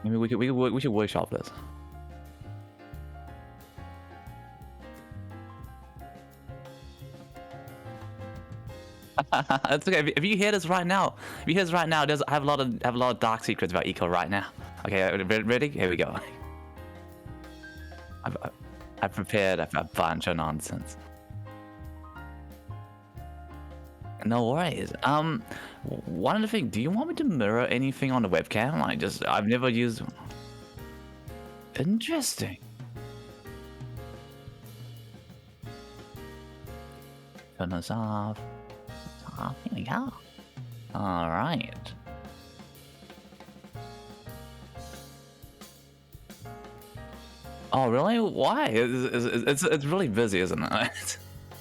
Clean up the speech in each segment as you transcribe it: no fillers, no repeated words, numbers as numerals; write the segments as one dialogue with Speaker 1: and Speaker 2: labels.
Speaker 1: Maybe we should workshop this. It's okay. If you hear this right now, I have a lot of dark secrets about Eco right now. Okay, ready? Here we go. I've prepared a bunch of nonsense. No worries. One other thing, do you want me to mirror anything on the webcam? Like, I've never used. Interesting. Turn this off. Here we go. All right. Oh, really? Why? It's really busy, isn't it?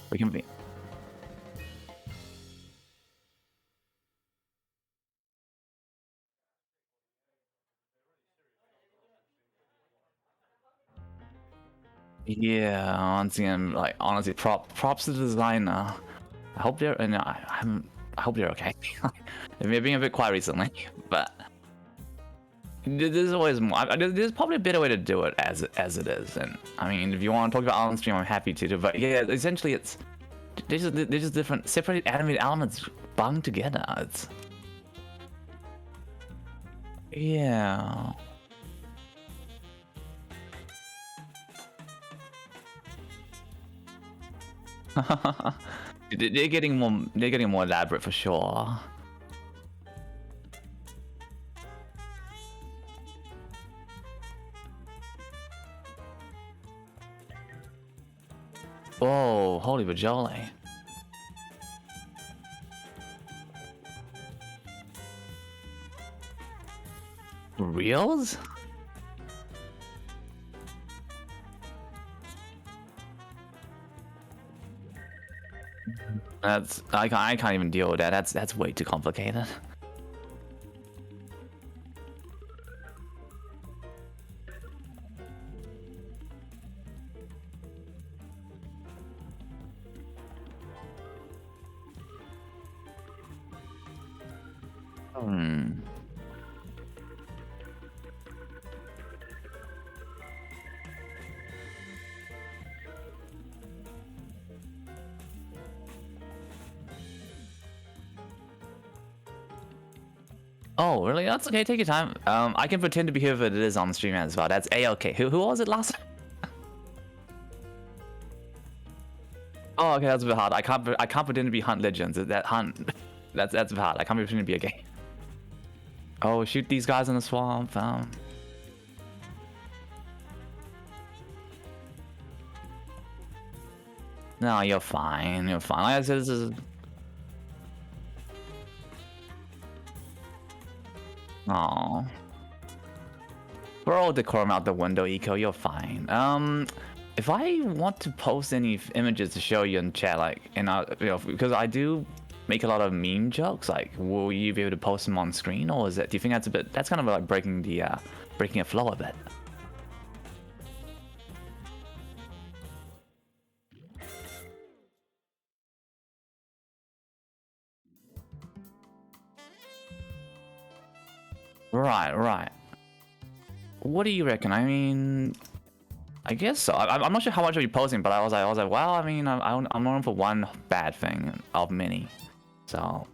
Speaker 1: We can be. Yeah, once again, like honestly, props to the designer. I hope they're and I hope they're okay. They've been a bit quiet recently, but there's always more. There's probably a better way to do it as it is. And I mean, if you want to talk about on stream, I'm happy to. But yeah, essentially, they're just different, separated animated elements bunged together. It's yeah. They're getting more elaborate for sure. Whoa, holy bajoli. Reels? I can't even deal with that. That's way too complicated. Oh, really? That's okay. Take your time. I can pretend to be whoever it is on the stream as well. That's a-okay. Who was it last time? Oh, okay. That's a bit hard. I can't pretend to be Hunt Legends. That Hunt. That's a bit hard. I can't pretend to be a game. Oh, shoot these guys in the swamp. No, you're fine. You're fine. Like I said, this is. Oh. We're all decorum out the window, Eco. You're fine. If I want to post any images to show you in chat, like, because I do make a lot of meme jokes, like, will you be able to post them on screen, or do you think that's kind of like breaking a flow a bit? Right. What do you reckon? I mean, I guess so. I'm not sure how much I'll be posting, but I was like, well, I mean, I'm known for one bad thing of many, so.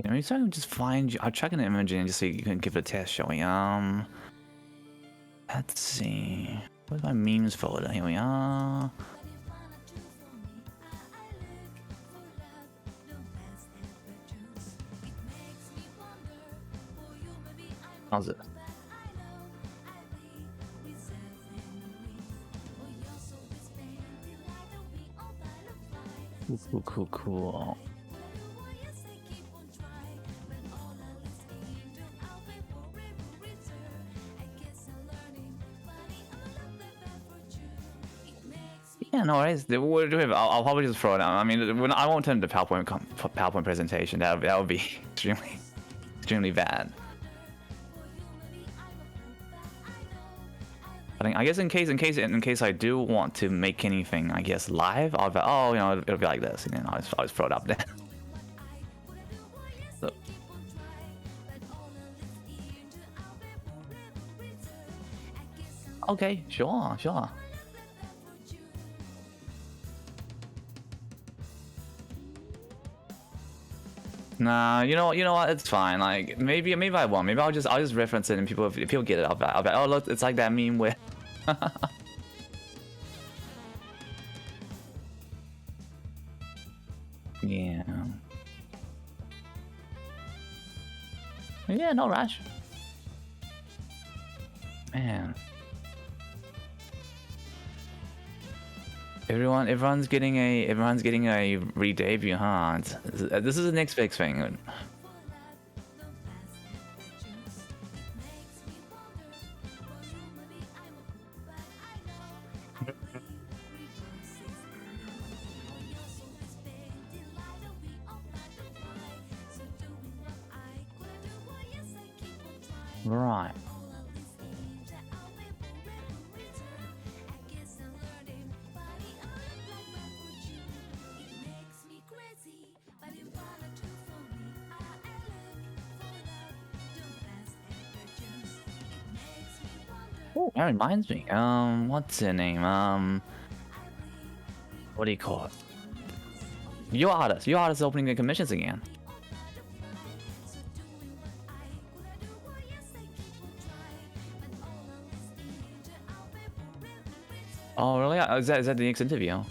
Speaker 1: Maybe so I can just find you. I'll check an image and just so you can give it a test, shall we? Let's see. Where's my memes folder? Here we are. How's it? Cool. Yeah, no worries. We'll do it. I'll probably just throw it out. I mean, I won't turn the PowerPoint presentation. That would be extremely bad. I guess in case I do want to make anything, I guess live, I'll be oh, it'll be like this, and then I'll just throw it up there. So. Okay, sure. Nah, you know what? It's fine. Like maybe I won't. Maybe I'll just reference it, and if people get it, I'll be oh look, it's like that meme where. Yeah. Yeah, no rush. Man. Everyone's getting a re-debut, huh? This is the next big thing. Right. Oh, that reminds me. What's her name? What do you call it? Your artist is opening the commissions again. Oh, really? Is that the next interview?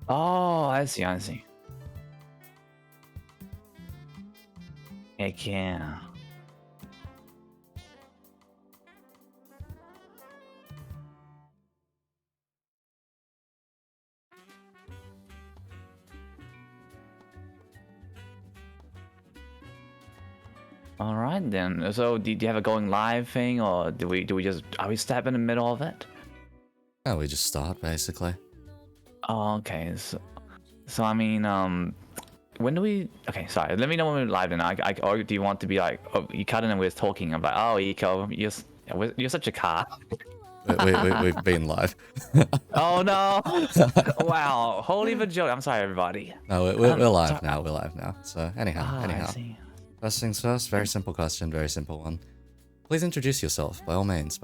Speaker 1: Oh, I see. Heck yeah. All right then. So, do you have a going live thing, or are we step in the middle of it?
Speaker 2: Yeah, we just start basically.
Speaker 1: Oh, okay. So I mean, when do we? Okay, sorry. Let me know when we're live. Then or do you want to be like, oh, you cut in and we're talking about, oh, Eco, you're such a car.
Speaker 2: We've been live.
Speaker 1: Oh no! Wow, holy the joke. I'm sorry, everybody.
Speaker 2: No, we're live now. We're live now. So anyhow.
Speaker 1: I see.
Speaker 2: First things first. Very simple question. Very simple one. Please introduce yourself, by all means.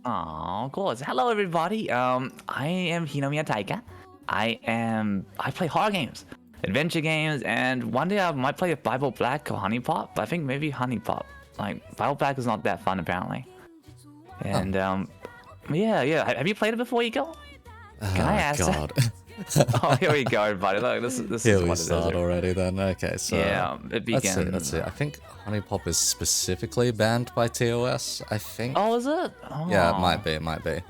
Speaker 1: Oh, of course. Hello, everybody. I am Hinomiya Taika. I play horror games, adventure games, and one day I might play a Bible Black or Honey Pop. But I think maybe Honey Pop. Like Bible Black is not that fun apparently. And yeah. Have you played it before, Eco? Can I ask?
Speaker 2: God.
Speaker 1: Oh, here we go, everybody. Look, this
Speaker 2: Here
Speaker 1: is
Speaker 2: we
Speaker 1: what
Speaker 2: start
Speaker 1: it is.
Speaker 2: already then. Okay, so
Speaker 1: Yeah, it begins.
Speaker 2: Let's see. I think Honey Pop is specifically banned by TOS, I think.
Speaker 1: Oh, is it? Oh.
Speaker 2: Yeah, it might be.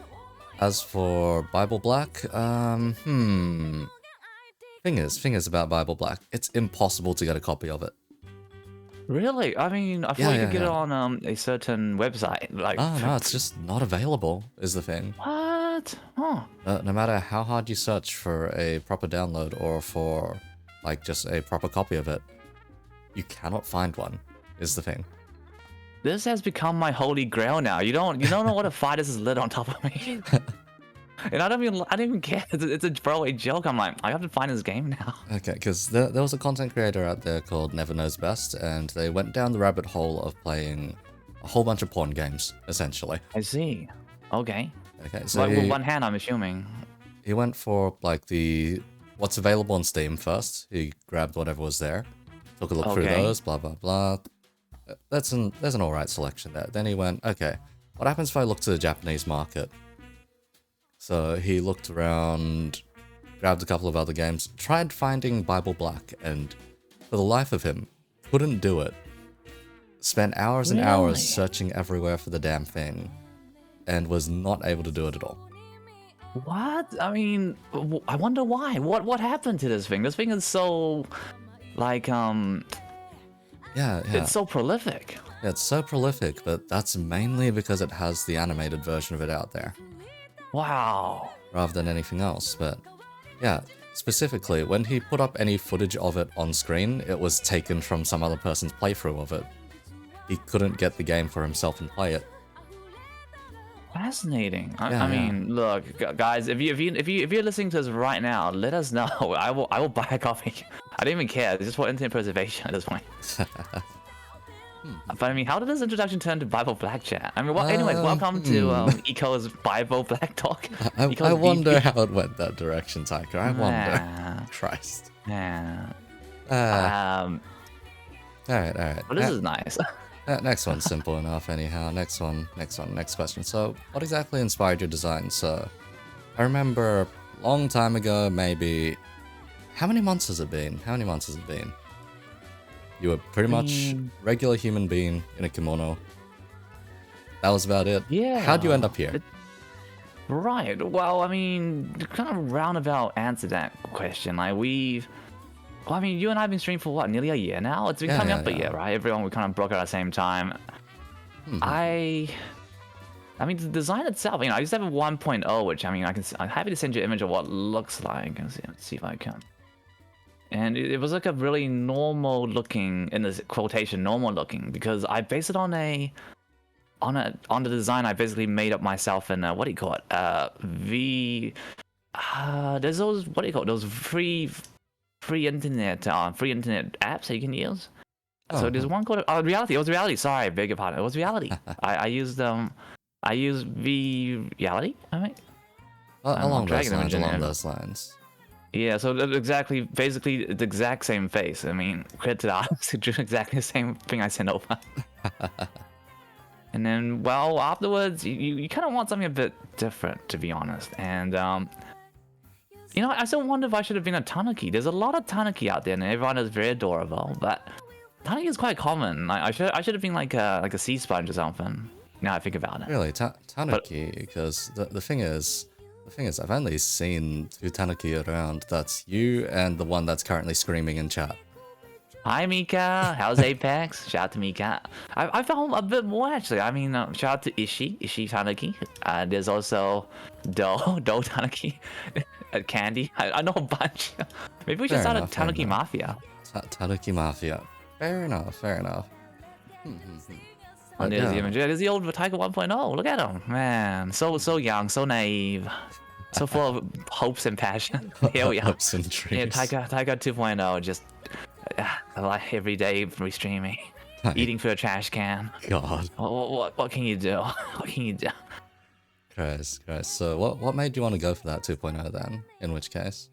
Speaker 2: As for Bible Black, thing is about Bible Black, it's impossible to get a copy of it.
Speaker 1: Really? I mean, I thought you could get it on a certain website. Like,
Speaker 2: no, it's just not available, is the thing.
Speaker 1: What? Huh.
Speaker 2: No matter how hard you search for a proper download or for, like, just a proper copy of it, you cannot find one, is the thing.
Speaker 1: This has become my holy grail now. You don't know what a fight this is lit on top of me. And I don't even care. It's a throwaway joke. I'm like, I have to find this game now.
Speaker 2: Okay, because there was a content creator out there called Never Knows Best, and they went down the rabbit hole of playing a whole bunch of porn games, essentially.
Speaker 1: I see. Okay.
Speaker 2: Okay, so
Speaker 1: with one hand, I'm assuming.
Speaker 2: He went for like what's available on Steam first. He grabbed whatever was there, took a look through those, blah blah blah. There's an alright selection there. Then he went, okay, what happens if I look to the Japanese market? So he looked around, grabbed a couple of other games, tried finding Bible Black, and for the life of him, couldn't do it. Spent hours and hours searching everywhere for the damn thing, and was not able to do it at all.
Speaker 1: What? I mean, I wonder why. What happened to this thing? This thing is so, like,
Speaker 2: Yeah, Yeah, yeah.
Speaker 1: It's so prolific.
Speaker 2: Yeah, it's so prolific, but that's mainly because it has the animated version of it out there.
Speaker 1: Wow.
Speaker 2: Rather than anything else, but yeah, specifically, when he put up any footage of it on screen, it was taken from some other person's playthrough of it. He couldn't get the game for himself and play it.
Speaker 1: Fascinating.
Speaker 2: Yeah,
Speaker 1: I mean, look, guys, if you're listening to this right now, let us know. I will buy a copy. I don't even care. It's just for internet preservation at this point. But I mean, how did this introduction turn to Bible Black chat? I mean, anyways, welcome to Eco's Bible Black talk.
Speaker 2: I wonder how it went that direction, Taika. I wonder. Christ.
Speaker 1: Yeah.
Speaker 2: Alright, alright.
Speaker 1: Well, this is nice.
Speaker 2: Next one's simple enough anyhow. Next question. So, what exactly inspired your design? So, I remember a long time ago, maybe... How many months has it been? You were pretty much regular human being in a kimono. That was about it.
Speaker 1: Yeah.
Speaker 2: How'd you end up here?
Speaker 1: Right. Well, I mean, to kind of roundabout answer that question. Like, well, I mean, you and I have been streaming for what, nearly a year now? It's been coming up a year, right? Everyone, we kind of broke out at the same time. I mean, the design itself, you know, I used to have a 1.0, which, I mean, I'm happy to send you an image of what it looks like. Let's see if I can. And it was like a really normal looking, in this quotation, normal looking, because I based it on the design I basically made up myself in, what do you call it? There's those, what do you call it? Those free internet apps that you can use. So there's one called Reality. It was Reality. Sorry, I beg your pardon. It was Reality. I used Reality. I mean,
Speaker 2: along those lines.
Speaker 1: Yeah. So basically the exact same face. I mean, credit to the artist who drew exactly the same thing I sent over. And then, well, afterwards, you kind of want something a bit different, to be honest. And you know, I still wonder if I should have been a tanuki. There's a lot of tanuki out there, and everyone is very adorable. But tanuki is quite common. I should have been like a sea sponge or something. Now I think about it.
Speaker 2: Really, tanuki? Because the thing is, I've only seen 2 tanuki around. That's you and the one that's currently screaming in chat.
Speaker 1: Hi Mika, how's Apex? Shout out to Mika. I found a bit more actually. I mean, shout out to Ishi Tanuki. There's also Do Tanuki, Candy. I know a bunch. Maybe we should start a Tanuki Mafia.
Speaker 2: Tanuki Mafia. Fair enough.
Speaker 1: Oh, there's the image. There's the old Taika 1.0. Look at him, man. So young, so naive, so full of hopes and passion. Here we are.
Speaker 2: Hopes and dreams.
Speaker 1: Yeah, Taika 2.0. Just like every day restreaming, eating through a trash can.
Speaker 2: God.
Speaker 1: What can you do? What can you do?
Speaker 2: Christ. So what made you want to go for that 2.0 then? In which case?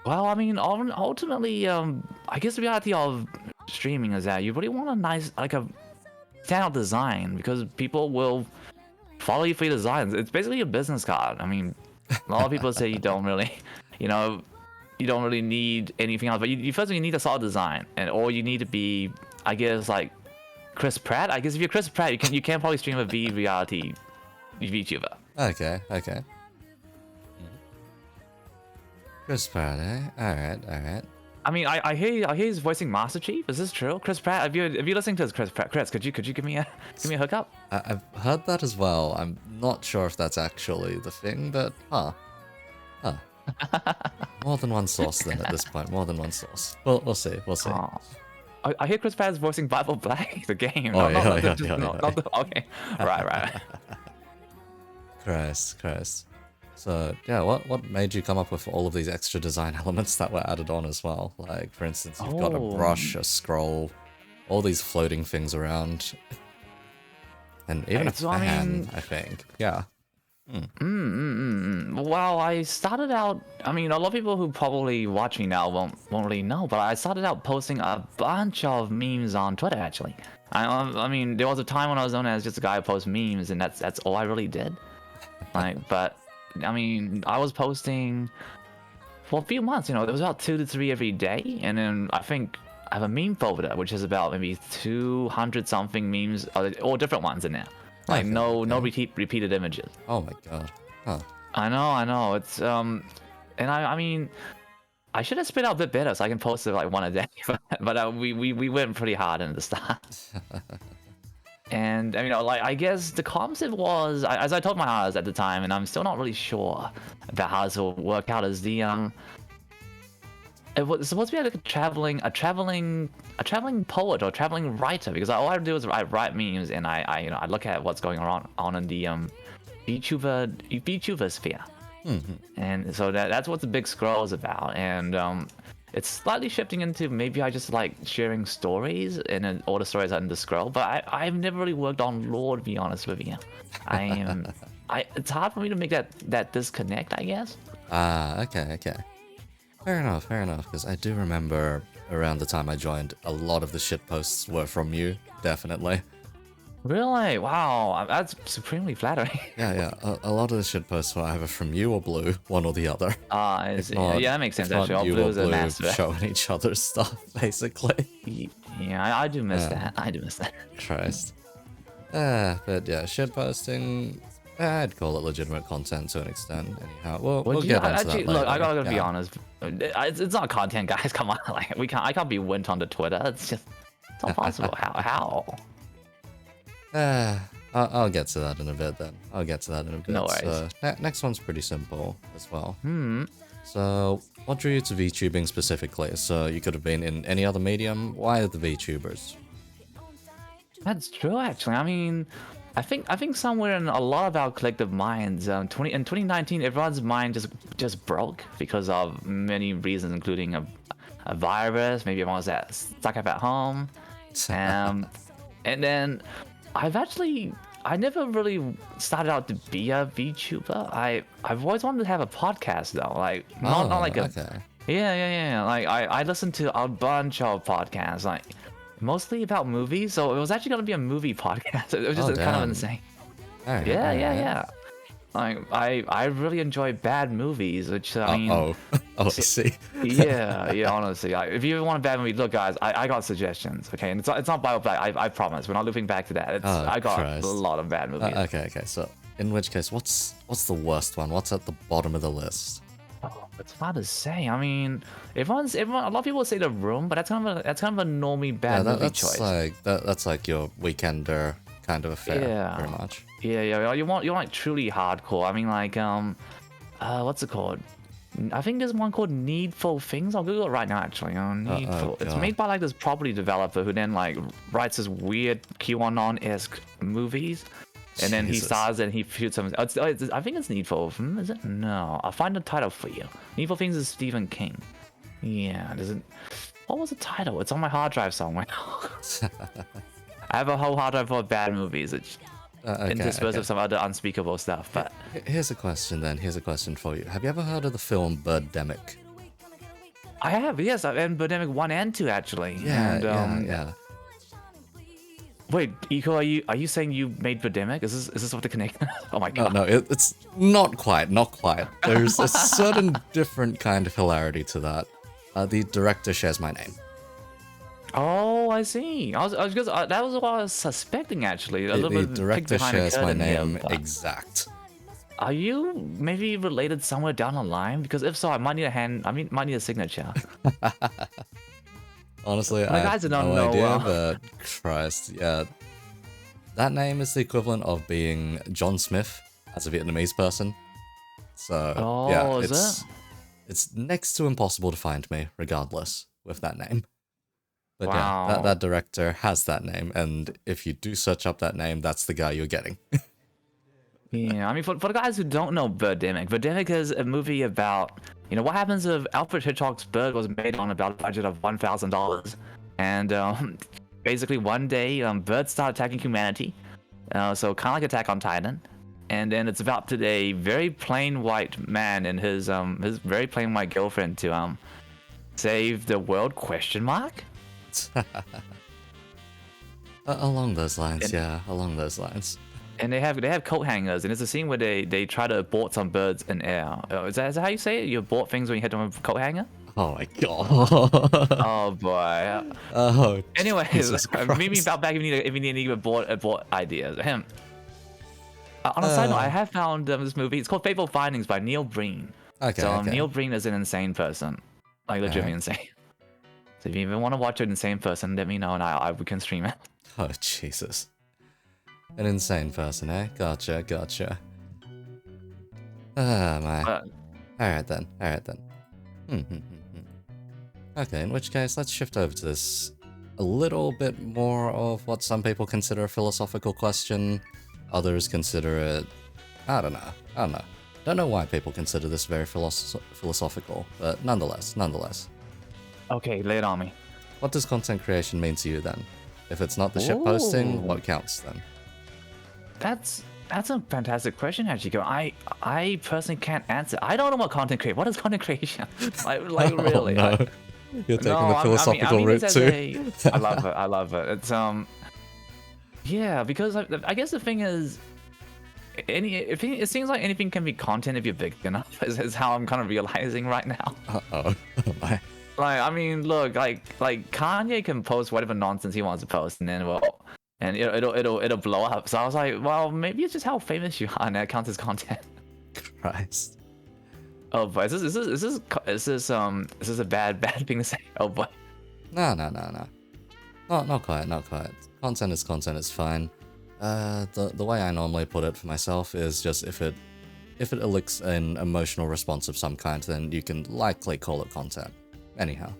Speaker 1: Well, I mean, ultimately, I guess the reality of streaming is that you really want a nice, like a standout design, because people will follow you for your designs. It's basically a business card. I mean, a lot of people say you don't really, you don't really need anything else, but you first you need a solid design, or you need to be, I guess, like Chris Pratt. I guess if you're Chris Pratt, you can probably stream a reality VTuber.
Speaker 2: Okay. Chris Pratt, eh? Alright.
Speaker 1: I mean, I hear he's voicing Master Chief. Is this true? Chris Pratt, if you're listening to this, Chris Pratt, could you give me a hookup?
Speaker 2: I've heard that as well. I'm not sure if that's actually the thing, but more than one source then at this point. More than one source. We'll see.
Speaker 1: Oh. I hear Chris Pratt is voicing Bible Black, the game. Okay. Right.
Speaker 2: Christ. So yeah, what made you come up with all of these extra design elements that were added on as well? Like, for instance, you've got a brush, a scroll, all these floating things around, and even a fan, I think. Yeah.
Speaker 1: Well, I started out. I mean, a lot of people who probably watch me now won't really know, but I started out posting a bunch of memes on Twitter. Actually, I mean, there was a time when I was known as just a guy who posts memes, and that's all I really did. But I mean, I was posting for a few months. You know, there was about 2 to 3 every day, and then I think I have a meme folder which is about maybe 200 something memes, or different ones in there. Like no repeated images.
Speaker 2: Oh my god. Huh.
Speaker 1: I know. It's and I mean, I should have split out a bit better so I can post it like one a day. But we went pretty hard in the start. And you know, like I guess the concept was, as I told my house at the time, and I'm still not really sure about how this will work out. Is the it was supposed to be like a traveling poet or traveling writer, because all I do is I write memes and I you know I look at what's going on in the VTuber sphere. And so that's what the big scroll is about. And it's slightly shifting into maybe I just like sharing stories, and then all the stories are in the scroll. But I've never really worked on lore, to be honest with you. It's hard for me to make that disconnect, I guess.
Speaker 2: Ah, okay. Fair enough, because I do remember around the time I joined, a lot of the shitposts were from you, definitely.
Speaker 1: Really? Wow, that's supremely flattering.
Speaker 2: Yeah, a lot of the shitposts were either from you or Blue, one or the other.
Speaker 1: Yeah, that makes sense actually. All
Speaker 2: you
Speaker 1: Blue's
Speaker 2: or
Speaker 1: a
Speaker 2: Blue
Speaker 1: master.
Speaker 2: showing each other's stuff, basically.
Speaker 1: Yeah, I do miss that. I do miss that.
Speaker 2: Christ. But yeah, shitposting, I'd call it legitimate content to an extent. Anyhow, we'll get into that later.
Speaker 1: Look, I gotta be honest. It's not content, guys. Come on, like I can't be went onto Twitter. It's not possible. How?
Speaker 2: I'll get to that in a bit then.
Speaker 1: No worries.
Speaker 2: So, next one's pretty simple as well. So, what drew you to VTubing specifically? So, you could have been in any other medium. Why the VTubers?
Speaker 1: That's true, actually. I mean, I think somewhere in a lot of our collective minds, in 2019, everyone's mind just broke because of many reasons, including a virus. Maybe everyone was stuck up at home, and then I never really started out to be a VTuber. I've always wanted to have a podcast though, like not like a
Speaker 2: okay.
Speaker 1: Yeah. Like I listened to a bunch of podcasts, like mostly about movies. So it was actually gonna be a movie podcast. It was just kind of insane. Yeah. Like I really enjoy bad movies, which I mean.
Speaker 2: I see.
Speaker 1: yeah. Honestly, if you want a bad movie, look, guys, I got suggestions. Okay, and it's not Bible Black. I promise. We're not looping back to that. I got a lot of bad movies.
Speaker 2: Okay. So in which case, what's the worst one? What's at the bottom of the list?
Speaker 1: Oh, it's hard to say. I mean, everyone. A lot of people say The Room, but that's kind of a normie bad movie choice.
Speaker 2: That's like your weekender kind of affair, pretty much.
Speaker 1: Yeah. You want like truly hardcore. I mean, like what's it called? I think there's one called Needful Things. I'll Google it right now, actually. Needful. It's made by like this property developer who then like writes this weird QAnon-esque movies, and then he stars and he shoots some. I think it's Needful. Is it? No. I'll find the title for you. Needful Things is Stephen King. Yeah. What was the title? It's on my hard drive somewhere. I have a whole hard drive full of bad movies. Interspersed with some other unspeakable stuff. But
Speaker 2: here's a question then. Here's a question for you. Have you ever heard of the film Birdemic?
Speaker 1: I have, yes. I've had Birdemic 1 and 2 actually.
Speaker 2: Yeah.
Speaker 1: Wait, Iko, are you saying you made Birdemic? Is this what the connection? Oh my god.
Speaker 2: No, it's not quite. There's a certain different kind of hilarity to that. The director shares my name.
Speaker 1: Oh, I see. That was what I was suspecting actually.
Speaker 2: The director shares my name exact.
Speaker 1: Are you maybe related somewhere down the line? Because if so, I might need a hand. Might need a signature.
Speaker 2: Honestly, I have no idea, but Christ, yeah. That name is the equivalent of being John Smith as a Vietnamese person. So, it's next to impossible to find me, regardless, with that name. But yeah, that director has that name, and if you do search up that name, that's the guy you're getting.
Speaker 1: Yeah, I mean, for the guys who don't know Birdemic is a movie about, what happens if Alfred Hitchcock's Bird was made on about a budget of $1,000, and basically one day birds start attacking humanity, so kind of like Attack on Titan, and then it's about a very plain white man and his very plain white girlfriend to save the world ?
Speaker 2: Along those lines, along those lines.
Speaker 1: And they have coat hangers, and it's a scene where they try to abort some birds in air. Is that how you say it? You abort things when you hit them with a coat hanger?
Speaker 2: Oh my god.
Speaker 1: Oh boy.
Speaker 2: Oh.
Speaker 1: Anyways, meet me back if you need to abort ideas. On a side note, I have found this movie. It's called Fateful Findings by Neil Breen.
Speaker 2: Okay.
Speaker 1: So Neil Breen is an insane person. like legitimately insane. So if you even want to watch an insane person, let me know and we can stream it.
Speaker 2: Oh, Jesus. An insane person, eh? Gotcha, gotcha. Ah, my. Alright then, alright then. Okay, in which case, let's shift over to this a little bit more of what some people consider a philosophical question. Others consider it... I don't know. Don't know why people consider this very philosophical, but nonetheless.
Speaker 1: Okay, lay it on me.
Speaker 2: What does content creation mean to you then? If it's not the shit posting, what counts then?
Speaker 1: That's a fantastic question, Hachiko. I personally can't answer. I don't know what content creation. What is content creation? like really?
Speaker 2: Oh, no. You're taking the philosophical route too.
Speaker 1: I love it. It's yeah, because I guess the thing is, it seems like anything can be content if you're big enough. Is how I'm kind of realizing right now.
Speaker 2: Oh my.
Speaker 1: Like, I mean, look, like Kanye can post whatever nonsense he wants to post, and then it'll blow up. So I was like, well, maybe it's just how famous you are, and that counts as content.
Speaker 2: Christ.
Speaker 1: Oh boy, is this a bad thing to say? Oh boy.
Speaker 2: No. Not quite. Content is content, it's fine. The way I normally put it for myself is just if it elicits an emotional response of some kind, then you can likely call it content. Anyhow.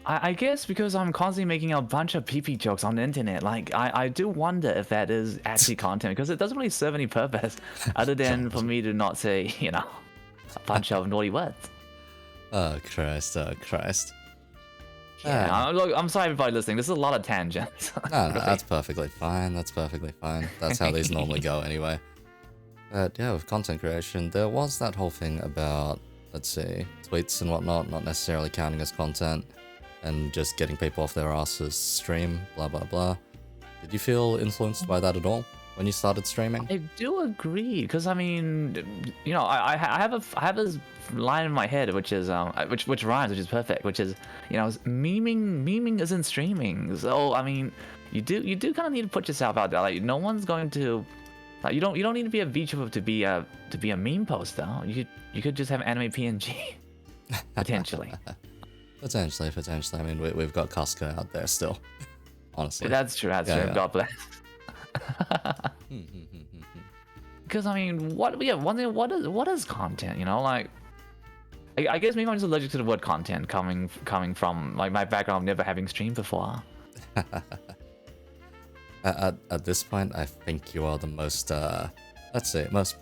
Speaker 1: I guess because I'm constantly making a bunch of PP jokes on the internet, like I do wonder if that is actually content, because it doesn't really serve any purpose other than for me to not say, a bunch of naughty words.
Speaker 2: Oh Christ.
Speaker 1: Yeah, look, I'm sorry everybody listening. This is a lot of tangents.
Speaker 2: No, really. That's perfectly fine. That's how these normally go anyway. But yeah, with content creation, there was that whole thing about, let's see, tweets and whatnot, not necessarily counting as content, and just getting people off their asses stream, blah blah blah. Did you feel influenced by that at all when you started streaming?
Speaker 1: I do agree, because I mean, I have this line in my head which is which rhymes, which is perfect, which is memeing isn't streaming. So I mean, you do kind of need to put yourself out there. Like, no one's going to, like, you don't need to be a VTuber to be a meme poster. You could just have anime PNG potentially.
Speaker 2: Potentially. I mean, we've got Casca out there still. Honestly.
Speaker 1: That's true. Yeah. God bless. Because I mean, what is content? Like, I guess maybe I'm just allergic to the word content coming from like my background of never having streamed before.
Speaker 2: At this point, I think you are the most let's say the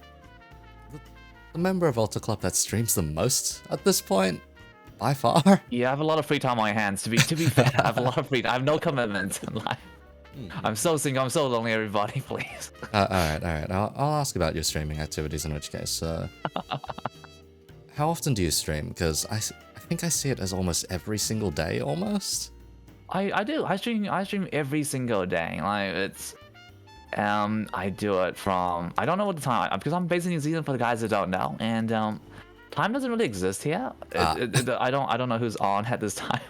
Speaker 2: member of Ultra Club that streams the most at this point. By far.
Speaker 1: Yeah, I have a lot of free time on my hands. To be fair, I have a lot of free time. I have no commitments in life. I'm so single. I'm so lonely. Everybody, please.
Speaker 2: All right. I'll ask about your streaming activities. In which case, how often do you stream? Because I think I see it as almost every single day, almost.
Speaker 1: I do. I stream every single day. Like, it's I do it from, I don't know what the time, because I'm based in New Zealand for the guys that don't know, and time doesn't really exist here. I don't know who's on at this time.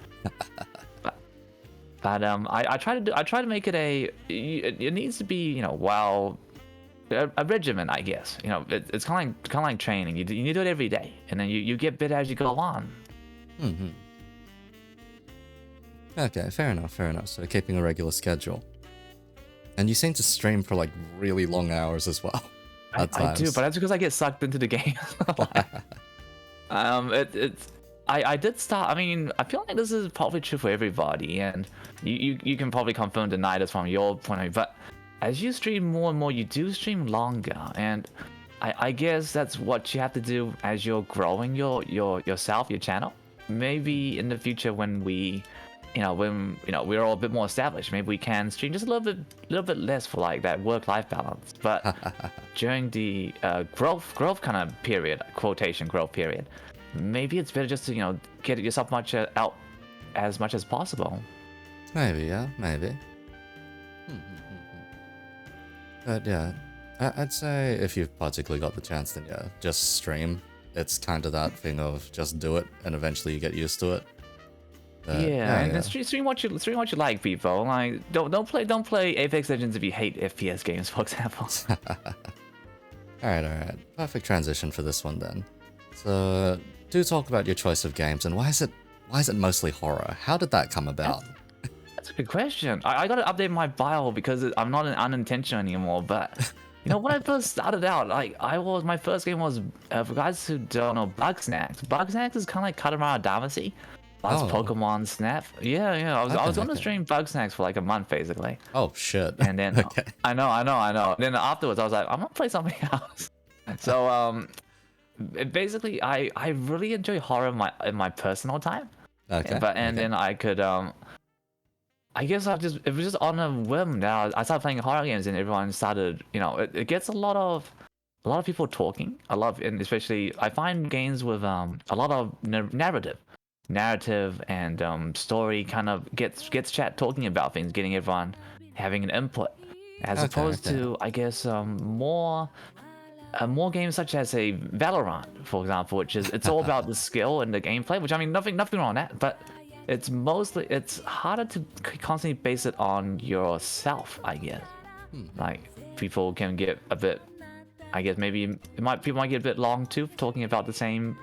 Speaker 1: but I try to make it it needs to be, well, a regimen, I guess. It's kind of like training. You need to do it every day, and then you get better as you go on.
Speaker 2: Okay, fair enough. So keeping a regular schedule. And you seem to stream for like really long hours as well.
Speaker 1: I do, but that's because I get sucked into the game. I did start. I mean, I feel like this is probably true for everybody, and you can probably confirm deny this from your point of view. But as you stream more and more, you do stream longer, and I guess that's what you have to do as you're growing your channel. Maybe in the future when we're all a bit more established, maybe we can stream just a little bit less for like that work-life balance. But during the growth kind of period, quotation growth period, maybe it's better just to get yourself out as much as possible.
Speaker 2: Maybe. But yeah, I'd say if you've particularly got the chance, then yeah, just stream. It's kind of that thing of just do it, and eventually you get used to it.
Speaker 1: And stream what you like, people. Like, don't play Apex Legends if you hate FPS games, for example.
Speaker 2: All right. Perfect transition for this one then. So do talk about your choice of games, and why is it mostly horror? How did that come about?
Speaker 1: That's a good question. I gotta update my bio because I'm not an unintentional anymore. But you know, when I first started out, like my first game was for guys who don't know, Bug Snacks. Bug Snacks is kind of like Katamari Damacy. That's Pokemon Snap. Yeah. I was on the stream Bug Snacks for like a month basically.
Speaker 2: Oh shit.
Speaker 1: And then
Speaker 2: okay.
Speaker 1: I know. Then afterwards I was like, I'm gonna play something else. So basically I really enjoy horror in my personal time.
Speaker 2: Okay.
Speaker 1: Then I could I guess it was just on a whim now. I started playing horror games and everyone started, you know, it gets a lot of people talking, and especially I find games with a lot of narrative and story kind of gets chat talking about things, getting everyone having an input, as opposed to I guess more games such as a Valorant, for example, which is it's all about the skill and the gameplay, which I mean nothing wrong with that, but it's harder to constantly base it on yourself, I guess. Like people can get a bit, I guess maybe people might get a bit long too, talking about the same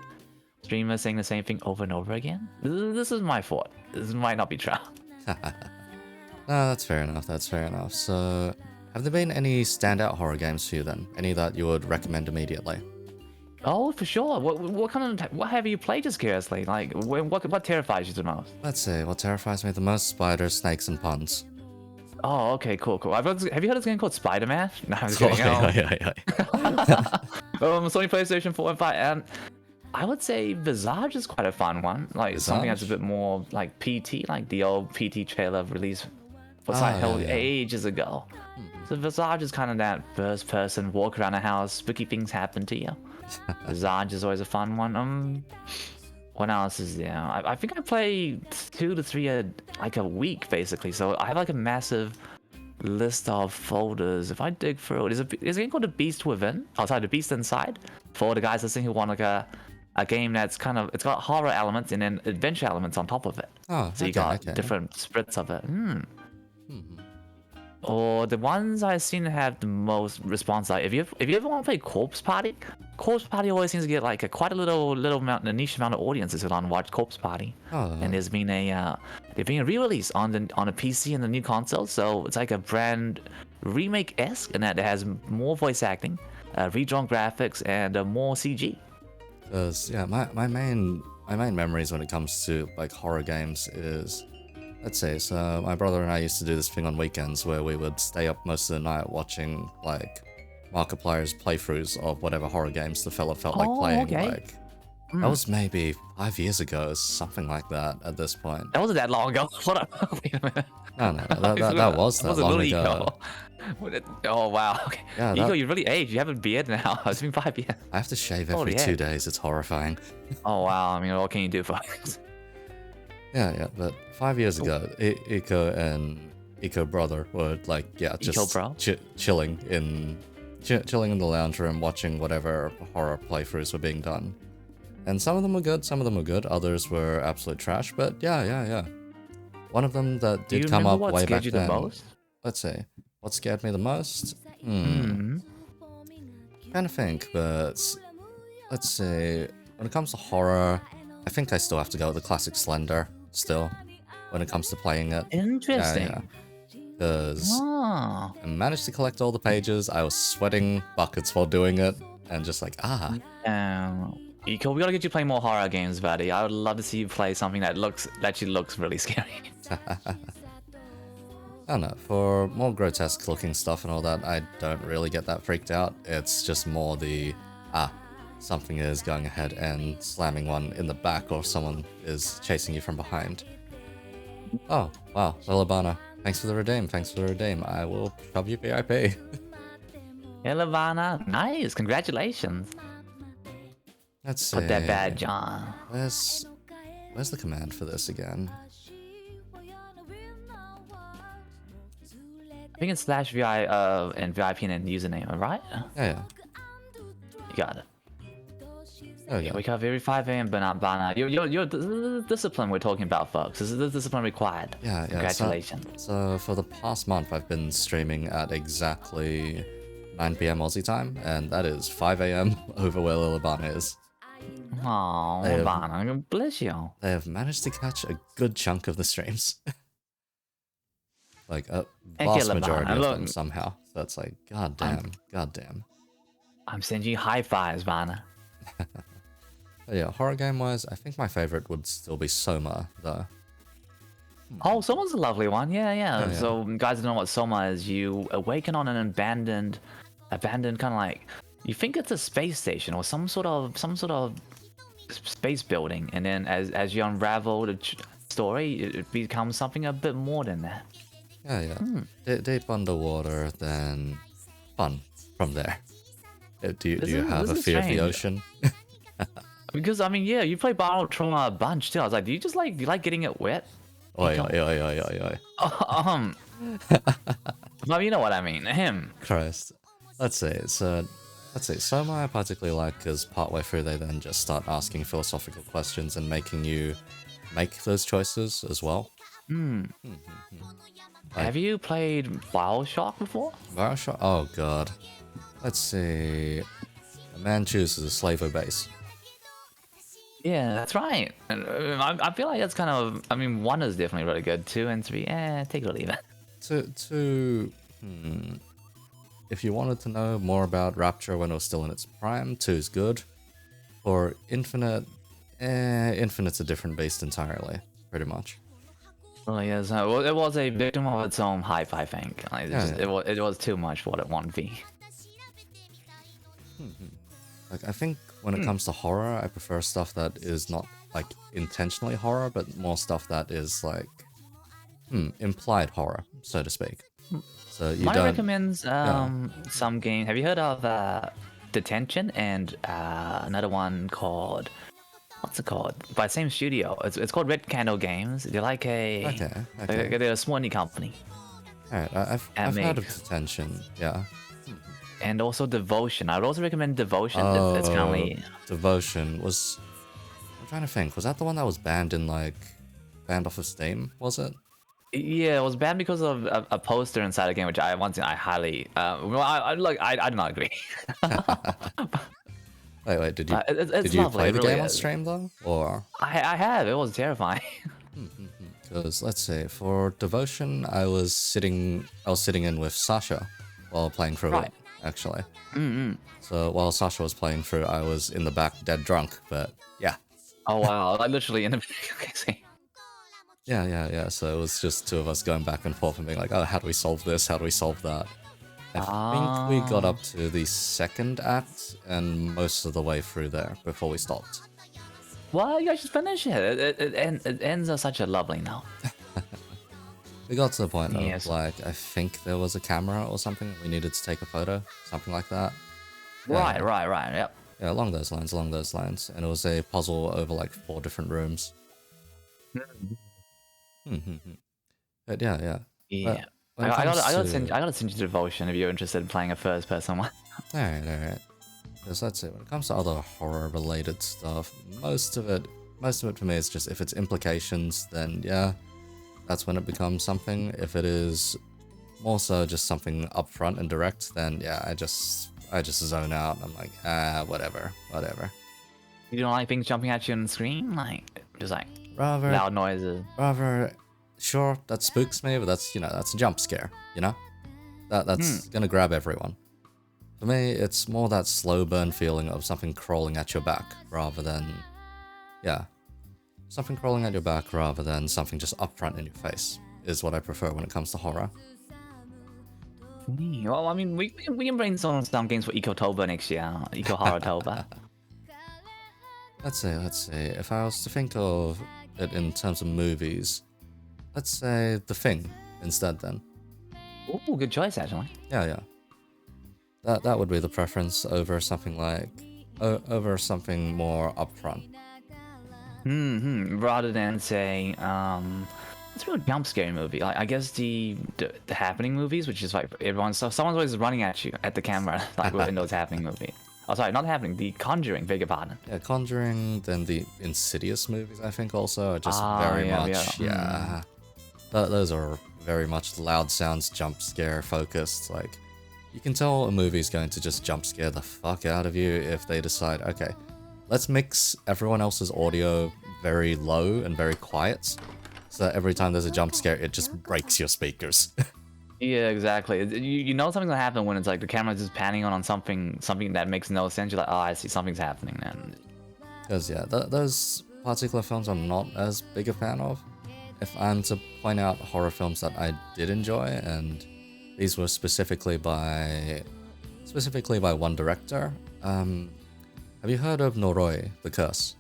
Speaker 1: streamer saying the same thing over and over again. This is my fault. This might not be true.
Speaker 2: No, that's fair enough. That's fair enough. So, have there been any standout horror games for you then? Any that you would recommend immediately?
Speaker 1: Oh, for sure. What have you played, just curiously? Like, what terrifies you the most?
Speaker 2: Let's see. What terrifies me the most? Spiders, snakes, and puns.
Speaker 1: Oh, okay, cool. Have you heard of this game called Spider-Man? No, I'm just kidding.
Speaker 2: Yeah.
Speaker 1: Sony PlayStation 4 and 5, and I would say Visage is quite a fun one. Like something that's a bit more like PT, like the old PT trailer release was held ages ago. So Visage is kind of that first person, walk around a house, spooky things happen to you. Visage is always a fun one. What else is there? I think I play 2 to 3 like a week basically. So I have like a massive list of folders. If I dig through it, there's a game called The Beast Within. Oh, sorry, The Beast Inside. For the guys listening who want like a game that's it's got horror elements and then adventure elements on top of it.
Speaker 2: Oh,
Speaker 1: so you got different splits of it. Or the ones I've seen have the most response. Like, if you ever want to play Corpse Party always seems to get like quite a a niche amount of audiences who want to watch Corpse Party. And there's been a re-release on a PC and the new console, so it's like a brand remake-esque, and that has more voice acting, redrawn graphics, and more CG.
Speaker 2: Because my main memories when it comes to like horror games is, let's say, so my brother and I used to do this thing on weekends where we would stay up most of the night watching like Markiplier's playthroughs of whatever horror games the fella felt like playing.
Speaker 1: Okay.
Speaker 2: Like that was maybe 5 years ago, something like that. At this point,
Speaker 1: that wasn't that long ago. Hold up, wait a minute.
Speaker 2: No, that was that long ago.
Speaker 1: Oh wow. Okay.
Speaker 2: Yeah,
Speaker 1: Ego, you really aged. You have a beard now. It's been 5 years.
Speaker 2: I have to shave every 2 days. It's horrifying.
Speaker 1: Oh wow. I mean, what can you do, folks?
Speaker 2: Yeah. But 5 years ago, Iko and Iko brother were like, just chilling in the lounge room, watching whatever horror playthroughs were being done. And some of them were good, others were absolute trash. But yeah. One of them that did come up way back then. The most? Let's see. What scared me the most? Kind of think, but let's see. When it comes to horror, I think I still have to go with the classic Slender. Still, when it comes to playing it.
Speaker 1: Interesting.
Speaker 2: Yeah. Because I managed to collect all the pages. I was sweating buckets while doing it, and just like
Speaker 1: Iko, we gotta get you playing more horror games, buddy. I would love to see you play something that actually looks really scary.
Speaker 2: I don't know, for more grotesque looking stuff and all that, I don't really get that freaked out. It's just more the, something is going ahead and slamming one in the back, or someone is chasing you from behind. Oh, wow, Lilibana, thanks for the redeem. I will shove you VIP.
Speaker 1: Hey, Lilibana, nice, congratulations.
Speaker 2: Let's see.
Speaker 1: Put that badge on.
Speaker 2: Where's the command for this again?
Speaker 1: I think it's /vi and VIP and username, right?
Speaker 2: Yeah.
Speaker 1: You got it.
Speaker 2: Oh yeah.
Speaker 1: Wake up every 5 a.m. Banana. You're the discipline we're talking about, folks. This is the discipline required.
Speaker 2: Yeah.
Speaker 1: Congratulations.
Speaker 2: So for the past month, I've been streaming at exactly 9 p.m. Aussie time, and that is 5 a.m. over where Lilibana is.
Speaker 1: Oh,
Speaker 2: They have-
Speaker 1: Vanna, bless you.
Speaker 2: They have managed to catch a good chunk of the streams. Like a vast majority of them somehow. So it's like, god damn.
Speaker 1: I'm sending you high fives, Vanna.
Speaker 2: But yeah, horror game wise, I think my favorite would still be Soma, though.
Speaker 1: Oh, Soma's a lovely one. Yeah.
Speaker 2: Oh, yeah.
Speaker 1: So, guys don't know what Soma is. You awaken on an abandoned kind of like, you think it's a space station or some sort of space building, and then as you unravel the story, it becomes something a bit more than that.
Speaker 2: Yeah. Deep underwater, then fun from there. Do you have a fear of the ocean?
Speaker 1: Because I mean, yeah, you play Battle Trauma a bunch too. I was like, do you like getting it wet?
Speaker 2: Oi.
Speaker 1: Well, you know what I mean. Him.
Speaker 2: Christ. Let's see. Soma I particularly like because partway through they then just start asking philosophical questions and making you make those choices as well.
Speaker 1: Have you played Bioshock before?
Speaker 2: Bioshock? Oh god. Let's see. A man chooses a slave base.
Speaker 1: Yeah, that's right. And I feel like that's kind of. I mean, 1 is definitely really good. 2 and 3, take it or leave it.
Speaker 2: Two. If you wanted to know more about Rapture when it was still in its prime, 2 is good. For Infinite, Infinite's a different beast entirely, pretty much.
Speaker 1: Really is. Well, it was a victim of its own hype, I think. Like, it was too much for what it wanted to be.
Speaker 2: Like, I think when it comes to horror, I prefer stuff that is not like intentionally horror, but more stuff that is like implied horror, so to speak. So you
Speaker 1: Mine
Speaker 2: don't
Speaker 1: recommends some game. Have you heard of Detention and another one called what's it called? By the same studio. It's called Red Candle Games. They're like
Speaker 2: okay.
Speaker 1: They're a small indie company.
Speaker 2: Alright, I've heard of Detention, yeah.
Speaker 1: And also Devotion. I would also recommend Devotion. It's kind of
Speaker 2: Devotion was. I'm trying to think. Was that the one that was banned off of Steam? Was it?
Speaker 1: Yeah, it was banned because of a poster inside the game, which I highly. I do not agree.
Speaker 2: Wait. Did you
Speaker 1: lovely,
Speaker 2: play the
Speaker 1: really
Speaker 2: game on
Speaker 1: is.
Speaker 2: stream though, or?
Speaker 1: I have. It was terrifying.
Speaker 2: Because let's see, for Devotion, I was sitting in with Sasha while playing through it. Actually. So while Sasha was playing through, I was in the back dead drunk, but yeah.
Speaker 1: Oh wow, I literally in the
Speaker 2: Yeah. So it was just 2 of us going back and forth and being like, oh, how do we solve this? How do we solve that? I think we got up to the 2nd act and most of the way through there before we stopped.
Speaker 1: Well, you guys should finish it. It ends on such a lovely note.
Speaker 2: We got to the point of,
Speaker 1: Yes.
Speaker 2: like, I think there was a camera or something we needed to take a photo, something like that.
Speaker 1: Right, yep.
Speaker 2: Yeah, along those lines. And it was a puzzle over, like, 4 different rooms. But yeah.
Speaker 1: Yeah.
Speaker 2: When it
Speaker 1: I
Speaker 2: comes
Speaker 1: gotta send you Devotion if you're interested in playing a first-person one.
Speaker 2: Alright. Because let's see, when it comes to other horror-related stuff, most of it for me is just if it's implications, then yeah, that's when it becomes something. If it is more so just something upfront and direct, then yeah, I just zone out. I'm like, whatever.
Speaker 1: You don't like things jumping at you on the screen? Like, just like
Speaker 2: Rather
Speaker 1: loud noises.
Speaker 2: Sure, that spooks me, but that's a jump scare, That's gonna grab everyone. For me, it's more that slow burn feeling of something crawling at your back rather than something crawling at your back rather than something just up front in your face is what I prefer when it comes to horror.
Speaker 1: Well, I mean, we can brainstorm some games for Ecotober next year. Eco Horrortober.
Speaker 2: Let's see. If I was to think of it in terms of movies, let's say The Thing instead then.
Speaker 1: Ooh, good choice, actually.
Speaker 2: Yeah. That would be the preference over something more upfront.
Speaker 1: Rather than say, it's a real jump scare movie. Like, I guess the Happening movies, which is like someone's always running at you at the camera, like in those Happening movies. Oh, sorry, not Happening. The Conjuring, beg your pardon.
Speaker 2: Yeah, Conjuring. Then the Insidious movies, I think, also are just very much. Those are very much loud sounds, jump scare focused. Like, you can tell a movie's going to just jump scare the fuck out of you if they decide, okay, let's mix everyone else's audio very low and very quiet, so that every time there's a jump scare, it just breaks your speakers.
Speaker 1: Yeah, exactly. You know something's gonna happen when it's like the camera's just panning on something that makes no sense. You're like, oh, I see something's happening then.
Speaker 2: Because yeah, those particular films I'm not as big a fan of. If I'm to point out horror films that I did enjoy, and these were specifically by one director. Have you heard of Noroi, The Curse?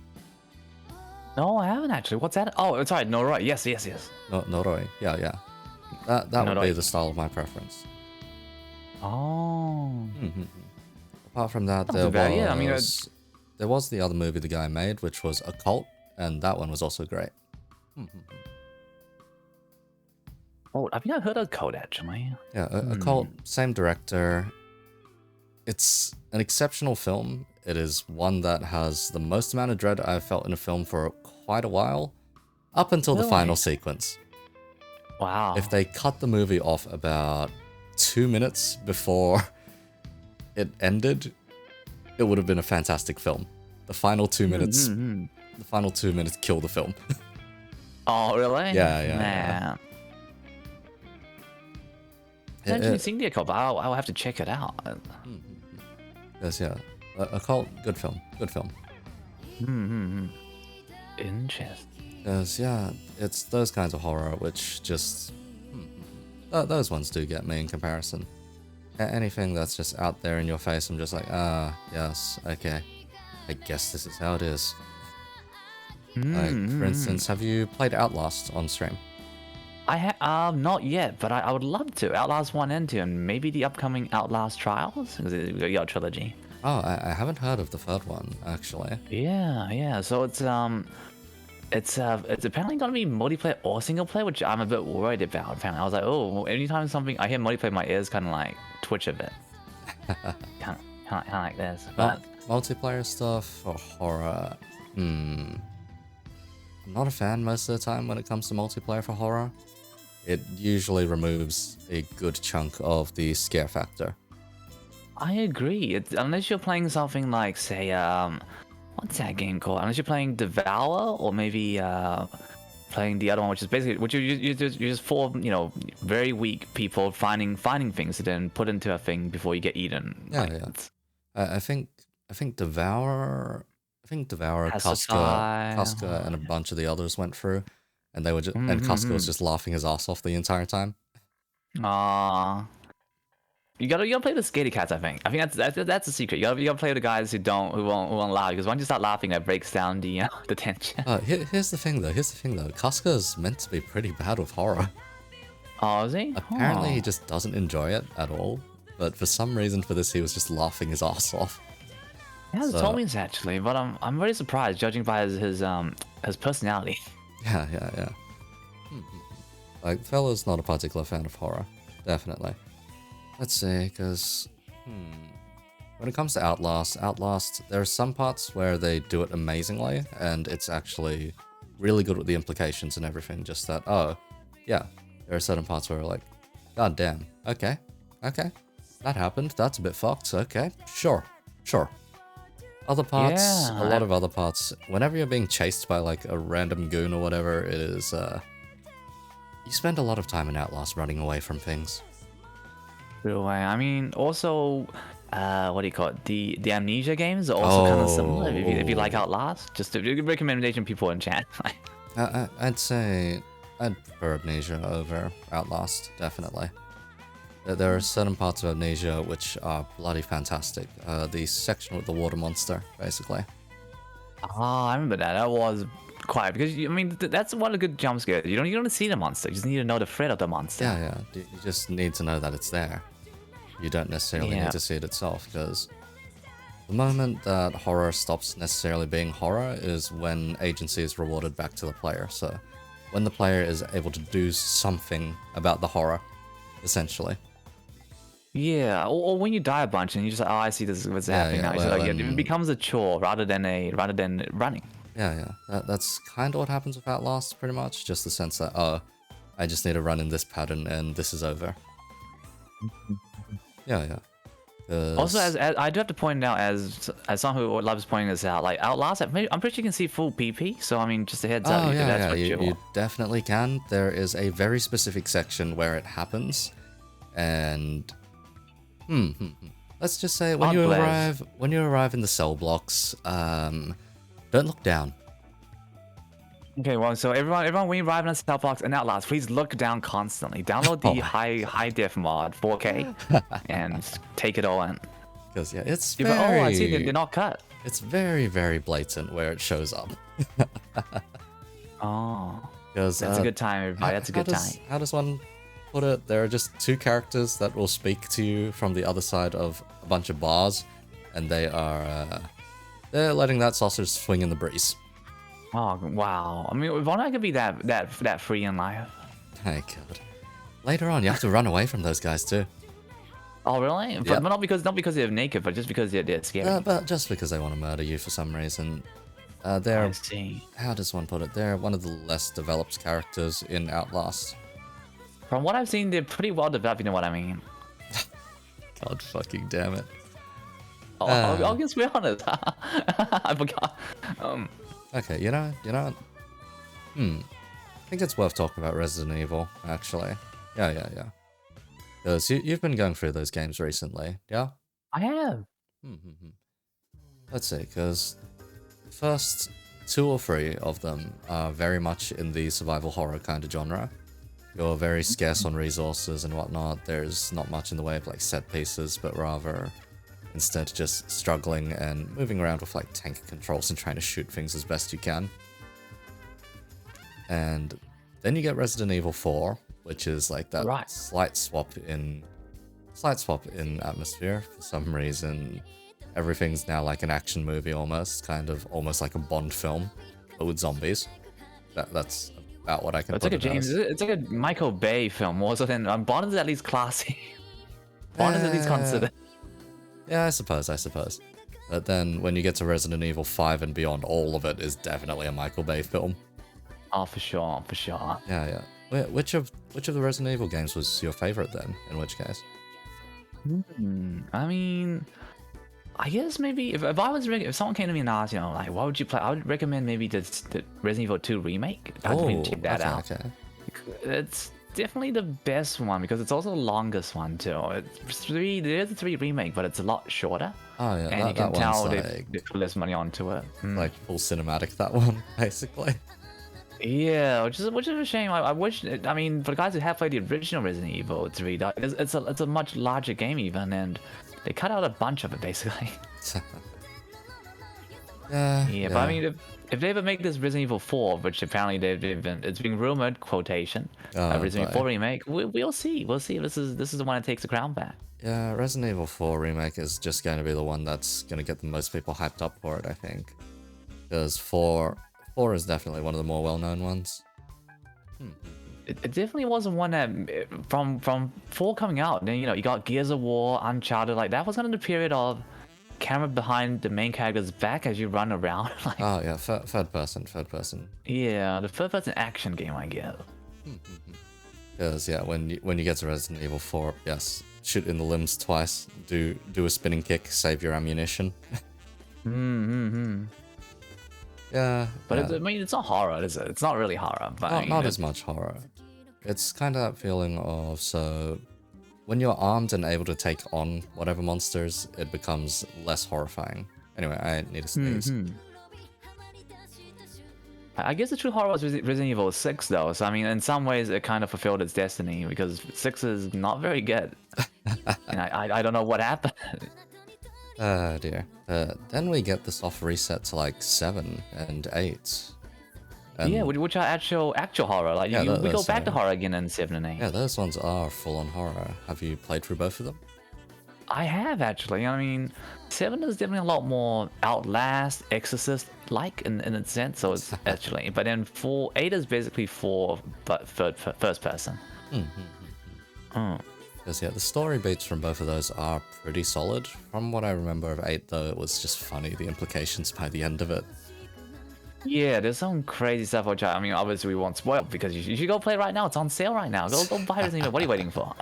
Speaker 1: No, I haven't actually. What's that? Oh, it's right. No, right. Yes.
Speaker 2: Noroi, yeah. That would be
Speaker 1: Noroi.
Speaker 2: the style of my preference.
Speaker 1: Oh.
Speaker 2: Apart from that,
Speaker 1: Not too bad, yeah, I mean,
Speaker 2: there was the other movie the guy made, which was Occult, and that one was also great.
Speaker 1: Oh, I've not heard of Code actually.
Speaker 2: Yeah, Occult, same director. It's an exceptional film. It is one that has the most amount of dread I've felt in a film for quite a while, up until the final sequence.
Speaker 1: Wow.
Speaker 2: If they cut the movie off about 2 minutes before it ended, it would have been a fantastic film. The final 2 minutes, the final 2 minutes kill the film.
Speaker 1: Oh, really?
Speaker 2: Yeah.
Speaker 1: I've actually seen the Occult, but I'll have to check it out.
Speaker 2: Yes, yeah. Occult, good film.
Speaker 1: Interesting.
Speaker 2: Because, yeah, it's those kinds of horror which just... those ones do get me in comparison. Anything that's just out there in your face, I'm just like, yes, okay. I guess this is how it is. Like, for instance, have you played Outlast on stream?
Speaker 1: I have not yet, but I would love to. Outlast 1 and 2, and maybe the upcoming Outlast Trials, because it's your trilogy.
Speaker 2: Oh, I haven't heard of the third one, actually.
Speaker 1: Yeah. So it's apparently gonna be multiplayer or single player, which I'm a bit worried about. Apparently, I was like, oh, anytime something I hear multiplayer, my ears kind of like twitch a bit. kind of like this. But
Speaker 2: multiplayer stuff or horror? I'm not a fan most of the time when it comes to multiplayer for horror. It usually removes a good chunk of the scare factor.
Speaker 1: I agree. Unless you're playing something like, say, what's that game called? Unless you're playing Devour, or maybe playing the other one, which is basically you're just four, very weak people finding things to then put into a thing before you get eaten.
Speaker 2: Yeah. I think Devour, Casca, and a bunch of the others went through, and they were just, and Casca was just laughing his ass off the entire time.
Speaker 1: Aww. You gotta play the scaredy cats. I think that's the secret. You gotta play with the guys who won't laugh, because once you start laughing, it breaks down the the tension.
Speaker 2: Here's the thing though. Casca's meant to be pretty bad with horror.
Speaker 1: Oh, is he?
Speaker 2: Apparently, he just doesn't enjoy it at all. But for some reason, for this, he was just laughing his ass off.
Speaker 1: He hasn't told me this actually, but I'm very surprised, judging by his personality.
Speaker 2: Yeah. Like, fella's not a particular fan of horror, definitely. Let's see, because when it comes to Outlast, there are some parts where they do it amazingly, and it's actually really good with the implications and everything. Just that, oh, yeah, there are certain parts where we're like, god damn, okay, that happened, that's a bit fucked, okay, sure. Other parts, a lot of other parts, whenever you're being chased by like a random goon or whatever it is, you spend a lot of time in Outlast running away from things.
Speaker 1: I mean, also, what do you call it? The Amnesia games are also kind of similar. If you like Outlast, just a recommendation, people in chat.
Speaker 2: I'd say I'd prefer Amnesia over Outlast, definitely. There are certain parts of Amnesia which are bloody fantastic. The section with the water monster, basically.
Speaker 1: Oh, I remember that. That was quite, because that's one of the good jump scares. You don't see the monster. You just need to know the threat of the monster.
Speaker 2: Yeah. You just need to know that it's there. You don't necessarily need to see it itself, because the moment that horror stops necessarily being horror is when agency is rewarded back to the player. So when the player is able to do something about the horror, essentially.
Speaker 1: Yeah, or when you die a bunch and you just like, oh, I see this is what's happening now. It becomes a chore rather than running.
Speaker 2: Yeah. That's kind of what happens with Outlast, pretty much. Just the sense that, oh, I just need to run in this pattern and this is over. Yeah.
Speaker 1: Also, as I do have to point out, as someone who loves pointing this out, like Outlast, I'm pretty sure you can see full PP. So I mean, just a heads up.
Speaker 2: Oh yeah,
Speaker 1: that's
Speaker 2: yeah,
Speaker 1: what
Speaker 2: you definitely can. There is a very specific section where it happens, and let's just say when you arrive in the cell blocks, don't look down.
Speaker 1: Okay, well, so everyone, when you arrive in a cell box and Outlast, please look down constantly. Download the high def mod, 4K, and take it all in.
Speaker 2: Because yeah, it's
Speaker 1: very... Oh, I see they're not cut.
Speaker 2: It's very, very blatant where it shows up.
Speaker 1: Oh, that's a good time, everybody. That's a good time.
Speaker 2: How does one put it? There are just two characters that will speak to you from the other side of a bunch of bars, and they're letting that sausage swing in the breeze.
Speaker 1: Oh wow! I mean, why not could be that free in life?
Speaker 2: Oh god! Later on, you have to run away from those guys too.
Speaker 1: Oh really?
Speaker 2: Yep.
Speaker 1: But not because they're naked, but just because they're scary.
Speaker 2: But just because they want to murder you for some reason. They're,
Speaker 1: I see.
Speaker 2: How does one put it? They're one of the less developed characters in Outlast.
Speaker 1: From what I've seen, they're pretty well developed. You know what I mean?
Speaker 2: God fucking damn it!
Speaker 1: Oh, I'll just be honest. I forgot.
Speaker 2: Okay, you know. I think it's worth talking about Resident Evil, actually. Yeah. Because you've been going through those games recently, yeah?
Speaker 1: I have.
Speaker 2: Let's see, because first 2 or 3 of them are very much in the survival horror kind of genre. You're very scarce on resources and whatnot. There's not much in the way of like set pieces, but rather instead just struggling and moving around with like tank controls and trying to shoot things as best you can. And then you get Resident Evil 4, which is like that slight swap in atmosphere. For some reason, everything's now like an action movie almost like a Bond film, but with zombies. That's about what I can put it as.
Speaker 1: It's like a Michael Bay film more so than Bond is at least classy. Bond is at least considered.
Speaker 2: Yeah, I suppose. But then when you get to Resident Evil 5 and beyond, all of it is definitely a Michael Bay film.
Speaker 1: Oh, for sure.
Speaker 2: Yeah. Which of the Resident Evil games was your favorite then? In which case?
Speaker 1: I mean, I guess maybe if someone came to me and asked, like, what would you play? I would recommend maybe the Resident Evil 2 remake. I'd really check that out. Okay. It's definitely the best one because it's also the longest one too. There's a 3 remake, but it's a lot shorter.
Speaker 2: Oh yeah,
Speaker 1: and you can tell they put less money onto it.
Speaker 2: Like full cinematic, that one basically.
Speaker 1: Yeah, which is a shame. I wish. I mean, for the guys who have played the original Resident Evil 3, it's a much larger game even, and they cut out a bunch of it basically. Yeah, but I mean, if they ever make this Resident Evil 4, which apparently it's being rumored, quotation, Resident Evil 4 remake, we'll see. We'll see if this is the one that takes the crown back.
Speaker 2: Yeah, Resident Evil 4 remake is just going to be the one that's going to get the most people hyped up for it, I think, because 4 is definitely one of the more well-known ones.
Speaker 1: It definitely wasn't one that from 4 coming out. Then you got Gears of War, Uncharted, like that was kind of the period of camera behind the main character's back as you run around. Like,
Speaker 2: oh yeah, third person.
Speaker 1: Yeah, the third person action game, I guess.
Speaker 2: Because yeah, when you get to Resident Evil 4, yes, shoot in the limbs twice, do a spinning kick, save your ammunition. Yeah,
Speaker 1: but I mean, it's not horror, is it? It's not really horror. But
Speaker 2: not as much horror. It's kind of that feeling of, so when you're armed and able to take on whatever monsters, it becomes less horrifying. Anyway, I need to sneeze.
Speaker 1: I guess the true horror was Resident Evil 6 though, so I mean, in some ways it kind of fulfilled its destiny because 6 is not very good. And I don't know what happened.
Speaker 2: Oh dear. Then we get the soft reset to like 7 and 8.
Speaker 1: Yeah, which are actual horror. Like we go back to horror again in 7 and 8.
Speaker 2: Yeah, those ones are full on horror. Have you played through both of them?
Speaker 1: I have actually. I mean, 7 is definitely a lot more Outlast, Exorcist-like in a sense. So it's actually, but then 8 is basically first person.
Speaker 2: Because yeah, the story beats from both of those are pretty solid. From what I remember of 8 though, it was just funny, the implications by the end of it.
Speaker 1: Yeah, there's some crazy stuff which I mean, obviously we won't spoil because you should go play it right now. It's on sale right now. Go buy Resident Evil. What are you waiting for?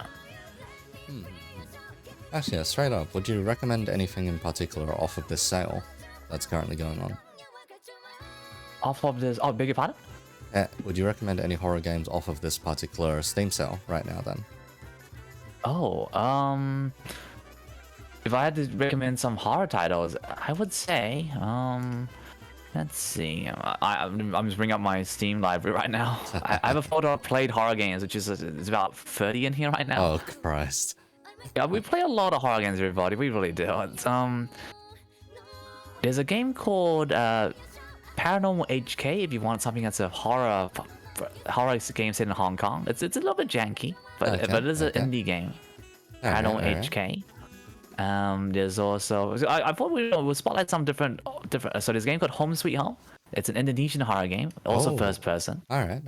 Speaker 2: Actually, yeah, straight up, would you recommend anything in particular off of this sale that's currently going on?
Speaker 1: Off of this, oh, beg your pardon?
Speaker 2: Would you recommend any horror games off of this particular Steam sale right now then?
Speaker 1: Oh, if I had to recommend some horror titles, I would say, let's see. I'm just bringing up my Steam library right now. I have a folder of played horror games, which is it's about 30 in here right now.
Speaker 2: Oh Christ!
Speaker 1: Yeah, we play a lot of horror games, everybody. We really do. It's, there's a game called Paranormal HK. If you want something that's a horror game set in Hong Kong, it's a little bit janky, but it is an indie game. Paranormal HK. There's also I thought we would spotlight some different. So there's a game called Home Sweet Home. It's an Indonesian horror game, also first person.
Speaker 2: All right.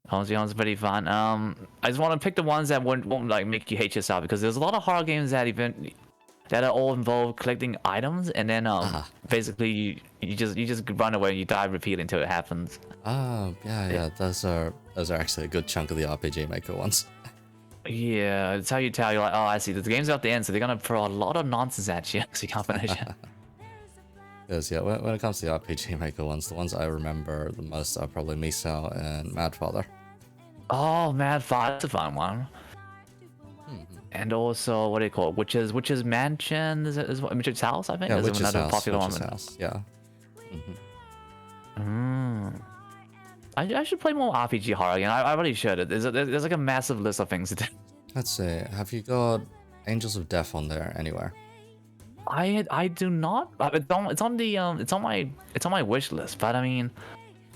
Speaker 1: Home Sweet Home is pretty fun. I just want to pick the ones that won't like make you hate yourself, because there's a lot of horror games that are all involved collecting items, and then basically you just run away and you die repeatedly until it happens.
Speaker 2: Oh yeah. Those are actually a good chunk of the RPG Maker ones.
Speaker 1: Yeah, it's how you tell. You're like, oh, I see. The game's at the end, so they're gonna throw a lot of nonsense at you, so you can't finish it.
Speaker 2: Because yeah, when it comes to the RPG Maker ones, the ones I remember the most are probably Misao and Madfather.
Speaker 1: Oh, Madfather, that's a fun one. And also, what do you call it? Witch's Mansion? Is Witch's House? I think.
Speaker 2: Yeah,
Speaker 1: is
Speaker 2: Witch's
Speaker 1: another
Speaker 2: House.
Speaker 1: Popular
Speaker 2: Witch's
Speaker 1: one.
Speaker 2: House. Yeah.
Speaker 1: I should play more RPG horror again. I really should. There's like a massive list of things to do.
Speaker 2: Let's see. Have you got Angels of Death on there anywhere?
Speaker 1: I do not. It's on my wish list. But I mean,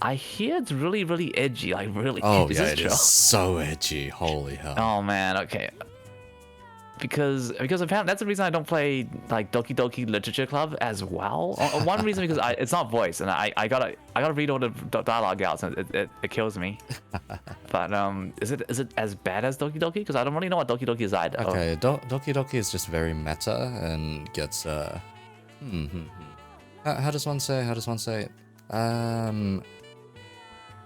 Speaker 1: I hear it's really edgy. Like really.
Speaker 2: Oh yeah, it is so edgy. Holy hell.
Speaker 1: Oh man. Okay. Because apparently that's the reason I don't play like Doki Doki Literature Club as well. One reason because it's not voice, and I gotta read all the dialogue out, so it kills me. But is it as bad as Doki Doki? Because I don't really know what Doki Doki is either.
Speaker 2: Okay, Doki Doki is just very meta and gets How does one say?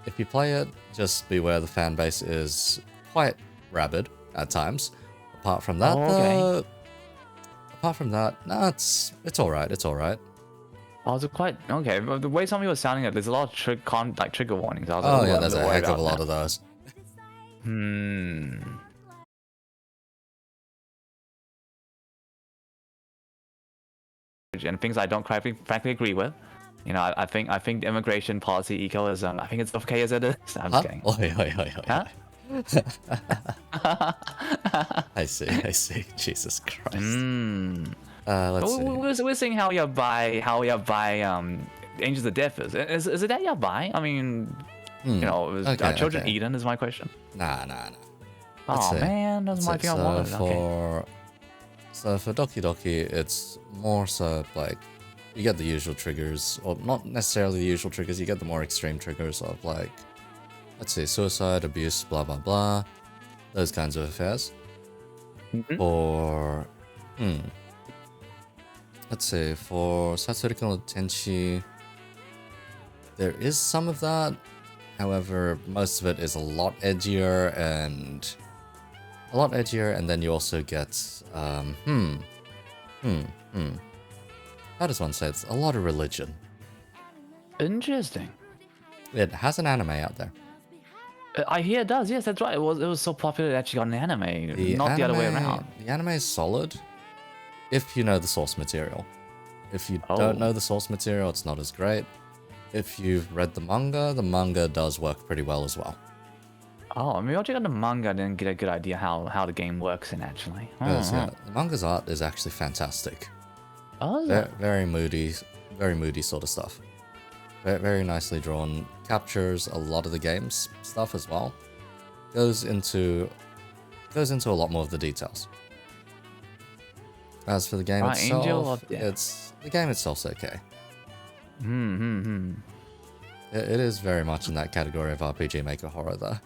Speaker 2: If you play it, just beware the fan base is quite rabid at times. Apart from that, no, it's alright.
Speaker 1: Oh, it's quite okay. But the way some people were sounding it, there's a lot of trigger warnings. I was
Speaker 2: like, yeah, there's a heck of a lot of those.
Speaker 1: And things I don't frankly agree with. You know, I think immigration policy eco-ism. I think it's okay as it is. I'm just kidding.
Speaker 2: Huh? I see. Jesus Christ. Let's see.
Speaker 1: We're seeing how you buy Angels of Death is. Is it that you buy? I mean, you know, are children Eden is my question.
Speaker 2: Nah.
Speaker 1: Oh man, that's my thing I wanted.
Speaker 2: So for Doki Doki, it's more so like you get the usual triggers, or not necessarily the usual triggers. You get the more extreme triggers of like, let's see, suicide, abuse, blah blah blah, those kinds of affairs. For let's see, for Satsuriko no Tenshi, there is some of that. However, most of it is a lot edgier, and then you also get how does one say it? It's a lot of religion.
Speaker 1: Interesting.
Speaker 2: It has an anime out there.
Speaker 1: I hear it does. Yes, that's right. It was so popular it actually got an anime, the other way around.
Speaker 2: The anime is solid if you know the source material. If you don't know the source material, it's not as great. If you've read the manga does work pretty well as well.
Speaker 1: Oh, maybe I'll check out the manga and then get a good idea how the game works in actually.
Speaker 2: Yes, yeah, the manga's art is actually fantastic.
Speaker 1: Oh,
Speaker 2: very moody sort of stuff. Very nicely drawn. Captures a lot of the game's stuff as well. Goes into a lot more of the details. As for the game itself, the game itself's okay. It is very much in that category of RPG Maker horror, though.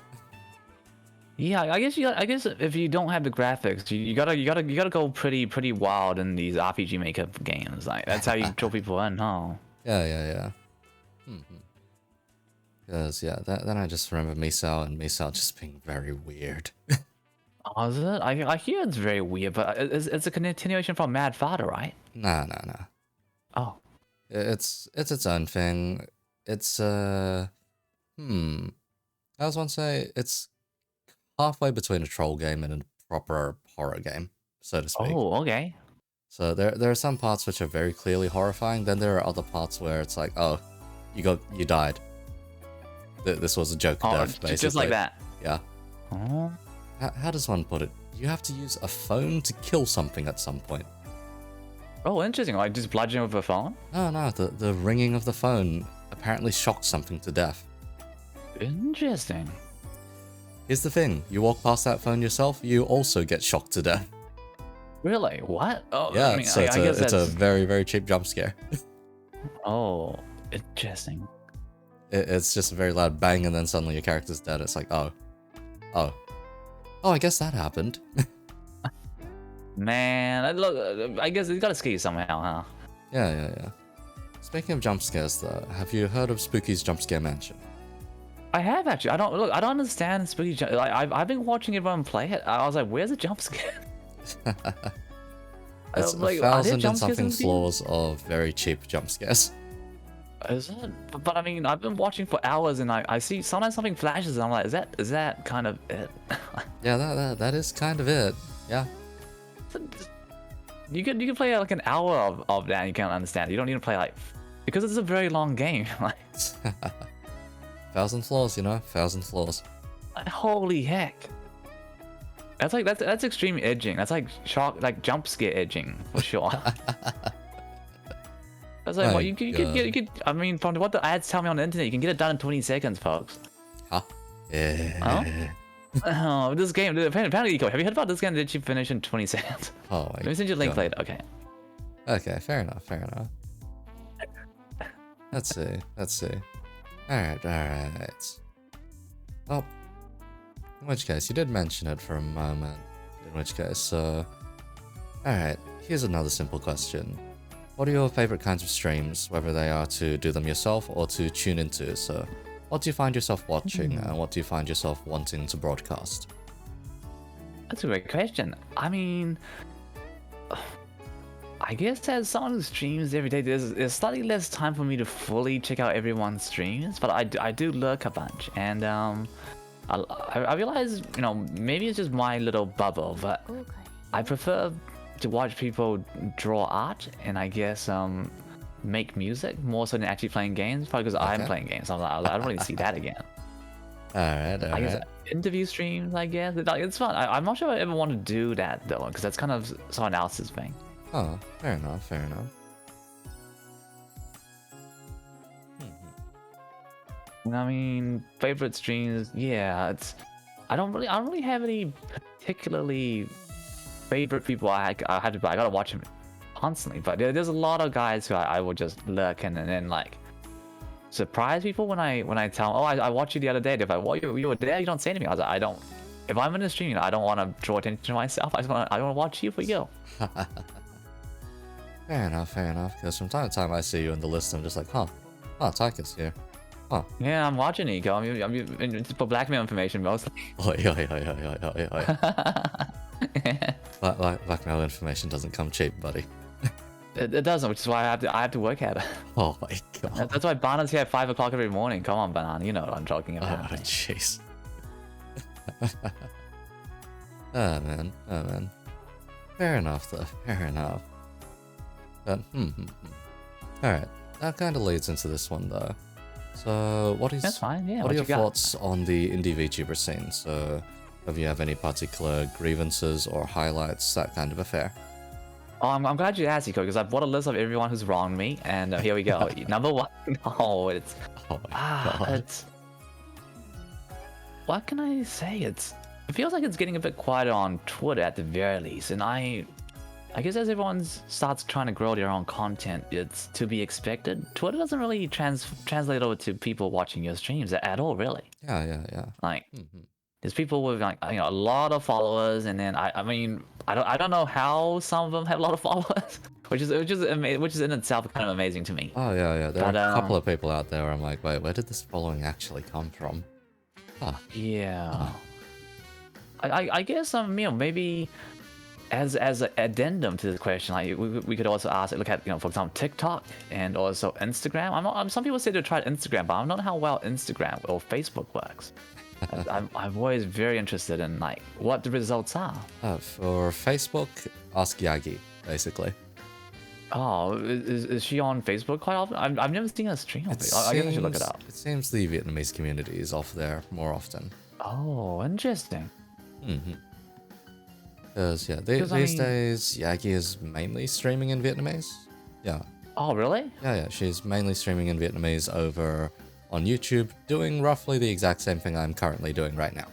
Speaker 1: Yeah, I guess if you don't have the graphics, you gotta go pretty wild in these RPG Maker games. Like that's how you draw people in, huh?
Speaker 2: Yeah. Because then I just remember Misao just being very weird.
Speaker 1: Oh, is it? I hear it's very weird, but it's a continuation from Mad Father, right?
Speaker 2: Nah.
Speaker 1: Oh.
Speaker 2: It's its own thing. It's I was want to say it's halfway between a troll game and a proper horror game, so to speak.
Speaker 1: Oh, okay.
Speaker 2: So there are some parts which are very clearly horrifying. Then there are other parts where it's like, oh, you died. This was a joke of death, basically.
Speaker 1: Just like that.
Speaker 2: Yeah.
Speaker 1: Oh.
Speaker 2: How does one put it? You have to use a phone to kill something at some point.
Speaker 1: Oh, interesting. Like just bludgeoning with a phone?
Speaker 2: No. The ringing of the phone apparently shocked something to death.
Speaker 1: Interesting.
Speaker 2: Here's the thing: you walk past that phone yourself, you also get shocked to death.
Speaker 1: Really? What? Oh,
Speaker 2: Yeah,
Speaker 1: I mean,
Speaker 2: so it's a very, very cheap jump scare.
Speaker 1: Oh, interesting.
Speaker 2: It's just a very loud bang, and then suddenly your character's dead. It's like, oh, I guess that happened.
Speaker 1: Man, look, I guess it's gotta scare you somehow, huh?
Speaker 2: Yeah. Speaking of jump scares, though, have you heard of Spooky's Jump Scare Mansion?
Speaker 1: I have actually. I don't understand spooky. Like I've been watching everyone play it. I was like, where's the jump scare?
Speaker 2: It's
Speaker 1: like,
Speaker 2: 1,000 and something floors of very cheap jump scares.
Speaker 1: Is it? But I mean, I've been watching for hours, and I see sometimes something flashes, and I'm like, is that kind of it?
Speaker 2: Yeah, that is kind of it. Yeah.
Speaker 1: You can play like an hour of that, and you can't understand. You don't need to play like because it's a very long game. Like
Speaker 2: 1,000 floors, 1,000 floors.
Speaker 1: Holy heck! That's extreme edging. That's like jump scare edging for sure. That's like what you could. I mean, from what the ads tell me on the internet, you can get it done in 20 seconds, folks.
Speaker 2: Huh? Yeah.
Speaker 1: Oh, this game. Apparently, Eco, have you heard about this game that you finish in 20 seconds?
Speaker 2: Oh my.
Speaker 1: Let me send you a link later. Okay.
Speaker 2: Okay, fair enough. Let's see. Alright. Well, in which case, you did mention it for a moment. In which case, alright, here's another simple question. What are your favorite kinds of streams, whether they are to do them yourself or to tune into? So, what do you find yourself watching, and what do you find yourself wanting to broadcast?
Speaker 1: That's a great question. I mean, I guess as someone who streams every day, there's slightly less time for me to fully check out everyone's streams, but I do lurk a bunch, and I realize, maybe it's just my little bubble, but I prefer to watch people draw art and I guess make music more so than actually playing games, probably because I'm playing games. So I don't really see that again.
Speaker 2: Alright.
Speaker 1: I guess interview streams, I guess. It's fun. I'm not sure I ever want to do that though, because that's kind of someone else's thing.
Speaker 2: Oh, fair enough.
Speaker 1: I mean, favorite streams, yeah, I don't really have any particularly favorite people I gotta watch them constantly, but there's a lot of guys who I will just lurk and then like surprise people when I tell them, oh, I watched you the other day. They're like, well, you were there, you don't say anything. I was like, I don't. If I'm in a stream, I don't want to draw attention to myself. I want to watch you for you.
Speaker 2: Fair enough. Because from time to time I see you in the list, and I'm just like, Taika's here. Huh.
Speaker 1: Yeah, I'm watching Eco. It's for blackmail information mostly.
Speaker 2: Blackmail information doesn't come cheap, buddy.
Speaker 1: It doesn't, which is why I have to work at it.
Speaker 2: Oh my god.
Speaker 1: That's why Banana's here at 5 o'clock every morning. Come on, Banana, you know what I'm talking about.
Speaker 2: Oh jeez. Oh man. Fair enough though. But Alright, that kind of leads into this one though. So
Speaker 1: That's fine, yeah.
Speaker 2: What are your thoughts on the indie VTuber scene? So if you have any particular grievances or highlights, that kind of affair.
Speaker 1: Oh, I'm glad you asked, Eco, because I brought a list of everyone who's wronged me, and here we go. Number one, it's what can I say? It feels like it's getting a bit quieter on Twitter at the very least, and I guess as everyone starts trying to grow their own content, it's to be expected. Twitter doesn't really translate over to people watching your streams at all, really.
Speaker 2: Yeah.
Speaker 1: Like, there's people with like a lot of followers, and then I mean I don't know how some of them have a lot of followers, which is in itself kind of amazing to me.
Speaker 2: Oh yeah. There are a couple of people out there where I'm like, wait, where did this following actually come from?
Speaker 1: Yeah. I guess maybe as an addendum to this question, like we could also look at for example TikTok and also Instagram. Some people say to try Instagram, but I don't know how well Instagram or Facebook works. I'm always very interested in like what the results are.
Speaker 2: For Facebook, ask Yagi, basically.
Speaker 1: Oh, is she on Facebook quite often? I've never seen her stream on Facebook. I guess I should look it up.
Speaker 2: It seems the Vietnamese community is off there more often.
Speaker 1: Oh, interesting.
Speaker 2: Because these days Yagi is mainly streaming in Vietnamese. Yeah.
Speaker 1: Oh, really?
Speaker 2: Yeah. She's mainly streaming in Vietnamese over on YouTube, doing roughly the exact same thing I'm currently doing right now.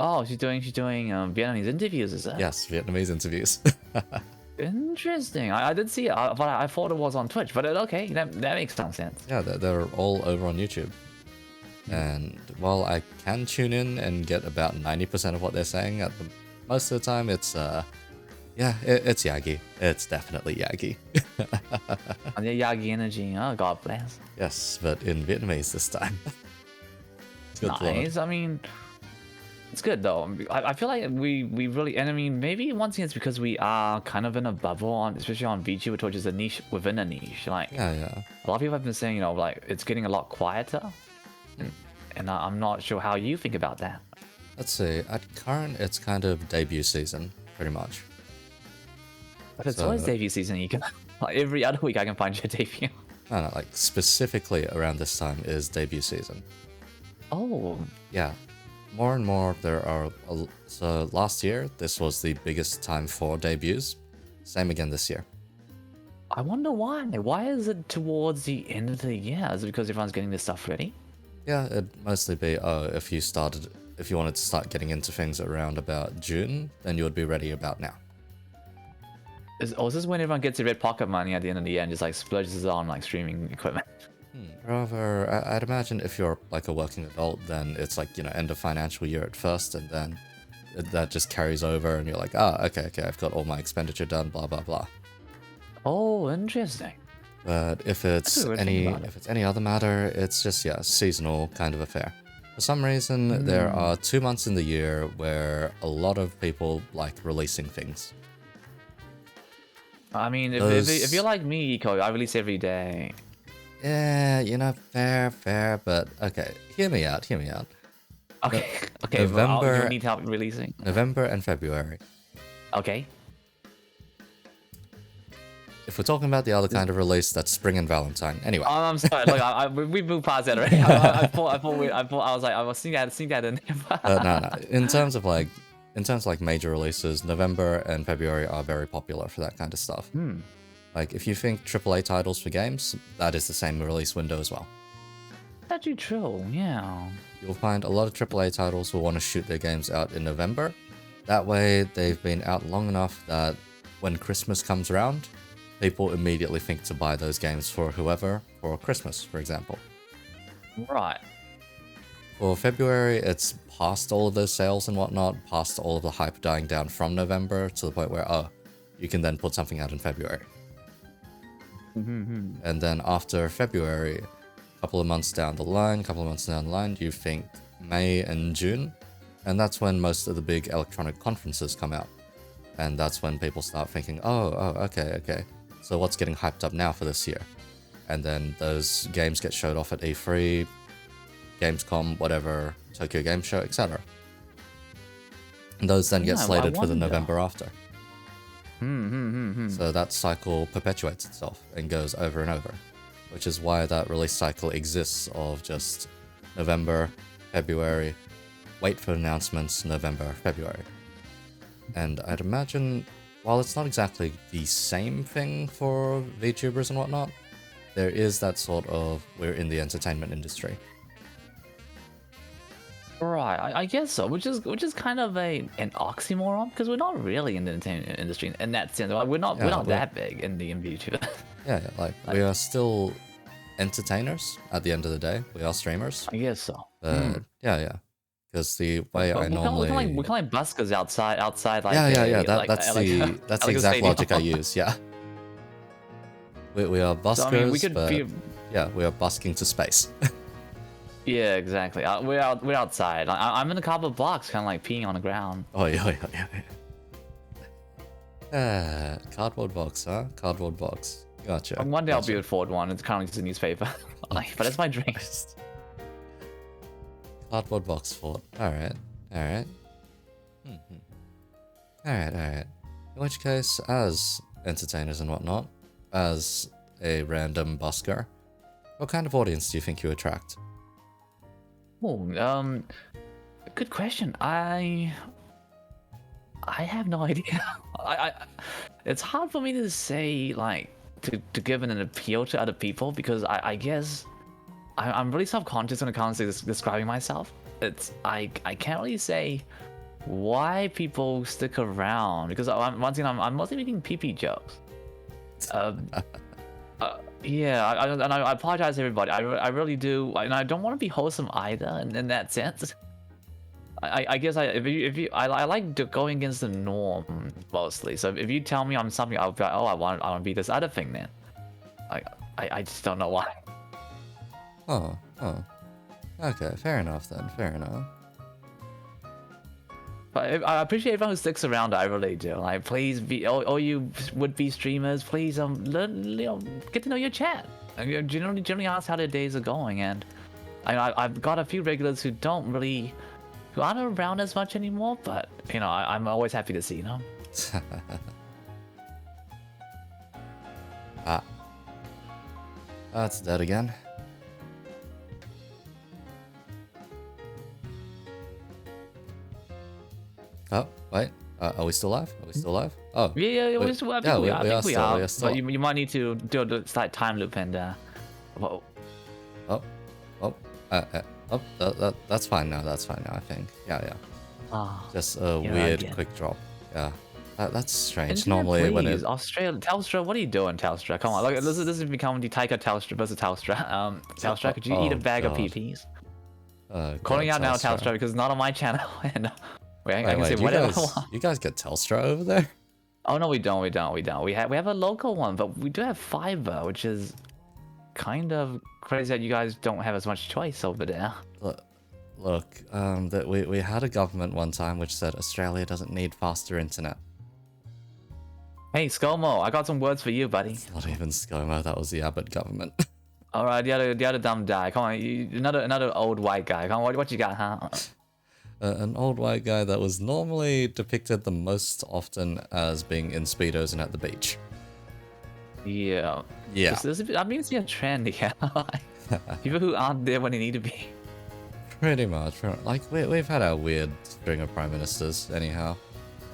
Speaker 1: Oh, she's doing Vietnamese interviews, is it?
Speaker 2: Yes, Vietnamese interviews.
Speaker 1: Interesting. I did see it, but I thought it was on Twitch. But okay, that makes some sense.
Speaker 2: Yeah, they're all over on YouTube. And while I can tune in and get about 90% of what they're saying, most of the time it's it's Yagi. It's definitely Yagi.
Speaker 1: And the Yagi energy. Oh, God bless.
Speaker 2: Yes, but in Vietnamese this time.
Speaker 1: Good nice. Lord. I mean, it's good though. I feel like we really, and I mean, maybe once again it's because we are kind of in a bubble especially on VTuber, which is a niche within a niche. Like,
Speaker 2: yeah.
Speaker 1: A lot of people have been saying, like it's getting a lot quieter, and I'm not sure how you think about that.
Speaker 2: Let's see. At current, it's kind of debut season, pretty much.
Speaker 1: But it's always debut season. You can like every other week I can find your debut.
Speaker 2: No, like specifically around this time is debut season.
Speaker 1: Oh.
Speaker 2: Yeah. More and more there are. So last year, this was the biggest time for debuts. Same again this year.
Speaker 1: I wonder why. Why is it towards the end of the year? Is it because everyone's getting this stuff ready?
Speaker 2: Yeah, it'd mostly be, if you wanted to start getting into things around about June, then you would be ready about now.
Speaker 1: Is this when everyone gets their red pocket money at the end of the year and just like splurges on like streaming equipment?
Speaker 2: Rather, I'd imagine if you're like a working adult, then it's like, end of financial year at first, and then that just carries over and you're like, okay, I've got all my expenditure done, blah, blah, blah.
Speaker 1: Oh, interesting.
Speaker 2: But if it's any other matter, it's just, seasonal kind of affair. For some reason, there are 2 months in the year where a lot of people like releasing things.
Speaker 1: I mean, if you're like me, Eco, I release every day.
Speaker 2: Yeah, fair, but okay, hear me out.
Speaker 1: Okay,
Speaker 2: November,
Speaker 1: you need help releasing?
Speaker 2: November and February.
Speaker 1: Okay.
Speaker 2: If we're talking about the other kind of release, that's Spring and Valentine. Anyway.
Speaker 1: I'm sorry. Look, we moved past that already. I was seeing that in there.
Speaker 2: No. In terms of like major releases, November and February are very popular for that kind of stuff. Like if you think AAA titles for games, that is the same release window as well.
Speaker 1: That's true. Yeah.
Speaker 2: You'll find a lot of AAA titles will want to shoot their games out in November. That way, they've been out long enough that when Christmas comes around, people immediately think to buy those games for whoever for Christmas, for example.
Speaker 1: Right.
Speaker 2: For February, it's past all of those sales and whatnot, past all of the hype dying down from November to the point where, you can then put something out in February. And then after February, a couple of months down the line, you think May and June, and that's when most of the big electronic conferences come out. And that's when people start thinking, okay. So what's getting hyped up now for this year? And then those games get showed off at E3, Gamescom, whatever, Tokyo Game Show, etc. And those then get slated for the November after. So that cycle perpetuates itself and goes over and over, which is why that release cycle exists of just November, February, wait for announcements, November, February. And I'd imagine, while it's not exactly the same thing for VTubers and whatnot, there is that sort of, we're in the entertainment industry.
Speaker 1: Right, I guess so, which is kind of an oxymoron, because we're not really in the entertainment industry in that sense. Like, we're not that big in the VTuber.
Speaker 2: Yeah, like we are still entertainers at the end of the day. We are streamers.
Speaker 1: I guess so.
Speaker 2: Yeah. Because the way I normally...
Speaker 1: We're kind of like buskers outside like...
Speaker 2: Yeah, that's the exact logic I use, yeah. We are buskers, we are busking to space.
Speaker 1: Yeah, exactly. We're outside. I'm in a cardboard box, kind of like peeing on the ground.
Speaker 2: Oh yeah. Cardboard box, huh? Cardboard box. Gotcha.
Speaker 1: One day I'll
Speaker 2: gotcha.
Speaker 1: be a Ford one. It's kind of just a newspaper. Like, but it's my dream.
Speaker 2: Cardboard box fort. Alright. Alright. Alright. In which case, as entertainers and whatnot, as a random busker, what kind of audience do you think you attract?
Speaker 1: Oh, good question. I have no idea. It's hard for me to say, like, to give an appeal to other people, because I guess I'm really self-conscious when it comes to describing myself. I can't really say why people stick around, because once again I'm mostly making PP jokes. Yeah, and I apologize to everybody. I really do, and I don't want to be wholesome either in that sense. I guess I like going against the norm mostly. So if you tell me I'm something, I'll be like, oh, I want to be this other thing then. I just don't know why.
Speaker 2: Oh. Okay, fair enough then. Fair enough.
Speaker 1: But I appreciate everyone who sticks around. I really do. Like, please be all you would-be streamers. Please learn, get to know your chat. Generally ask how their days are going, and I've got a few regulars who aren't around as much anymore. But I'm always happy to see them.
Speaker 2: That's dead again. Oh, wait. Are we still live? Oh.
Speaker 1: Yeah, I think we are.
Speaker 2: Still.
Speaker 1: But you might need to do a slight time loop and whoa.
Speaker 2: That's fine now. I think. Yeah.
Speaker 1: Oh,
Speaker 2: Just a weird quick drop. Yeah. That's strange. Normally when it...
Speaker 1: Australia, Telstra, what are you doing, Telstra? Come on, look, this is becoming the Taika Telstra versus Telstra. Telstra, could you eat a bag of PPs? Calling out now, Telstra, because it's not on my channel. And I can say whatever I want.
Speaker 2: You guys get Telstra over there?
Speaker 1: Oh no, we don't. We have a local one, but we do have fiber, which is kind of crazy that you guys don't have as much choice over there.
Speaker 2: Look, that we had a government one time which said Australia doesn't need faster internet.
Speaker 1: Hey, ScoMo, I got some words for you, buddy.
Speaker 2: It's not even ScoMo, that was the Abbott government.
Speaker 1: All right, the other dumb guy. Come on, another old white guy. Come on, what you got, huh?
Speaker 2: An old white guy that was normally depicted the most often as being in Speedos and at the beach.
Speaker 1: Yeah. I'm beginning to see a trend here. People who aren't there when they need to be.
Speaker 2: Pretty much. Like, we've had our weird string of prime ministers, anyhow.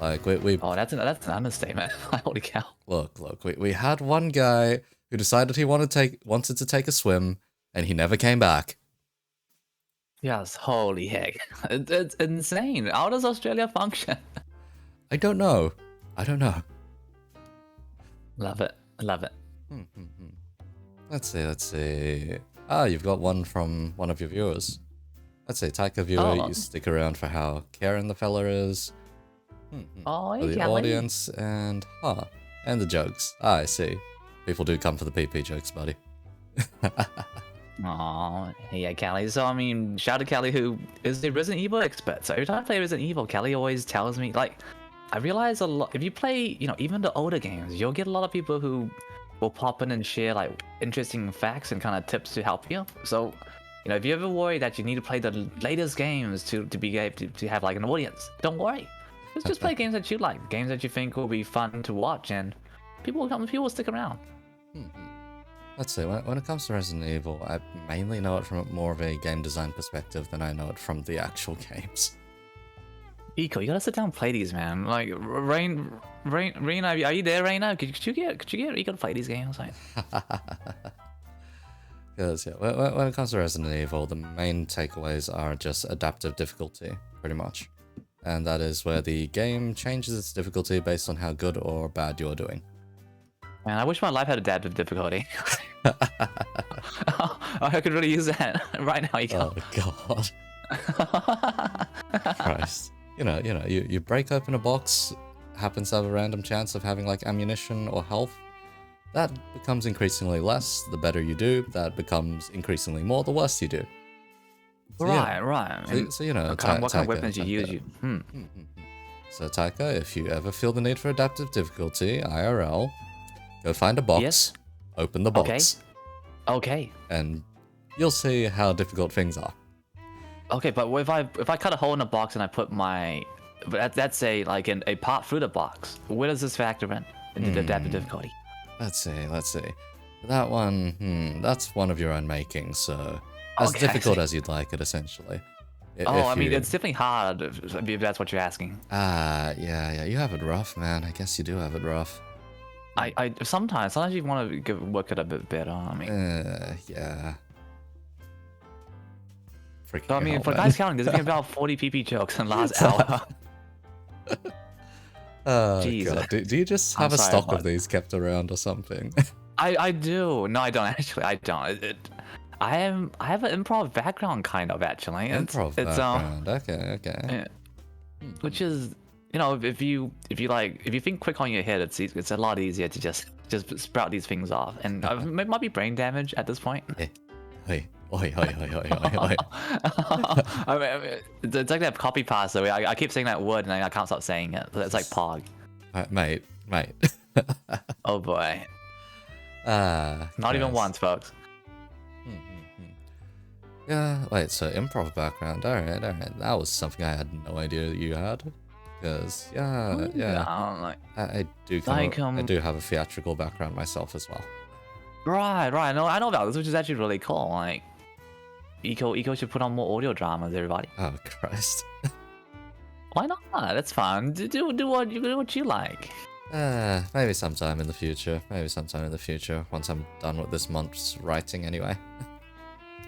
Speaker 2: Like, we...
Speaker 1: Oh, that's an understatement. Holy cow.
Speaker 2: Look, we had one guy who decided he wanted to take a swim, and he never came back.
Speaker 1: Yes, holy heck. It's insane. How does Australia function?
Speaker 2: I don't know.
Speaker 1: Love it.
Speaker 2: Let's see. Ah, you've got one from one of your viewers. Let's say Taika viewer, you stick around for how caring the fella is.
Speaker 1: Oh,
Speaker 2: for the audience and and the jokes. Ah, I see. People do come for the PP jokes, buddy.
Speaker 1: Oh, yeah, Callie. So, I mean, shout out to Callie, who is the Resident Evil expert. So every time I play Resident Evil, Callie always tells me, like, I realize a lot, if you play, even the older games, you'll get a lot of people who will pop in and share, like, interesting facts and kind of tips to help you. So, if you ever worry that you need to play the latest games to be able to have, like, an audience, don't worry. Just play games that you like, games that you think will be fun to watch, and people will stick around.
Speaker 2: Let's see, when it comes to Resident Evil, I mainly know it from more of a game design perspective than I know it from the actual games.
Speaker 1: Eco, you gotta sit down and play these, man. Like, Raina, are you there, Raina? Could you get Eco to play these games? Like...
Speaker 2: Because, yeah, when it comes to Resident Evil, the main takeaways are just adaptive difficulty, pretty much. And that is where the game changes its difficulty based on how good or bad you're doing.
Speaker 1: Man, I wish my life had adaptive difficulty. I could really use that right now.
Speaker 2: Oh God! Christ! You break open a box, happens to have a random chance of having like ammunition or health. That becomes increasingly less. The better you do, that becomes increasingly more. The worse you do. So,
Speaker 1: right,
Speaker 2: yeah.
Speaker 1: right.
Speaker 2: So, you know,
Speaker 1: what kind of
Speaker 2: Taika,
Speaker 1: weapons you use?
Speaker 2: So Taika, if you ever feel the need for adaptive difficulty, IRL, go find a box,
Speaker 1: Yes.
Speaker 2: open the
Speaker 1: Okay.
Speaker 2: box,
Speaker 1: Okay.
Speaker 2: and you'll see how difficult things are.
Speaker 1: Okay, but if I cut a hole in the box and I put my, but that's a part through the box. Where does this factor in the adaptive difficulty?
Speaker 2: Let's see. That one, that's one of your own making, so as
Speaker 1: Okay, I
Speaker 2: difficult
Speaker 1: see.
Speaker 2: as you'd like it, essentially.
Speaker 1: Oh, I mean, it's definitely hard if that's what you're asking.
Speaker 2: Yeah, you have it rough, man. I guess you do have it rough.
Speaker 1: I sometimes you want to work it a bit better. I mean,
Speaker 2: Yeah. Freaking
Speaker 1: so I mean,
Speaker 2: hell,
Speaker 1: for
Speaker 2: man.
Speaker 1: guys counting, there's been about 40 PP jokes in the last hour.
Speaker 2: Oh,
Speaker 1: Jesus.
Speaker 2: God. Do you just have
Speaker 1: I'm
Speaker 2: a
Speaker 1: sorry,
Speaker 2: stock of
Speaker 1: bud.
Speaker 2: these kept around or something?
Speaker 1: I do. No, I don't actually. I don't. I have an improv background kind of actually.
Speaker 2: Improv background. Okay.
Speaker 1: Which is, you know, if you think quick on your head, it's a lot easier to just sprout these things off. And it might be brain damage at this point.
Speaker 2: Oi.
Speaker 1: I mean, it's like that copy pasta where I keep saying that word and I can't stop saying it. It's like pog.
Speaker 2: Mate.
Speaker 1: Oh boy. Not even once, folks.
Speaker 2: Yeah, wait, so improv background. Alright. That was something I had no idea that you had. Because, yeah. I do have a theatrical background myself as well.
Speaker 1: Right. No, I know about this, which is actually really cool. Like, Eco should put on more audio dramas, everybody.
Speaker 2: Oh, Christ.
Speaker 1: Why not? That's fun. Do what you like.
Speaker 2: Maybe sometime in the future. Once I'm done with this month's writing, anyway.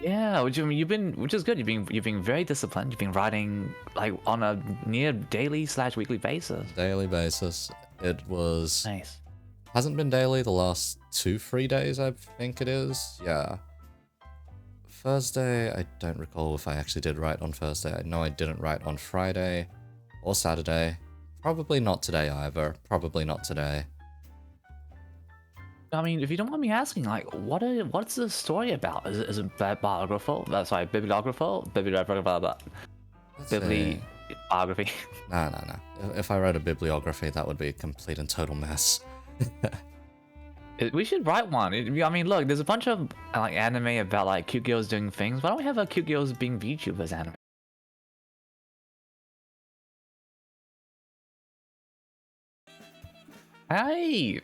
Speaker 1: Yeah, which is good. You've been very disciplined. You've been writing like on a near daily/weekly basis.
Speaker 2: Daily basis. It was
Speaker 1: Nice.
Speaker 2: Hasn't been daily the last 2-3 days, I think it is. Yeah. Thursday, I don't recall if I actually did write on Thursday. I know I didn't write on Friday or Saturday. Probably not today either. Probably not today.
Speaker 1: I mean, if you don't mind me asking, like, what's the story about? Is it biographical? Bibliographical? Bibliography.
Speaker 2: Nah. If I wrote a bibliography, that would be a complete and total mess.
Speaker 1: We should write one. I mean, look, there's a bunch of like anime about like cute girls doing things. Why don't we have a cute girls being VTubers anime? Hey,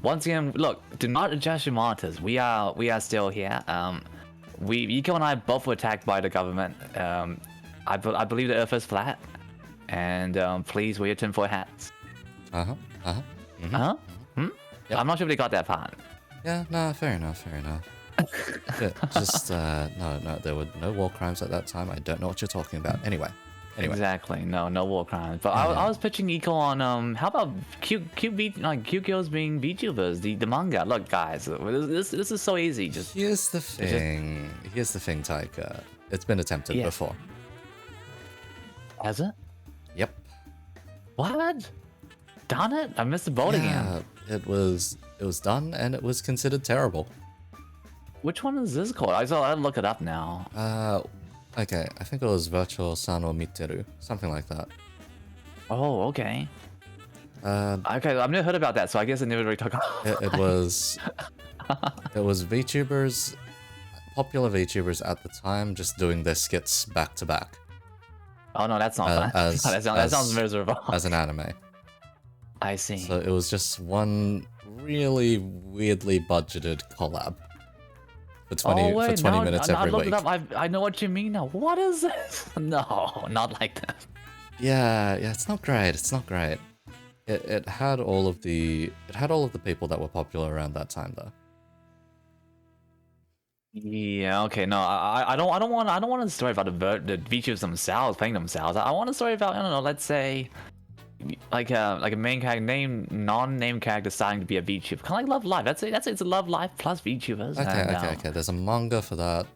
Speaker 1: once again, look, do not adjust your monitors. We are still here. Iko and I both were attacked by the government. I believe the Earth is flat, and please wear your tinfoil hats.
Speaker 2: Yep.
Speaker 1: I'm not sure if they got that part.
Speaker 2: Yeah, nah, fair enough. Just no, there were no war crimes at that time. I don't know what you're talking about. Anyway.
Speaker 1: Exactly, no war crimes. But I was pitching Eco on how about cute girls being VTubers, the manga. Look, guys, this is so easy.
Speaker 2: Here's the thing, Taika. It's been attempted before.
Speaker 1: Has it?
Speaker 2: Yep.
Speaker 1: What? Darn it! I missed the boat again.
Speaker 2: It was done and it was considered terrible.
Speaker 1: Which one is this called? I'll look it up now.
Speaker 2: Okay, I think it was Virtual Sano Miteru, something like that.
Speaker 1: Oh, okay. Okay, I've never heard about that, so I guess I never really talked about
Speaker 2: it was VTubers, popular VTubers at the time, just doing their skits back to back.
Speaker 1: Oh no, that's not fun. That sounds miserable.
Speaker 2: As an anime.
Speaker 1: I see.
Speaker 2: So it was just one really weirdly budgeted collab. For 20 minutes every week.
Speaker 1: I know what you mean now. What is this? No, not like that.
Speaker 2: Yeah, it's not great. It had all of the people that were popular around that time though.
Speaker 1: Yeah, okay, no, I don't want a story about the VTubers themselves playing themselves. I want a story about, I don't know, let's say like a main character non-name character starting to be a VTuber, kind of like Love Live. That's it. It's a Love Live plus VTubers.
Speaker 2: Okay. There's a manga for that.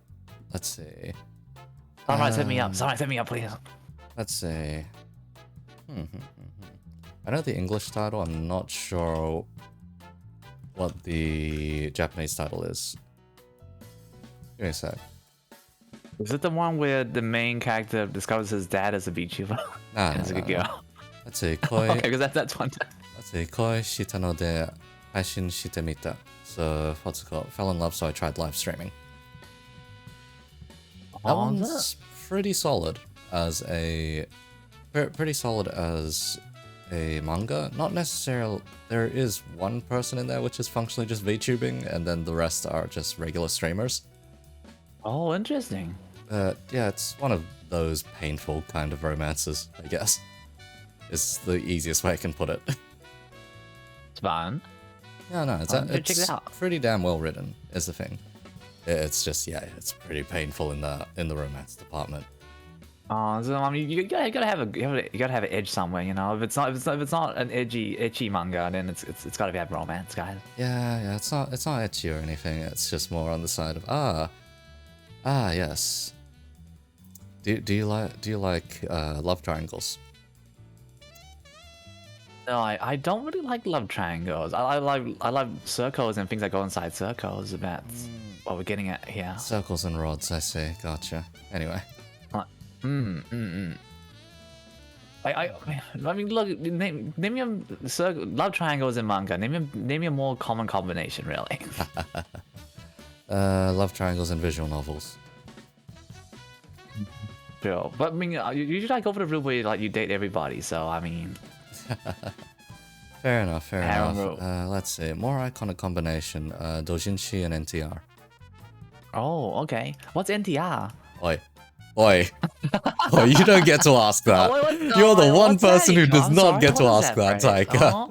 Speaker 2: Let's see.
Speaker 1: Sunrise, hit me up, please.
Speaker 2: Let's see. I know the English title. I'm not sure what the Japanese title is. Give me a sec.
Speaker 1: Is it the one where the main character discovers his dad as a VTuber?
Speaker 2: Nah,
Speaker 1: As a good girl.
Speaker 2: Let's see,
Speaker 1: Okay, because that's one.
Speaker 2: let's see, koi shita no de haishin shite mita. So, what's it called? Fell in love, so I tried live streaming. That one's pretty solid as a... pretty solid as a manga. Not necessarily... There is one person in there which is functionally just VTubing, and then the rest are just regular streamers.
Speaker 1: Oh, interesting.
Speaker 2: Yeah, it's one of those painful kind of romances, I guess. It's the easiest way I can put it.
Speaker 1: It's fun.
Speaker 2: No, it's
Speaker 1: check it out.
Speaker 2: pretty damn well written, is the thing. It's just, yeah, it's pretty painful in the romance department.
Speaker 1: Oh, so I mean, you gotta have an edge somewhere, you know. If it's not an edgy manga, then it's gotta have romance, guys.
Speaker 2: Yeah, it's not ecchi or anything. It's just more on the side of yes. Do you like love triangles?
Speaker 1: No, I don't really like love triangles. I like circles and things that go inside circles. That's what we're getting at here.
Speaker 2: Circles and rods, I see. Gotcha. Anyway.
Speaker 1: I mean, look, name me a love triangles in manga. Name me a more common combination, really.
Speaker 2: Love triangles in visual novels.
Speaker 1: Sure, but I mean, usually I go for the route where like you date everybody. So I mean,
Speaker 2: fair enough. Let's see, more iconic combination: Dojinshi and NTR.
Speaker 1: Oh, okay. What's NTR?
Speaker 2: Oi. Oh, you don't get to ask that. You're the one person who does not get to ask that, Taika.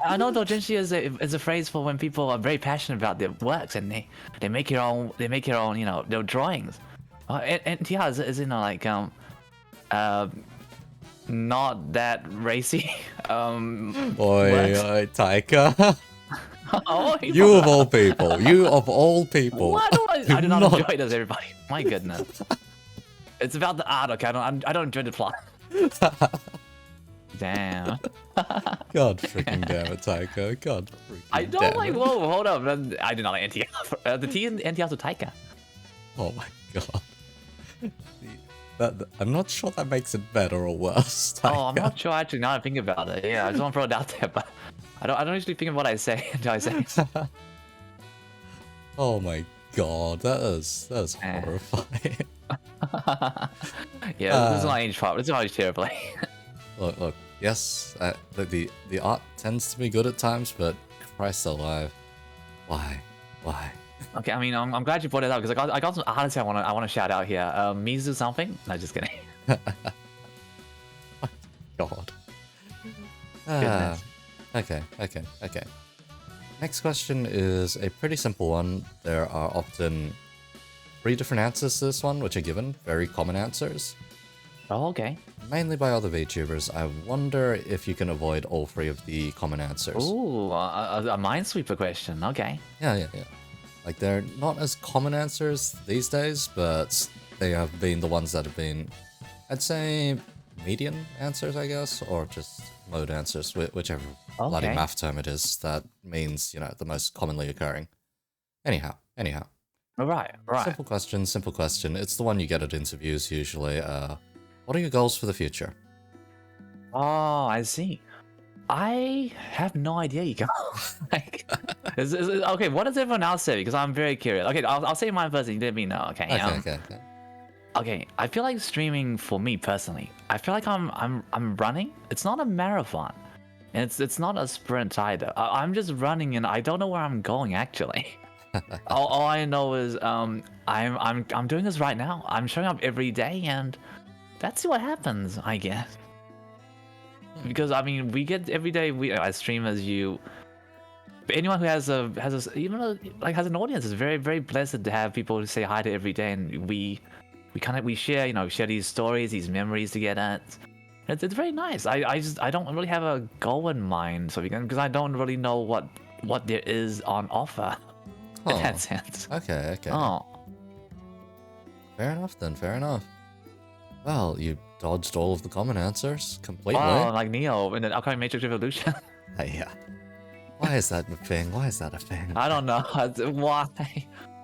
Speaker 1: I know Dojinshi is a phrase for when people are very passionate about their works and they make your own you know, their drawings. NTR is you know like not that racy.
Speaker 2: Oi, Taika.
Speaker 1: Oh,
Speaker 2: you of all people.
Speaker 1: Why do I do not enjoy this, everybody. My goodness. It's about the art, okay? I don't enjoy the plot. Damn.
Speaker 2: God freaking damn it, Taika. God freaking
Speaker 1: I don't like. Whoa, hold up. I do not like NTR. The T in NTR to Taika.
Speaker 2: Oh my god. I'm not sure that makes it better or worse. Taika.
Speaker 1: Oh, I'm not sure actually. Now I think about it. Yeah, I just want to throw it out there, but I don't usually think of what I say until I say it.
Speaker 2: Oh my god, that is horrifying.
Speaker 1: Yeah, this is not age pop. This is not age terribly.
Speaker 2: Look. Yes, the art tends to be good at times, but Christ alive, why?
Speaker 1: Okay, I mean, I'm glad you brought it up because I got some artists I want to shout out here. Mizu something? No, just kidding.
Speaker 2: God.
Speaker 1: Goodness.
Speaker 2: Okay. Next question is a pretty simple one. There are often 3 different answers to this one, which are given, very common answers.
Speaker 1: Oh, okay.
Speaker 2: Mainly by other VTubers. I wonder if you can avoid all 3 of the common answers.
Speaker 1: Ooh, a minesweeper question. Okay.
Speaker 2: Yeah. Like, they're not as common answers these days, but they have been the ones that have been, I'd say, median answers, I guess, or just mode answers, whichever bloody math term it is that means, you know, the most commonly occurring. Anyhow.
Speaker 1: Right.
Speaker 2: Simple question. It's the one you get at interviews usually. What are your goals for the future?
Speaker 1: Oh, I see. I have no idea, Ika. Like, okay, what does everyone else say? Because I'm very curious. Okay, I'll say mine first and you let me know, okay? Okay, I feel like streaming for me personally. I feel like I'm running. It's not a marathon. And it's not a sprint either. I'm just running and I don't know where I'm going actually. all I know is I'm doing this right now. I'm showing up every day and that's what happens, I guess. Because I mean, we get every day. As streamers, anyone who has an audience is very, very blessed to have people to say hi to every day, and we share these stories, these memories together. It's very nice. I don't really have a goal in mind, so because I don't really know what there is on offer. In that sense.
Speaker 2: Okay.
Speaker 1: Oh.
Speaker 2: Fair enough. Well, you dodged all of the common answers completely.
Speaker 1: Oh, like Neo in the upcoming Matrix Revolution.
Speaker 2: Yeah. Why is that a thing?
Speaker 1: I don't know. Why?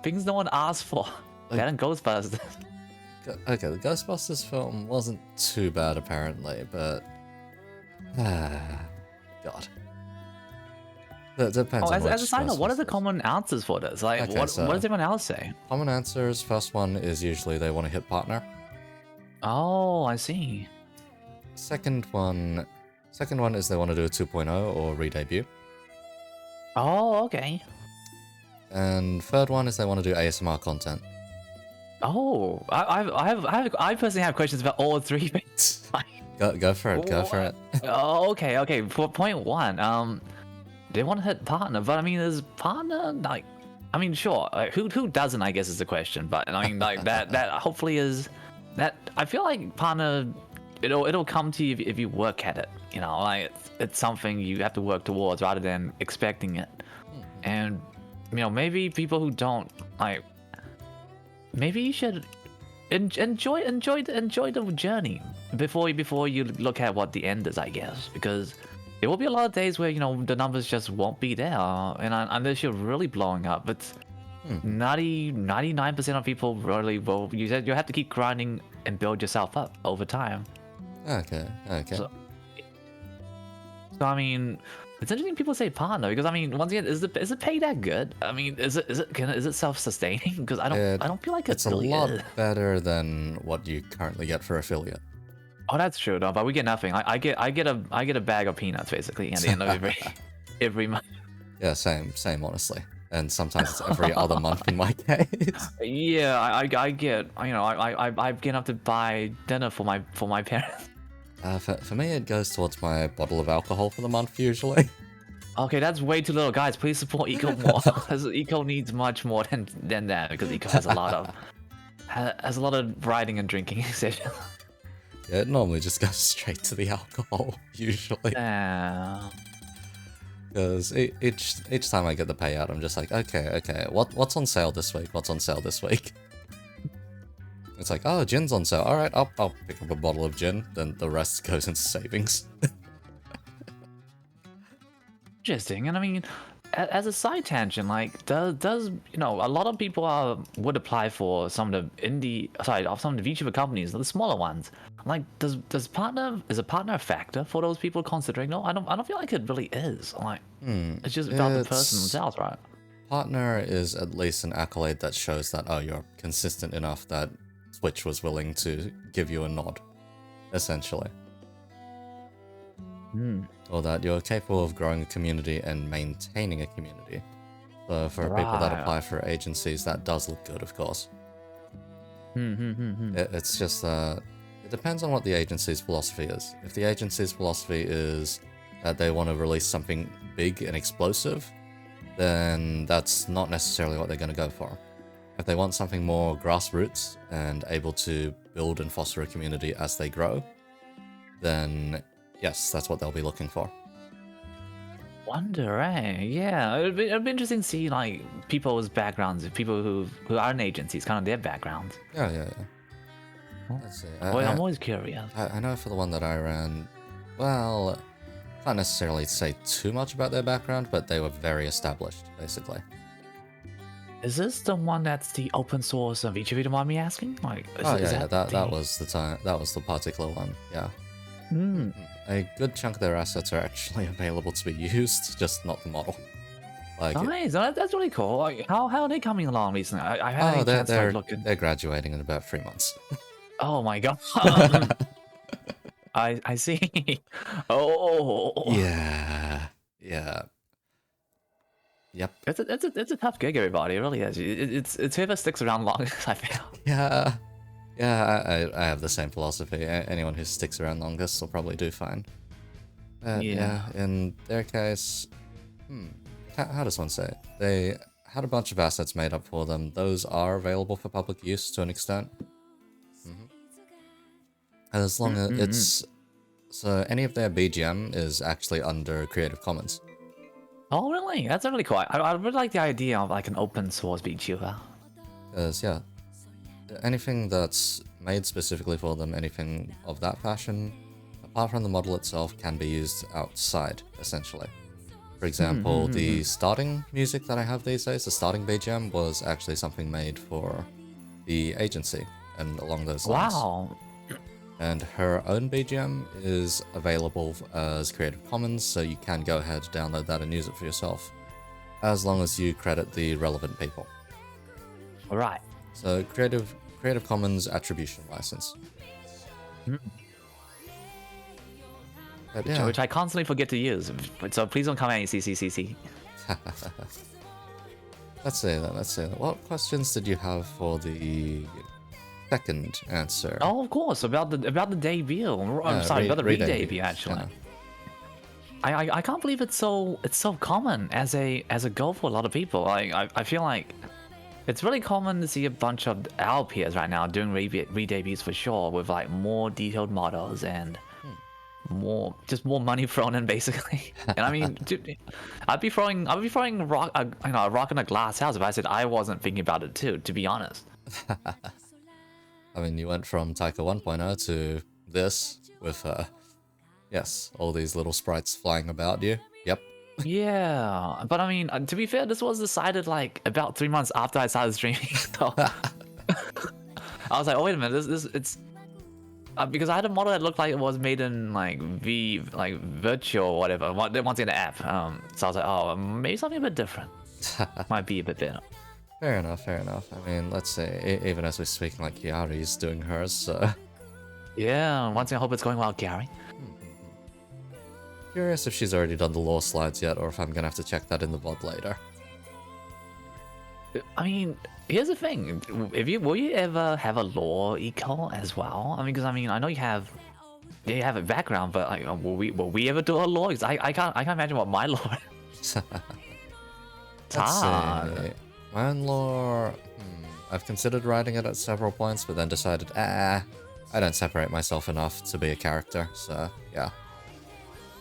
Speaker 1: Things no one asked for.
Speaker 2: Like,
Speaker 1: That and Ghostbusters.
Speaker 2: Okay, the Ghostbusters film wasn't too bad apparently, but God. It depends
Speaker 1: Oh,
Speaker 2: on
Speaker 1: as a
Speaker 2: which
Speaker 1: side note, what are the
Speaker 2: Ghostbusters.
Speaker 1: common answers for this? Like,
Speaker 2: Okay,
Speaker 1: what does
Speaker 2: so
Speaker 1: everyone else say?
Speaker 2: common answers. First one is usually they want to hit partner.
Speaker 1: Oh, I see.
Speaker 2: Second one is they want to do a 2.0 or re-debut.
Speaker 1: Oh, okay.
Speaker 2: And third one is they want to do ASMR content.
Speaker 1: Oh, I personally have questions about all three bits.
Speaker 2: Go for it. Go for it.
Speaker 1: Oh, okay, okay. For point one, they want to hit partner, but I mean, is partner like? I mean, sure. Like, who doesn't? I guess is the question. But I mean, like that hopefully is that. I feel like partner, it'll come to you if you work at it. You know, like it's something you have to work towards rather than expecting it. And you know, maybe people who don't like, maybe you should enjoy the journey before you look at what the end is, I guess, because there will be a lot of days where, you know, the numbers just won't be there, and unless you're really blowing up, but 99% of people really will. You have to keep grinding and build yourself up over time.
Speaker 2: Okay.
Speaker 1: So I mean, it's interesting people say partner, because I mean, once again, is the pay that good? I mean, is it self-sustaining? Because I don't feel like
Speaker 2: it's
Speaker 1: really
Speaker 2: a lot
Speaker 1: is.
Speaker 2: better than what you currently get for affiliate.
Speaker 1: Oh, that's true though, but we get nothing. I get a bag of peanuts basically at the end of every month.
Speaker 2: Yeah, same honestly. And sometimes it's every other month in my case.
Speaker 1: Yeah, I get, you know, I get enough to buy dinner for my parents.
Speaker 2: For me, it goes towards my bottle of alcohol for the month usually.
Speaker 1: Okay, that's way too little, guys. Please support Eco more, because Eco needs much more than that, because Eco has a lot of riding and drinking sessions.
Speaker 2: Yeah, it normally just goes straight to the alcohol usually. Because each time I get the payout, I'm just like, okay, what's on sale this week? What's on sale this week? It's like, oh, gin's on sale. All right, I'll pick up a bottle of gin. Then the rest goes into savings.
Speaker 1: Interesting, and I mean, as a side tangent, like, does you know, a lot of people would apply for some of the some of the VTuber companies, the smaller ones. Like, is a partner a factor for those people considering? No, I don't feel like it really is. Like, it's just about the person themselves, right?
Speaker 2: Partner is at least an accolade that shows that, oh, you're consistent enough that Twitch was willing to give you a nod, essentially. Or that you're capable of growing a community and maintaining a community. So for people that apply for agencies, that does look good, of course. It's just it depends on what the agency's philosophy is. If the agency's philosophy is that they want to release something big and explosive, then that's not necessarily what they're going to go for. If they want something more grassroots and able to build and foster a community as they grow, then yes, that's what they'll be looking for.
Speaker 1: Wonder, eh? Yeah, it'd be interesting to see like people's backgrounds, people who are in agencies, kind of their backgrounds.
Speaker 2: Yeah. Let's see.
Speaker 1: I'm always curious.
Speaker 2: I know for the one that I ran, well, can't necessarily say too much about their background, but they were very established, basically.
Speaker 1: Is this the one that's the open source of each of you? Don't mind me asking? Like,
Speaker 2: that was the time. That was the particular one. Yeah. A good chunk of their assets are actually available to be used, just not the model. Like,
Speaker 1: nice. That's really cool. Like, how are they coming along recently? I haven't
Speaker 2: they're
Speaker 1: looking.
Speaker 2: They're graduating in about 3 months.
Speaker 1: Oh my god. I see. Oh.
Speaker 2: Yeah. Yep.
Speaker 1: It's a tough gig, everybody. It really is. It's whoever sticks around longest, I feel.
Speaker 2: Yeah, I have the same philosophy. Anyone who sticks around longest will probably do fine. Yeah, in their case, how does one say it? They had a bunch of assets made up for them. Those are available for public use to an extent. As long as it's... So any of their BGM is actually under Creative Commons.
Speaker 1: Oh, really? That's really cool. I really like the idea of like an open source VTuber.
Speaker 2: Because, yeah, anything that's made specifically for them, anything of that fashion, apart from the model itself, can be used outside, essentially. For example, the starting music that I have these days, the starting BGM, was actually something made for the agency, and along those lines.
Speaker 1: Wow.
Speaker 2: And her own BGM is available as Creative Commons, so you can go ahead, download that, and use it for yourself, as long as you credit the relevant people.
Speaker 1: All right.
Speaker 2: So Creative Commons attribution license. But yeah.
Speaker 1: Which I constantly forget to use. So please don't come at me, CCCC.
Speaker 2: Let's say that. What questions did you have for the second answer?
Speaker 1: Oh, of course, about the debut. I'm sorry, about the re-debut actually. Yeah. I can't believe it's so common as a goal for a lot of people. I feel like it's really common to see a bunch of our peers right now doing re-debuts for sure, with like more detailed models and more money thrown in basically. And I mean, dude, I'd be throwing a rock in a glass house if I said I wasn't thinking about it too, to be honest.
Speaker 2: I mean, you went from Taika 1.0 to this with yes, all these little sprites flying about you. Yep.
Speaker 1: Yeah, but I mean, to be fair, this was decided like about 3 months after I started streaming. So I was like, oh wait a minute, it's because I had a model that looked like it was made in like virtual or whatever, once in the app. So I was like, oh, maybe something a bit different. Might be a bit better.
Speaker 2: Fair enough. I mean, let's say, even as we're speaking, like, Kiari's doing hers, so...
Speaker 1: Yeah, once I hope it's going well, Gary.
Speaker 2: Curious if she's already done the lore slides yet, or if I'm gonna have to check that in the VOD later.
Speaker 1: I mean, here's the thing. Will you ever have a lore eco as well? I mean, because I mean, I know you have a background, but like, will we ever do a lore? Because I can't imagine what my lore is. It's hard.
Speaker 2: My own lore... I've considered writing it at several points, but then decided, I don't separate myself enough to be a character, so yeah.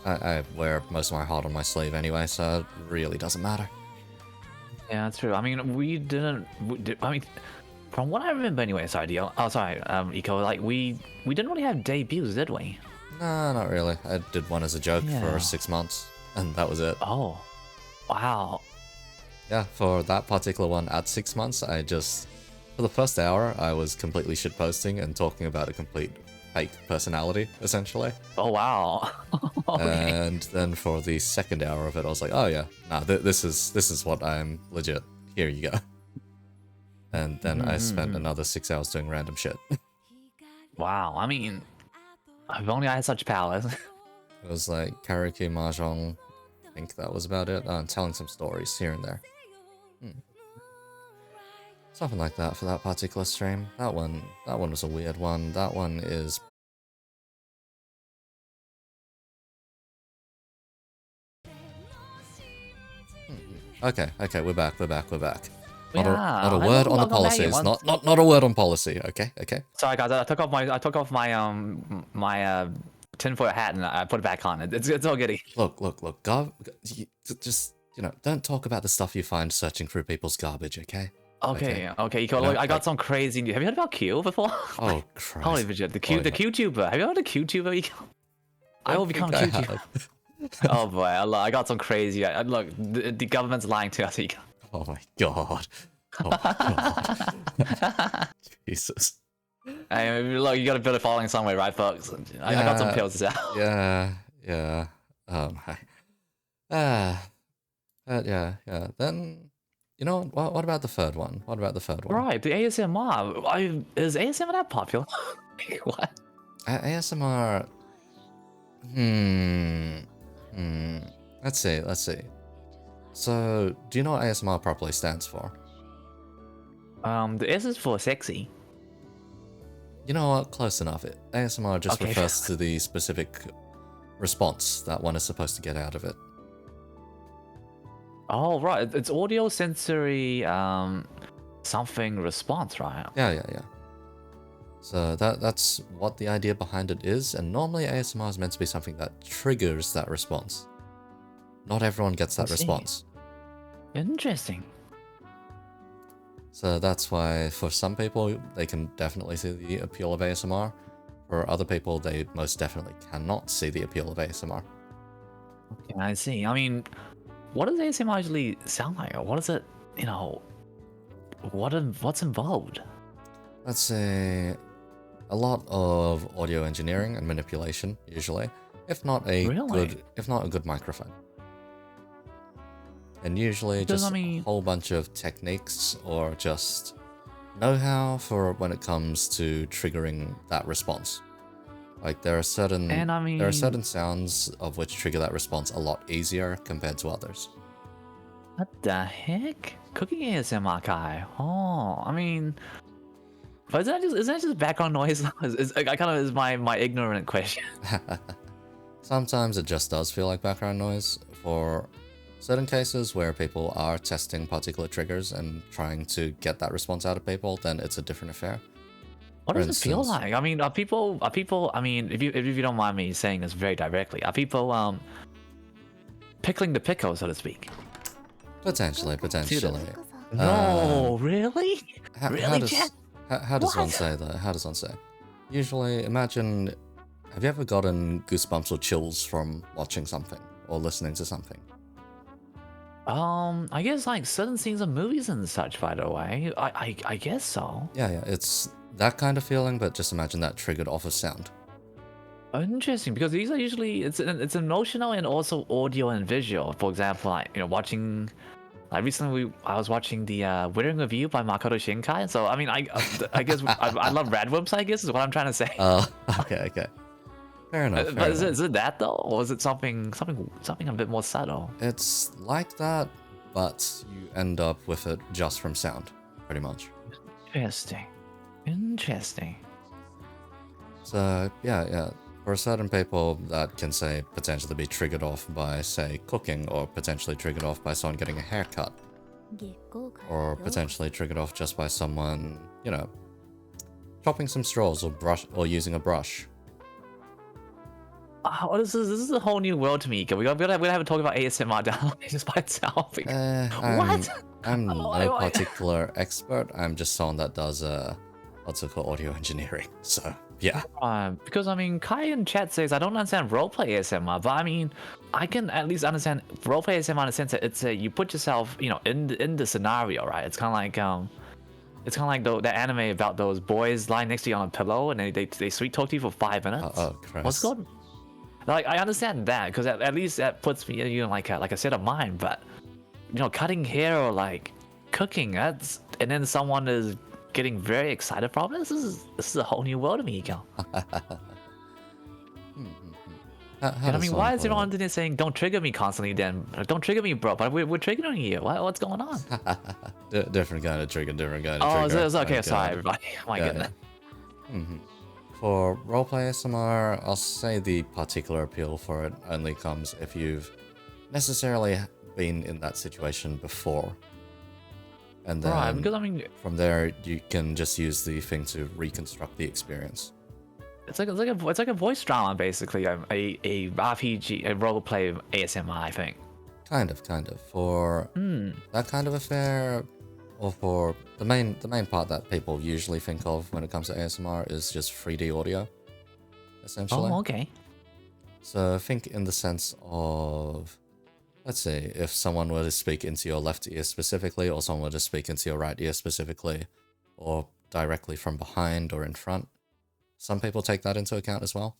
Speaker 2: I wear most of my heart on my sleeve anyway, so it really doesn't matter.
Speaker 1: Yeah, that's true. I mean, I mean, from what I remember anyway, sorry, Dio. Oh, sorry, Eco, like, we didn't really have debuts, did we?
Speaker 2: No, not really. I did one as a joke for 6 months, and that was it.
Speaker 1: Oh, wow.
Speaker 2: Yeah, for that particular one, at 6 months, for the first hour, I was completely shitposting and talking about a complete fake personality, essentially.
Speaker 1: Oh, wow. Okay.
Speaker 2: And then for the second hour of it, I was like, oh yeah, nah, this is what I'm legit. Here you go. And then I spent another 6 hours doing random shit.
Speaker 1: Wow, I mean, if only I had such powers.
Speaker 2: It was like karaoke, mahjong, I think that was about it, and telling some stories here and there. Something like that for that particular stream. That one was a weird one. That one is... Okay, we're back. Not a word on the policies. Not a word on policy. Okay.
Speaker 1: Sorry guys, I took off my tinfoil hat and I put it back on. It's all goody.
Speaker 2: Look, just don't talk about the stuff you find searching through people's garbage, okay?
Speaker 1: Okay. Look, I got some crazy news. Have you heard about Q before?
Speaker 2: Oh, Christ.
Speaker 1: Holy shit, the QTuber. Have you heard of QTuber? I will become a QTuber. Oh boy, I got some crazy. Look, the government's lying to us.
Speaker 2: Oh my god. Oh my god. Jesus.
Speaker 1: Hey, look, you gotta build a following some way, right, folks? I got some pills to sell.
Speaker 2: Yeah. Oh my. Yeah. Then, you know, what about the third one?
Speaker 1: Right, the ASMR. Is ASMR that popular? What?
Speaker 2: ASMR... Let's see. So, do you know what ASMR properly stands for?
Speaker 1: The S is for sexy.
Speaker 2: You know what? Close enough. ASMR just refers to the specific response that one is supposed to get out of it.
Speaker 1: Oh, right. It's audio sensory something response, right?
Speaker 2: Yeah. So that's what the idea behind it is, and normally ASMR is meant to be something that triggers that response. Not everyone gets that response.
Speaker 1: Interesting.
Speaker 2: So that's why for some people they can definitely see the appeal of ASMR. For other people they most definitely cannot see the appeal of ASMR.
Speaker 1: Okay, I see. I mean, what does ASMR usually sound like? What is it, what's involved?
Speaker 2: let's say, a lot of audio engineering and manipulation, usually, if not a good microphone. And usually just a whole bunch of techniques or just know-how for when it comes to triggering that response. Like there are certain sounds of which trigger that response a lot easier compared to others.
Speaker 1: What the heck? Cooking ASMR Kai. Oh, I mean, but isn't that just background noise? Is my ignorant question.
Speaker 2: Sometimes it just does feel like background noise for certain cases where people are testing particular triggers and trying to get that response out of people, then it's a different affair.
Speaker 1: What does it feel like? I mean, are people? I mean, if you don't mind me saying this very directly, are people pickling the pickle, so to speak?
Speaker 2: Potentially.
Speaker 1: No, really?
Speaker 2: How does one say that? How does one say? Usually, imagine. Have you ever gotten goosebumps or chills from watching something or listening to something?
Speaker 1: I guess like certain scenes of movies and such. By the way, I guess so.
Speaker 2: Yeah, it's that kind of feeling, but just imagine that triggered off a sound.
Speaker 1: Interesting, because these are usually it's emotional and also audio and visual. For example, like watching. Like recently, I was watching the Withering Review by Makoto Shinkai. So I mean, I guess I love Radwimps. I guess is what I'm trying to say.
Speaker 2: Oh, okay. Fair enough.
Speaker 1: But is it that though, or is it something a bit more subtle?
Speaker 2: It's like that, but you end up with it just from sound, pretty much.
Speaker 1: Interesting.
Speaker 2: So yeah. For certain people, that can say potentially be triggered off by, say, cooking, or potentially triggered off by someone getting a haircut, or potentially triggered off just by someone, chopping some straws or using a brush.
Speaker 1: This is a whole new world to me. We gotta have a talk about ASMR down just by itself. What?
Speaker 2: I'm no particular expert. I'm just someone that does what's it called, audio engineering. So yeah.
Speaker 1: Because I mean, Kai in chat says I don't understand roleplay ASMR, but I mean, I can at least understand roleplay ASMR in the sense that it's you put yourself, in the scenario, right? It's kind of like the anime about those boys lying next to you on a pillow and they sweet talk to you for 5 minutes.
Speaker 2: Oh, Christ.
Speaker 1: What's good? Like I understand that because at least that puts me like a set of mind, but cutting hair or like cooking, and then someone is getting very excited from it. This is a whole new world to me, Iko. I mean, why is everyone in there saying don't trigger me constantly? Then don't trigger me, bro. But we're triggering you. What's going on?
Speaker 2: Different kind of trigger.
Speaker 1: Oh, it's okay. Sorry, everybody. My goodness.
Speaker 2: For roleplay ASMR, I'll say the particular appeal for it only comes if you've necessarily been in that situation before. And then
Speaker 1: right, because I mean,
Speaker 2: from there you can just use the thing to reconstruct the experience.
Speaker 1: It's like a voice drama basically, a RPG, a roleplay ASMR, I think.
Speaker 2: Kind of. For that kind of affair, or for the main part that people usually think of when it comes to ASMR is just 3D audio, essentially.
Speaker 1: Oh, okay.
Speaker 2: So think in the sense of, let's say, if someone were to speak into your left ear specifically, or someone were to speak into your right ear specifically, or directly from behind or in front. Some people take that into account as well.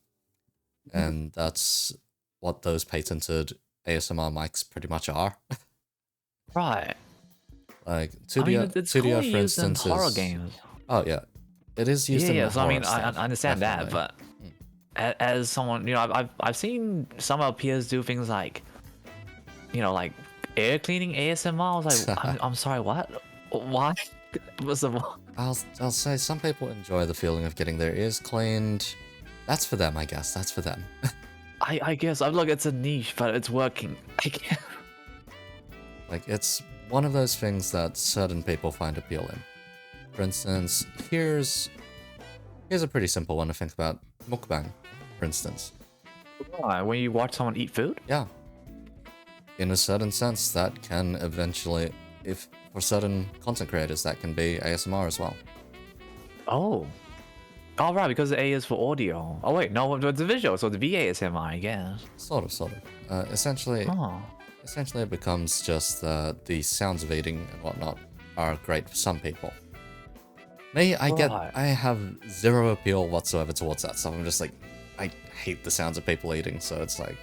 Speaker 2: And that's what those patented ASMR mics pretty much are.
Speaker 1: Right.
Speaker 2: Like, Studio, for instance,
Speaker 1: in horror games.
Speaker 2: Oh, yeah. It is used in horror
Speaker 1: so I mean,
Speaker 2: stuff,
Speaker 1: I understand
Speaker 2: definitely.
Speaker 1: that, but as someone, I've seen some of our peers do things like, like air cleaning ASMR. I was like, I'm sorry, what? Why?
Speaker 2: I'll say some people enjoy the feeling of getting their ears cleaned. That's for them, I guess. That's for them.
Speaker 1: I guess. Look, it's a niche, but it's working.
Speaker 2: Like, it's one of those things that certain people find appeal in. For instance, here's a pretty simple one to think about. Mukbang, for instance.
Speaker 1: When you watch someone eat food?
Speaker 2: Yeah. In a certain sense, that can eventually, if for certain content creators, that can be ASMR as well.
Speaker 1: Oh. Oh, right, because the A is for audio. Oh, wait, no, it's a visual, so the VASMR, I guess.
Speaker 2: Sort of. Essentially, it becomes just the sounds of eating and whatnot are great for some people. Me, I
Speaker 1: Right.
Speaker 2: have zero appeal whatsoever towards that stuff. I'm just like, I hate the sounds of people eating, so it's like,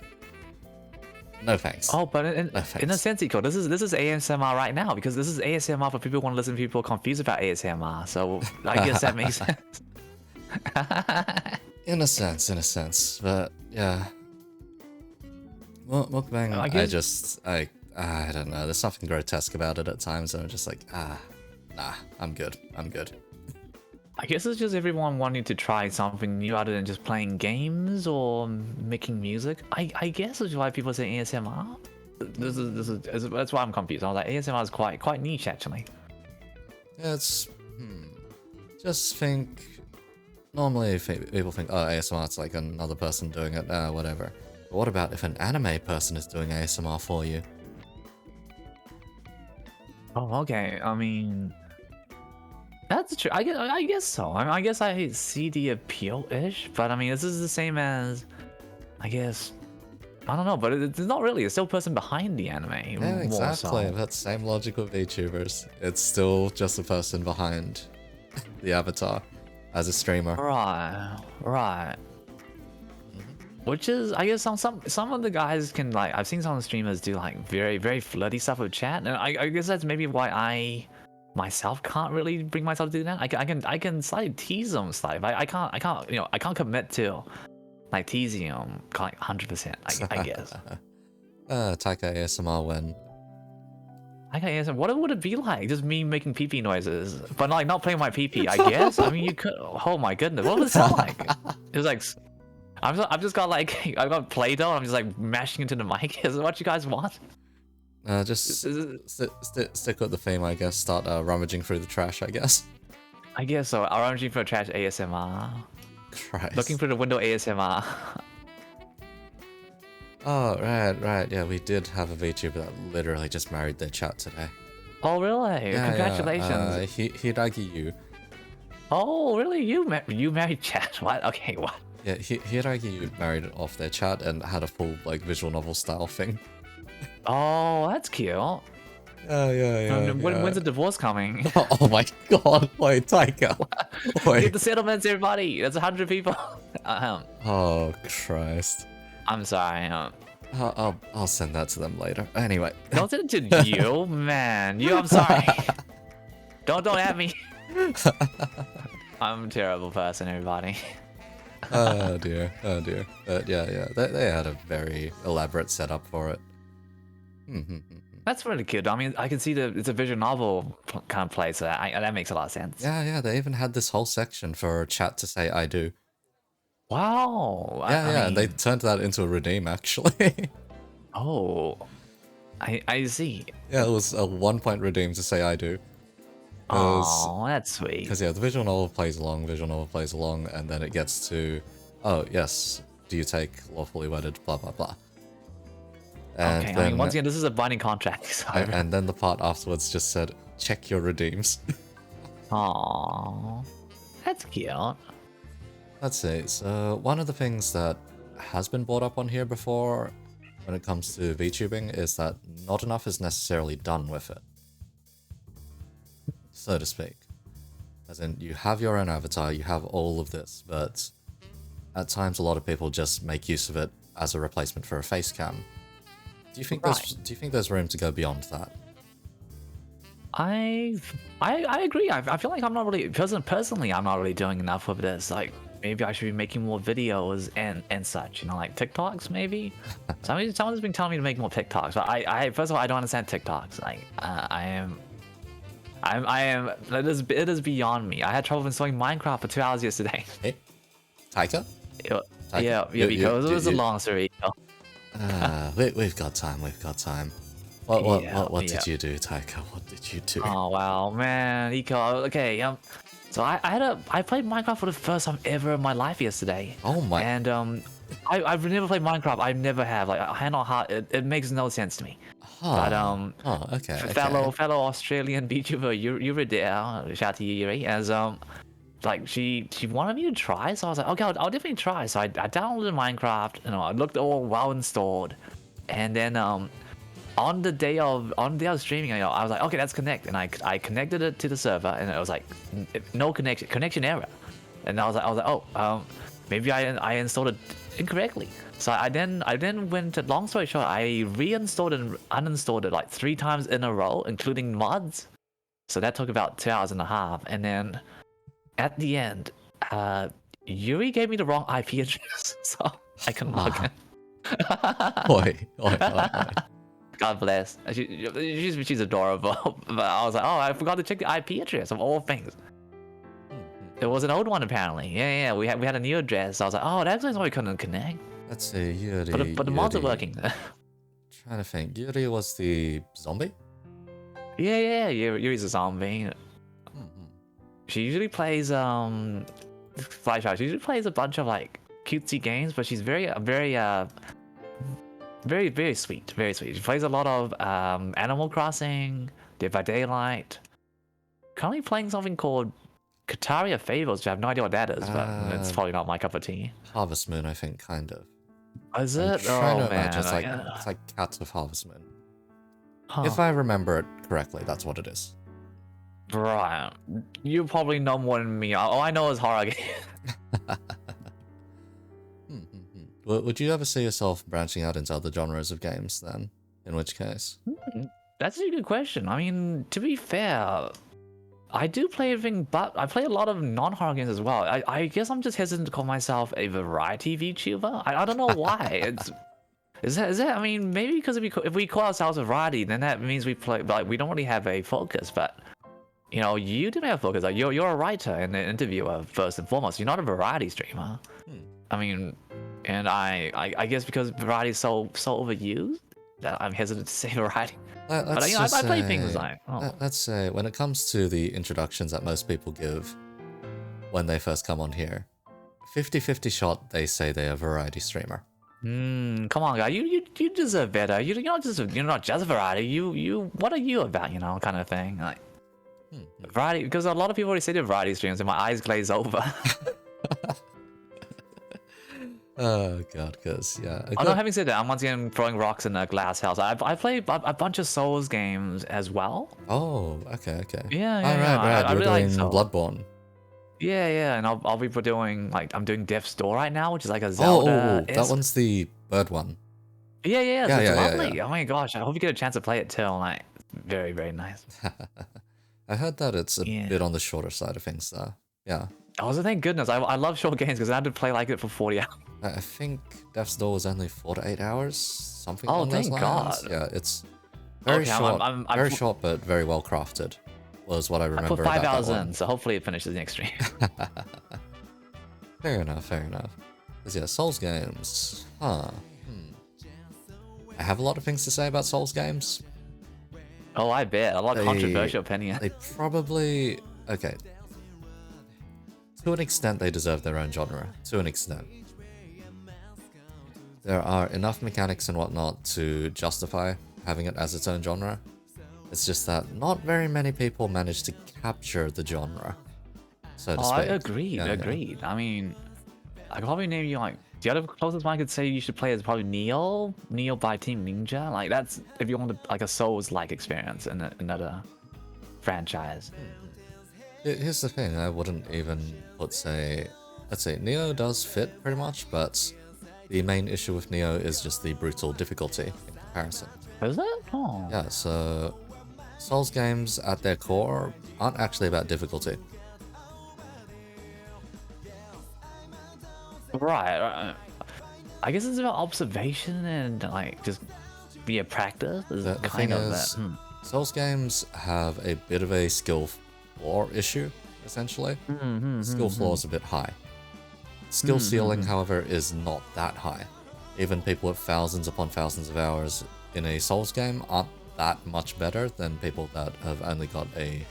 Speaker 2: no thanks.
Speaker 1: Oh, but
Speaker 2: No
Speaker 1: in a
Speaker 2: thanks.
Speaker 1: sense, Iko, this is ASMR right now because this is ASMR for people who want to listen to people confused about ASMR. So I guess that makes sense.
Speaker 2: In a sense, but yeah. Mukbang,
Speaker 1: I guess
Speaker 2: I don't know. There's something grotesque about it at times, and I'm just like, nah, I'm good.
Speaker 1: I guess it's just everyone wanting to try something new other than just playing games or making music. I guess that's why people say ASMR. That's why I'm confused. I was like, ASMR is quite niche actually.
Speaker 2: Yeah, just think. Normally, people think, oh, ASMR, it's like another person doing it, whatever. But what about if an anime person is doing ASMR for you?
Speaker 1: Oh, okay. I mean, that's true. I guess so. I guess I see the appeal-ish, but I mean, this is the same as, I guess, I don't know, but it's not really. It's still a person behind the anime.
Speaker 2: Yeah,
Speaker 1: More
Speaker 2: exactly.
Speaker 1: so.
Speaker 2: That same logic with VTubers. It's still just the person behind the avatar as a streamer.
Speaker 1: Right. Which is, I guess, some of the guys can like. I've seen some streamers do like very flirty stuff with chat, and I guess that's maybe why I myself can't really bring myself to do that. I can slightly tease them slightly, but I can't I can't commit to like teasing them like 100%. I guess.
Speaker 2: Taika ASMR when.
Speaker 1: I can answer. What would it be like? Just me making pee pee noises, but like not playing my pee pee. I guess. I mean, you could. Oh my goodness, what would it sound like? It was like. I've just got like I've got Play-Doh. I'm just like mashing into the mic. Is it what you guys want?
Speaker 2: Just stick with the theme, I guess. Start rummaging through the trash, I guess.
Speaker 1: I guess so. Arranging for trash ASMR.
Speaker 2: Christ.
Speaker 1: Looking through the window ASMR.
Speaker 2: Oh, right. Yeah, we did have a VTuber that literally just married their chat today.
Speaker 1: Oh really?
Speaker 2: Yeah,
Speaker 1: Congratulations.
Speaker 2: Yeah. Hiragi Yu.
Speaker 1: Oh really? You married chat? What? Okay, what?
Speaker 2: Yeah, Hiragi Yu married off their chat and had a full like visual novel style thing.
Speaker 1: Oh, that's cute.
Speaker 2: Yeah.
Speaker 1: When's the divorce coming?
Speaker 2: Oh my god! Wait, Taika. Wait.
Speaker 1: Get the settlements, everybody. That's 100 people.
Speaker 2: Oh Christ.
Speaker 1: I'm sorry.
Speaker 2: I'll send that to them later. Anyway.
Speaker 1: Don't send it to you, man. I'm sorry. Don't at me. I'm a terrible person, everybody.
Speaker 2: Oh dear. But yeah. They had a very elaborate setup for it.
Speaker 1: That's really good. I mean, I can see it's a visual novel kind of play, so that makes a lot of sense.
Speaker 2: Yeah. They even had this whole section for chat to say "I do."
Speaker 1: Wow.
Speaker 2: Yeah. They turned that into a redeem actually.
Speaker 1: Oh, I see.
Speaker 2: Yeah, it was a 1-point redeem to say "I do."
Speaker 1: Oh, that's sweet.
Speaker 2: Because yeah, the visual novel plays along, and then it gets to, oh yes, do you take lawfully wedded, blah blah blah. And
Speaker 1: okay,
Speaker 2: then,
Speaker 1: I mean, once again, this is a binding contract. So.
Speaker 2: and then the part afterwards just said, check your redeems.
Speaker 1: Aw, that's cute.
Speaker 2: Let's see, so one of the things that has been brought up on here before when it comes to VTubing is that not enough is necessarily done with it, so to speak. As in, you have your own avatar, you have all of this, but at times a lot of people just make use of it as a replacement for a face cam. Do you think there's room to go beyond that?
Speaker 1: I agree. I feel like I'm not really personally I'm not really doing enough of this. Like maybe I should be making more videos and such. You know, like TikToks maybe. Someone's been telling me to make more TikToks, but I first of all I don't understand TikToks. Like I am. It is beyond me. I had trouble installing Minecraft for 2 hours yesterday.
Speaker 2: Hey, Taika?
Speaker 1: Yeah, because it was a long story.
Speaker 2: We've got time. What did you do, Taika? What did you do?
Speaker 1: Oh wow, man, Eco. Okay, so I played Minecraft for the first time ever in my life yesterday.
Speaker 2: Oh my!
Speaker 1: And I've never played Minecraft. I never have. Like hand on heart, it makes no sense to me. But
Speaker 2: okay.
Speaker 1: fellow Australian VTuber Yuri there, shout out to Yuri, as like she wanted me to try, so I was like, okay, I'll definitely try. So I downloaded Minecraft, I looked all well installed, and then on the day of streaming, I was like, okay, let's connect, and I connected it to the server, and it was like no connection error, and I was like, oh, maybe I installed it incorrectly. So I then went to, long story short, I reinstalled and uninstalled it like 3 times in a row, including mods. So that took about 2 hours and a half, and then at the end, Yuri gave me the wrong IP address, so I couldn't log in.
Speaker 2: Oi.
Speaker 1: God bless. She's adorable. But I was like, oh, I forgot to check the IP address of all things. It was an old one apparently. Yeah. We had a new address. So I was like, oh, that's why we couldn't connect.
Speaker 2: Let's see, Yuri.
Speaker 1: But the mods are working.
Speaker 2: Trying to think. Yuri was the zombie?
Speaker 1: Yeah. Yuri's a zombie. She usually plays Flyshy. She usually plays a bunch of like cutesy games, but she's very sweet. Very sweet. She plays a lot of Animal Crossing, Dead by Daylight. Currently playing something called Kataria Fables, which I have no idea what that is, but it's probably not my cup of tea.
Speaker 2: Harvest Moon, I think, kind of.
Speaker 1: Is it?
Speaker 2: Trying
Speaker 1: Oh
Speaker 2: to
Speaker 1: man,
Speaker 2: imagine, it's like Cats of Harvest Moon. If I remember it correctly, that's what it is.
Speaker 1: Right. You probably know more than me. All I know is horror game.
Speaker 2: Would you ever see yourself branching out into other genres of games then? In which case?
Speaker 1: That's a good question. I mean, to be fair, I do play everything, but I play a lot of non-horror games as well. I guess I'm just hesitant to call myself a variety VTuber. I don't know why. Is that? I mean, maybe because if we call ourselves a variety, then that means we play like we don't really have a focus. But you know, you do have a focus. Like you're a writer and an interviewer first and foremost. You're not a variety streamer. I mean, and I guess because variety is so overused that I'm hesitant to say variety. But you know, I play things like
Speaker 2: let's say when it comes to the introductions that most people give when they first come on here, 50-50 shot they say they're a variety streamer.
Speaker 1: Come on, guy, you deserve better. You're not just a variety. You what are you about? You know, kind of thing. Like variety, because a lot of people already say they're variety streamers, and my eyes glaze over.
Speaker 2: Oh god, because yeah.
Speaker 1: Although having said that, I'm once again throwing rocks in a glass house. I play a bunch of Souls games as well.
Speaker 2: Oh, okay.
Speaker 1: Yeah.
Speaker 2: Right.
Speaker 1: I
Speaker 2: You're
Speaker 1: really
Speaker 2: doing
Speaker 1: like
Speaker 2: Bloodborne.
Speaker 1: Yeah, and I'll be doing I'm doing Death's Door right now, which is like a Zelda.
Speaker 2: That one's the bird one.
Speaker 1: Yeah. It's lovely.
Speaker 2: Yeah.
Speaker 1: Oh my gosh, I hope you get a chance to play it too. Like, very, very nice.
Speaker 2: I heard that it's a bit on the shorter side of things, though. Yeah.
Speaker 1: Oh, so thank goodness. I love short games because I had to play like it for 40 hours.
Speaker 2: I think Death's Door was only 4 to 8 hours, something along those lines.
Speaker 1: God.
Speaker 2: Yeah, it's very short, very short, but very well crafted. Was what I remember.
Speaker 1: I put 5
Speaker 2: about
Speaker 1: hours
Speaker 2: that one.
Speaker 1: in, so hopefully it finishes next stream.
Speaker 2: Fair enough. 'Cause yeah, Souls games. I have a lot of things to say about Souls games.
Speaker 1: Oh, I bet. A lot of controversial opinions.
Speaker 2: They probably... Okay. To an extent, they deserve their own genre. To an extent. There are enough mechanics and whatnot to justify having it as its own genre. It's just that not very many people manage to capture the genre, so to speak.
Speaker 1: Agreed. I mean, I could probably name you like... The other closest one I could say you should play is probably Neo by Team Ninja. Like, that's if you want like a Souls-like experience in another franchise.
Speaker 2: Here's the thing, I wouldn't even let's say Neo does fit pretty much, but the main issue with Neo is just the brutal difficulty in comparison.
Speaker 1: Is it? Oh.
Speaker 2: Yeah, so Souls games at their core aren't actually about difficulty.
Speaker 1: Right. I guess it's about observation and like just be a practice.
Speaker 2: The thing is, Souls games have a bit of a skill floor issue, essentially. Skill floor is a bit high. Skill ceiling, however, is not that high. Even people with thousands upon thousands of hours in a Souls game aren't that much better than people that have only got a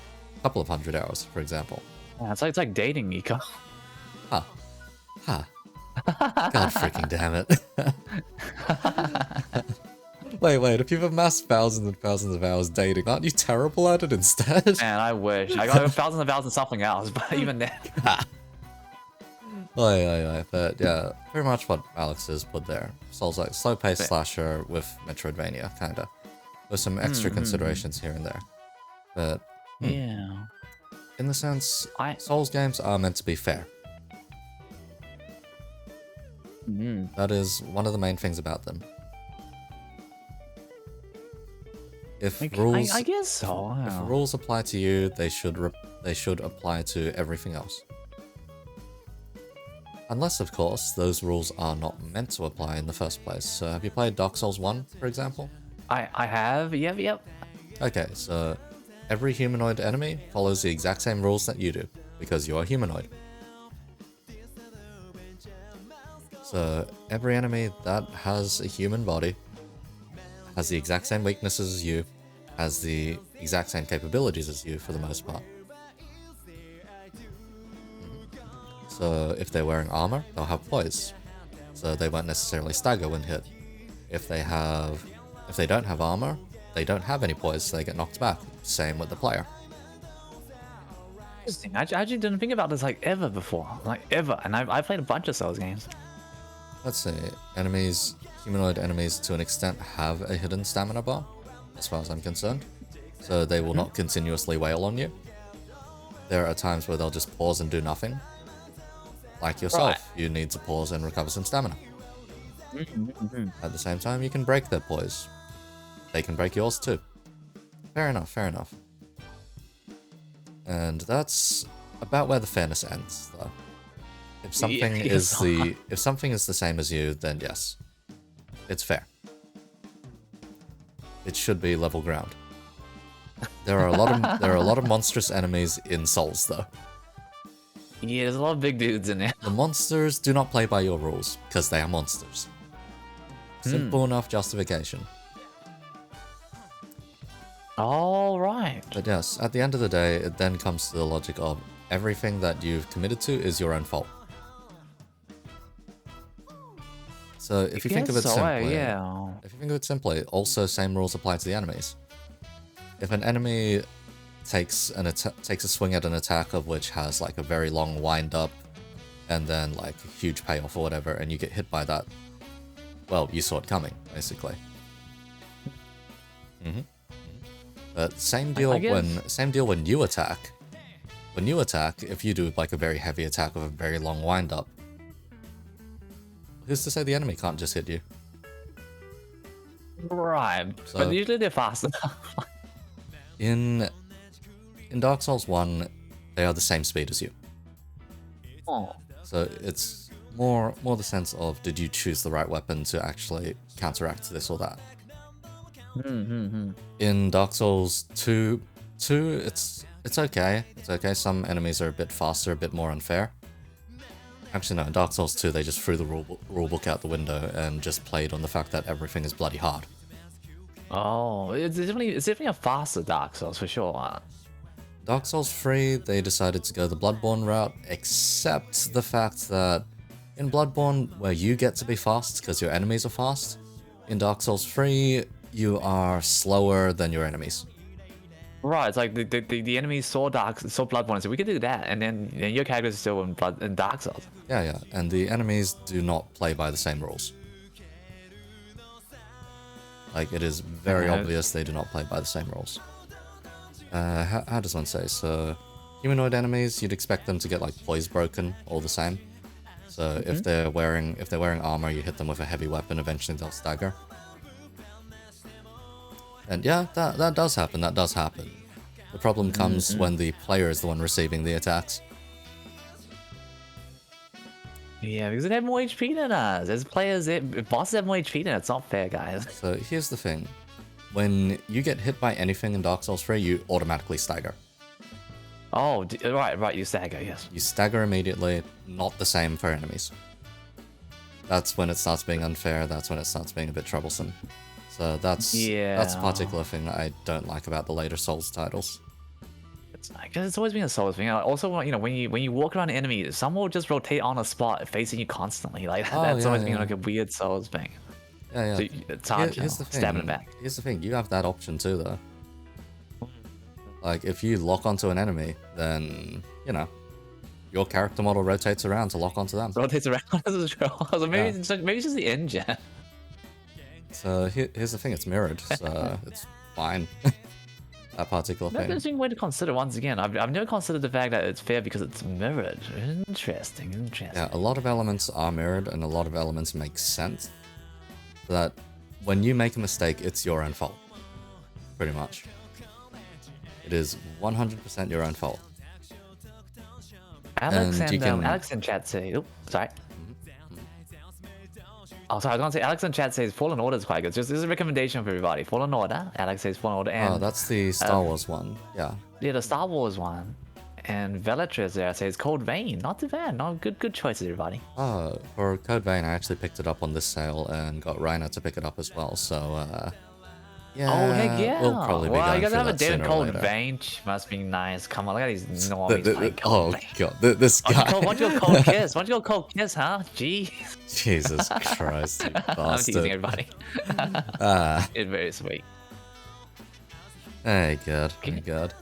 Speaker 2: couple of hundred hours, for example.
Speaker 1: Yeah, it's like dating, Nico.
Speaker 2: Ha. God freaking damn it. Wait, if you've amassed thousands and thousands of hours dating, aren't you terrible at it instead?
Speaker 1: Man, I wish. I got thousands of hours in something else, but even then.
Speaker 2: But yeah, pretty much what Alex has put there. Souls like slow-paced slasher with Metroidvania, kinda. There's some extra considerations here and there. But,
Speaker 1: yeah.
Speaker 2: in the sense, Souls games are meant to be fair. That is one of the main things about them. If rules,
Speaker 1: I guess so.
Speaker 2: if rules apply to you, they should apply to everything else. Unless, of course, those rules are not meant to apply in the first place. So, have you played Dark Souls 1, for example?
Speaker 1: I have. Yep.
Speaker 2: Okay, so every humanoid enemy follows the exact same rules that you do, because you're a humanoid. So, every enemy that has a human body has the exact same weaknesses as you, has the exact same capabilities as you for the most part. So if they're wearing armor, they'll have poise, so they won't necessarily stagger when hit. If they don't have armor, they don't have any poise, so they get knocked back. Same with the player.
Speaker 1: Interesting. I actually didn't think about this like ever before, and I've played a bunch of Souls games.
Speaker 2: Let's see, humanoid enemies to an extent have a hidden stamina bar, as far as I'm concerned, so they will not continuously wail on you. There are times where they'll just pause and do nothing. Like yourself, you need to pause and recover some stamina. At the same time, you can break their poise. They can break yours too. Fair enough. And that's about where the fairness ends, though. If something is the same as you, then yes, it's fair. It should be level ground. There are a lot of monstrous enemies in Souls, though.
Speaker 1: Yeah, there's a lot of big dudes in there.
Speaker 2: The monsters do not play by your rules, because they are monsters. Simple enough justification.
Speaker 1: All right.
Speaker 2: But yes, at the end of the day, it then comes to the logic of everything that you've committed to is your own fault. So if you think of it simply, also same rules apply to the enemies. If an enemy takes a swing at an attack of which has like a very long wind up and then like a huge payoff or whatever, and you get hit by that, well, you saw it coming, basically. But same deal when you attack. When you attack, if you do like a very heavy attack with a very long wind up, who's to say the enemy can't just hit you?
Speaker 1: Right, so, but usually they're faster.
Speaker 2: in Dark Souls 1, they are the same speed as you.
Speaker 1: Oh.
Speaker 2: So it's more the sense of, did you choose the right weapon to actually counteract this or that? In Dark Souls 2, it's okay. It's okay. Some enemies are a bit faster, a bit more unfair. Actually, no, in Dark Souls 2, they just threw the rulebook out the window and just played on the fact that everything is bloody hard.
Speaker 1: Oh, it's definitely a faster Dark Souls for sure.
Speaker 2: Dark Souls 3, they decided to go the Bloodborne route, except the fact that in Bloodborne, where you get to be fast because your enemies are fast, in Dark Souls 3, you are slower than your enemies.
Speaker 1: Right, it's like the enemies saw Bloodborne, so we could do that, and then your character is still in Dark Souls.
Speaker 2: Yeah, and the enemies do not play by the same rules. Like, it is very obvious they do not play by the same rules. How does one say? So, humanoid enemies, you'd expect them to get like poise broken all the same. So if they're wearing armor, you hit them with a heavy weapon, eventually they'll stagger. And yeah, that does happen. The problem comes when the player is the one receiving the attacks.
Speaker 1: Yeah, because they have more HP than us. As players, bosses have more HP than us. It's not fair, guys.
Speaker 2: So here's the thing. When you get hit by anything in Dark Souls 3, you automatically stagger.
Speaker 1: Oh, right, you stagger, yes.
Speaker 2: You stagger immediately, not the same for enemies. That's when it starts being unfair, that's when it starts being a bit troublesome. So that's a particular thing that I don't like about the later Souls titles.
Speaker 1: Because it's always been a Souls thing. Also, when you walk around an enemy, some will just rotate on a spot facing you constantly. Like that's always been like a weird Souls thing.
Speaker 2: Yeah.
Speaker 1: So it's hard to stab it back.
Speaker 2: Here's the thing, you have that option too, though. Like, if you lock onto an enemy, then, your character model rotates around to lock onto them.
Speaker 1: Rotates around as well. So maybe it's just the engine.
Speaker 2: So here's the thing, it's mirrored, so it's fine. That particular
Speaker 1: That's an
Speaker 2: thing.
Speaker 1: interesting way to consider. Once again, I've never considered the fact that it's fair because it's mirrored. Interesting.
Speaker 2: Yeah, a lot of elements are mirrored, and a lot of elements make sense. That when you make a mistake, it's your own fault. Pretty much. It is 100% your own fault.
Speaker 1: Alex
Speaker 2: and you can...
Speaker 1: Alex in chat say, "Oh, sorry." Oh, sorry, I was gonna say Alex in chat says Fallen Order is quite good. Just this is a recommendation for everybody. Fallen Order. Alex says Fallen Order. And,
Speaker 2: oh, that's the Star Wars one. Yeah.
Speaker 1: Yeah, the Star Wars one. And Velatris there says Code Vein. Not too bad. No, good choices, everybody.
Speaker 2: Oh, for Code Vein, I actually picked it up on this sale and got Rainer to pick it up as well. So, yeah.
Speaker 1: Oh, heck yeah.
Speaker 2: We'll probably be going
Speaker 1: you guys
Speaker 2: through
Speaker 1: have a
Speaker 2: that
Speaker 1: David
Speaker 2: sooner or
Speaker 1: Code
Speaker 2: later.
Speaker 1: Vein. Must be nice. Come on, look at these normies playing Code
Speaker 2: Oh
Speaker 1: Vein.
Speaker 2: god, this guy.
Speaker 1: Why don't you go Cold Kiss? Why don't you go Cold Kiss, huh? Jeez.
Speaker 2: Jesus Christ, you
Speaker 1: I'm teasing
Speaker 2: bastard.
Speaker 1: everybody. It's very sweet.
Speaker 2: Hey, good, very good.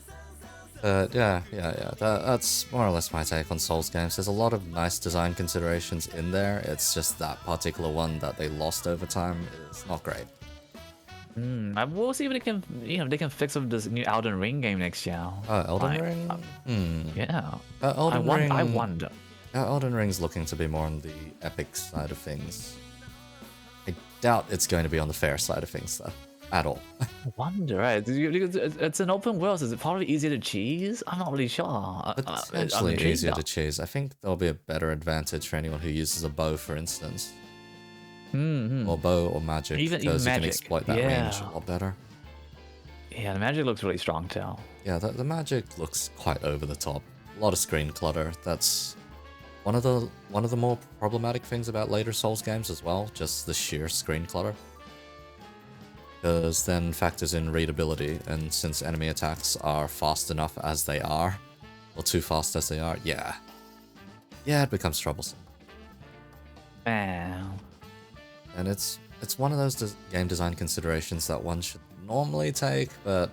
Speaker 2: Yeah. That's more or less my take on Souls games. There's a lot of nice design considerations in there. It's just that particular one that they lost over time is not great.
Speaker 1: We'll see if they can, they can fix up this new Elden Ring game next year.
Speaker 2: Elden Ring?
Speaker 1: Yeah.
Speaker 2: Elden Ring...
Speaker 1: I wonder.
Speaker 2: Elden Ring's looking to be more on the epic side of things. I doubt it's going to be on the fair side of things, though. At all.
Speaker 1: I wonder, right? It's an open world, so is it probably easier to cheese? I'm not really sure.
Speaker 2: Potentially easier to cheese. I think there'll be a better advantage for anyone who uses a bow, for instance. Or bow or magic, because you can exploit that range a lot better.
Speaker 1: Yeah, the magic looks really strong too.
Speaker 2: Yeah, the magic looks quite over the top. A lot of screen clutter. That's one of the more problematic things about later Souls games as well. Just the sheer screen clutter. Because then factors in readability, and since enemy attacks are fast enough as they are, or too fast as they are, yeah, it becomes troublesome.
Speaker 1: Man.
Speaker 2: And it's one of those game design considerations that one should normally take, but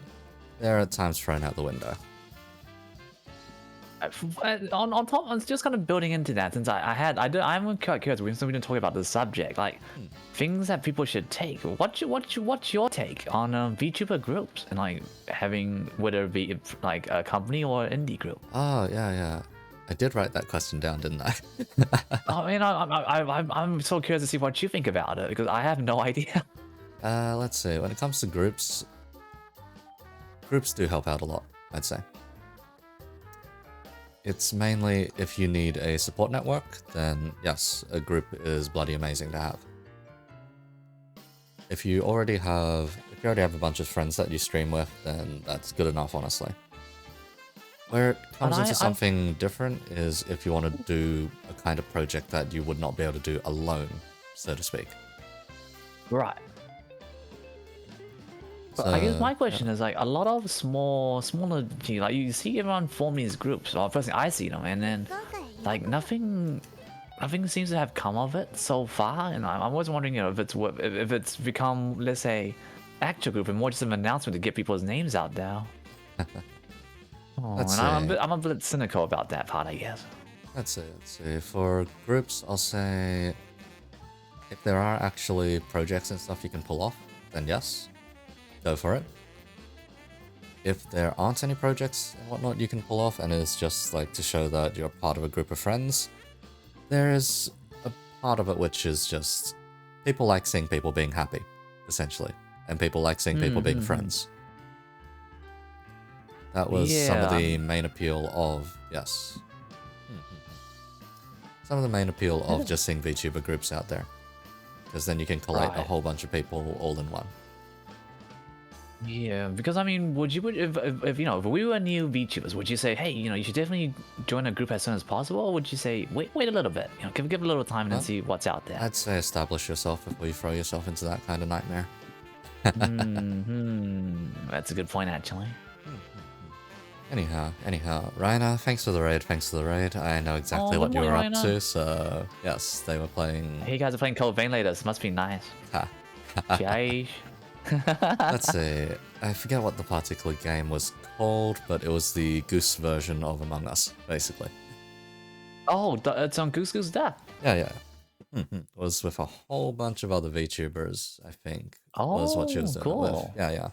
Speaker 2: they're at times thrown out the window.
Speaker 1: On top, I was just kind of building into that, since I'm quite curious. We've been talking about this subject, like things that people should take. What's your take on VTuber groups and like having, whether it be like a company or indie group?
Speaker 2: Oh yeah. I did write that question down, didn't I?
Speaker 1: I mean, I'm so curious to see what you think about it, because I have no idea.
Speaker 2: Let's see. When it comes to groups do help out a lot, I'd say. It's mainly if you need a support network, then yes, a group is bloody amazing to have. If you already have a bunch of friends that you stream with, then that's good enough, honestly. Where it comes into something different is if you want to do a kind of project that you would not be able to do alone, so to speak.
Speaker 1: Right. But
Speaker 2: So,
Speaker 1: I guess my question is, like, a lot of smaller, like, you see everyone form these groups. Well, first thing I see them, and then like nothing seems to have come of it so far. And I'm always wondering, if it's become, let's say, actual group and more just an announcement to get people's names out there. I'm a bit cynical about that part, I guess.
Speaker 2: Let's see. For groups, I'll say if there are actually projects and stuff you can pull off, then yes, go for it. If there aren't any projects and whatnot you can pull off, and it's just like to show that you're part of a group of friends, there is a part of it which is just people like seeing people being happy, essentially, and people like seeing people being friends. That was some of the main appeal of, yes. Some of the main appeal of just seeing VTuber groups out there. Because then you can collate a whole bunch of people all in one.
Speaker 1: Yeah, because I mean, if we were new VTubers, would you say, hey, you should definitely join a group as soon as possible, or would you say, wait a little bit, give it a little time and see what's out there?
Speaker 2: I'd say establish yourself before you throw yourself into that kind of nightmare.
Speaker 1: That's a good point, actually.
Speaker 2: Anyhow, Rainer, thanks for the raid. I know exactly what you were up to, so yes, they were playing...
Speaker 1: Hey, you guys are playing Code Vein later, this must be nice.
Speaker 2: Let's see, I forget what the particular game was called, but it was the Goose version of Among Us, basically.
Speaker 1: Oh, it's on Goose Goose Death.
Speaker 2: Yeah. It was with a whole bunch of other VTubers, I think. Was what she was doing it with. Yeah.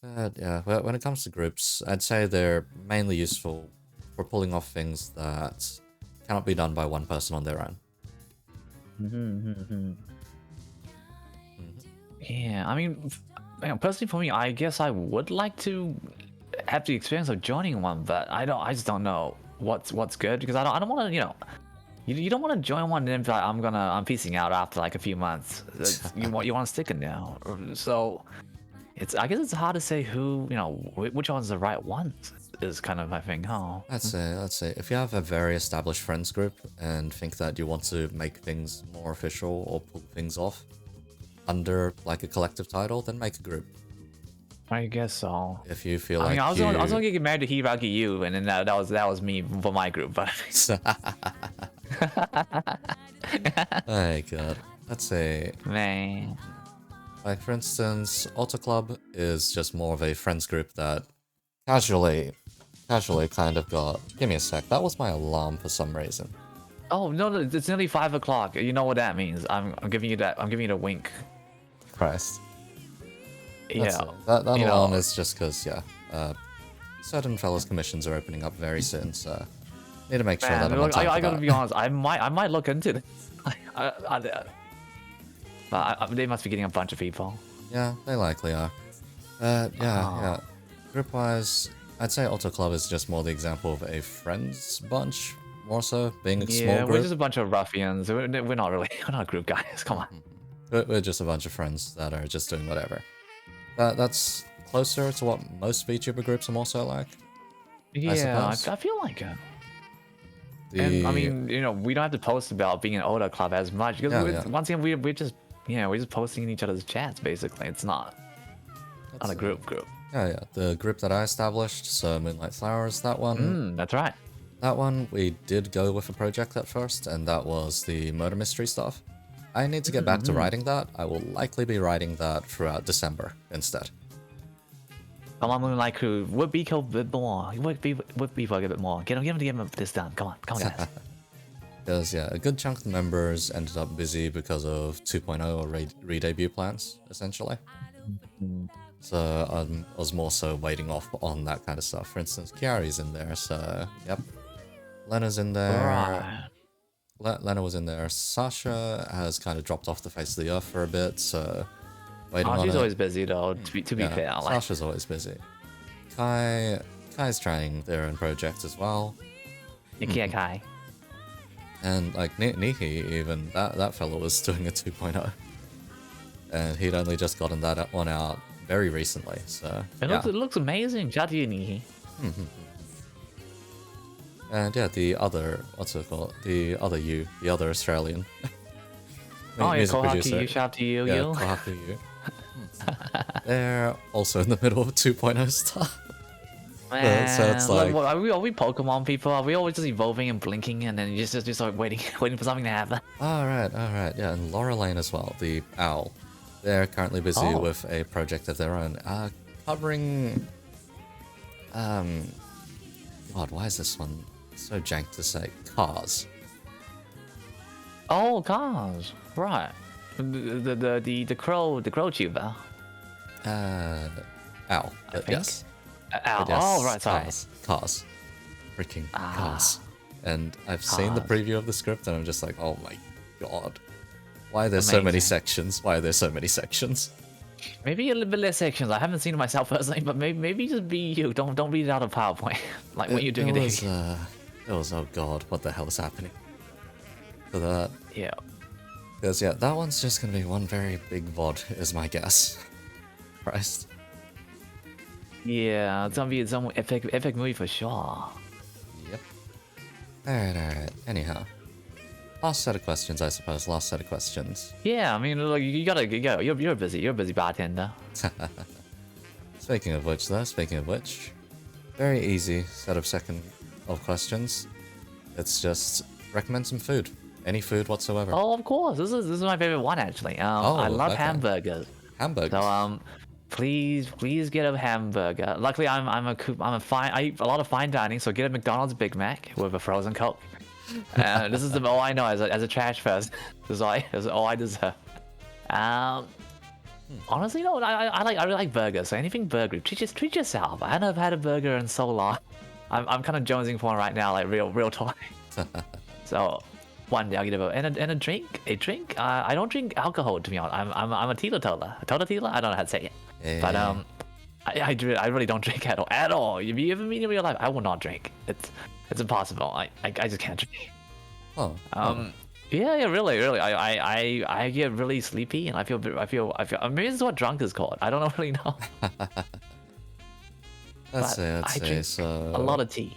Speaker 2: Yeah, when it comes to groups, I'd say they're mainly useful for pulling off things that cannot be done by one person on their own.
Speaker 1: Yeah, I mean, personally for me, I guess I would like to have the experience of joining one, but I just don't know what's good because I don't want to, you don't want to join one and then be like, I'm peacing out after like a few months. You want to stick it now, so I guess it's hard to say which one's the right one is kind of my thing. Oh,
Speaker 2: Let's say if you have a very established friends group and think that you want to make things more official or pull things off under like a collective title, then make a group.
Speaker 1: I guess so.
Speaker 2: If you feel
Speaker 1: I mean,
Speaker 2: like
Speaker 1: I was gonna get married to Hiraki Yu, and then that was me for my group. But
Speaker 2: my god, let's say,
Speaker 1: man,
Speaker 2: like for instance, Auto Club is just more of a friends group that casually kind of got. Give me a sec. That was my alarm for some reason.
Speaker 1: oh no, it's nearly 5 o'clock. You know what that means? I'm giving you that. I'm giving you the wink.
Speaker 2: Christ.
Speaker 1: Yeah,
Speaker 2: that alarm is just because certain fellas commissions are opening up very soon, so need to make sure that I'm on time
Speaker 1: I
Speaker 2: for
Speaker 1: gotta
Speaker 2: that.
Speaker 1: be honest. I might look into this. They must be getting a bunch of people.
Speaker 2: Yeah, they likely are. Yeah. Group-wise, I'd say Auto Club is just more the example of a friends bunch, more so being a small group.
Speaker 1: We're just a bunch of ruffians. We're not really. We're not group guys. Come on.
Speaker 2: We're just a bunch of friends that are just doing whatever. That's closer to what most VTuber groups are more so like.
Speaker 1: Yeah, I feel like it. And I mean, we don't have to post about being an Oda club as much because once again we're just posting in each other's chats basically. It's not a group.
Speaker 2: Yeah. The group that I established, so Moonlight Flowers, that one.
Speaker 1: That's right.
Speaker 2: That one we did go with a project at first, and that was the murder mystery stuff. I need to get back to writing that. I will likely be writing that throughout December instead.
Speaker 1: Come on, Moonlight Crew. Would be a bit more. Would be a bit more. Get him this done. Come on, guys.
Speaker 2: Because a good chunk of the members ended up busy because of 2.0 or re-debut plans, essentially. So I was more so waiting off on that kind of stuff. For instance, Kiari's in there, so yep. Lena's in there.
Speaker 1: Right.
Speaker 2: Lena was in there. Sasha has kind of dropped off the face of the earth for a bit, so waiting on
Speaker 1: she's
Speaker 2: it.
Speaker 1: always busy though. To be fair,
Speaker 2: Sasha's always busy. Kai's trying their own project as well.
Speaker 1: Kai.
Speaker 2: And like Nihi, even that fellow was doing a 2.0, and he'd only just gotten that one out very recently. So
Speaker 1: it looks amazing. Shout out to you, Nihi.
Speaker 2: And the other, what's it called? The other Australian.
Speaker 1: Kohaku Yu, shout out to you.
Speaker 2: Yeah, Kohaku Yu. They're also in the middle of 2.0 stuff.
Speaker 1: Man,
Speaker 2: so it's like,
Speaker 1: are we Pokemon people? Are we always just evolving and blinking and then just like waiting for something to happen?
Speaker 2: Alright. Yeah, and Laura Lane as well, the owl. They're currently busy with a project of their own. Covering God, why is this one so jank to say? Cars.
Speaker 1: Oh, cars. Right. The crow tuber.
Speaker 2: Owl. Yes.
Speaker 1: Owl.
Speaker 2: Yes,
Speaker 1: Oh, right, sorry.
Speaker 2: Cars. Freaking cars. And I've seen the preview of the script and I'm just like, oh my god. Why are there so many sections?
Speaker 1: Maybe a little bit less sections. I haven't seen it myself personally, but maybe just be you. Don't read it out of PowerPoint. Like when you're doing it.
Speaker 2: It was, oh god, what the hell is happening? For that.
Speaker 1: Yeah.
Speaker 2: Because that one's just gonna be one very big VOD, is my guess. Christ.
Speaker 1: Yeah, it's gonna be some epic movie for sure.
Speaker 2: Yep. Alright. Anyhow. Last set of questions, I suppose.
Speaker 1: Yeah, I mean, look, you gotta go. You're busy bartender.
Speaker 2: Speaking of which, very easy set of questions. It's just recommend some food. Any food whatsoever.
Speaker 1: Oh, of course. This is my favorite one actually. I love hamburgers. So please get a hamburger. Luckily, I eat a lot of fine dining, so get a McDonald's Big Mac with a frozen Coke. This is all I know as a trash person. This is all I deserve. Honestly, no, I really like burgers. So anything burger, treat yourself. I haven't had a burger in so long. I'm kind of jonesing for one right now, like real talk. So one day I'll get and a drink. A drink. I don't drink alcohol, to be honest. I'm a teetotaler. A teetotaler. I don't know how to say it.
Speaker 2: Yeah.
Speaker 1: But I really don't drink at all. At all. If you ever meet in real life, I will not drink. It's impossible. I just can't drink.
Speaker 2: Oh.
Speaker 1: Yeah, really. I get really sleepy and I feel. Maybe this is what drunk is called. I don't really know.
Speaker 2: Let's say. So
Speaker 1: a lot of tea.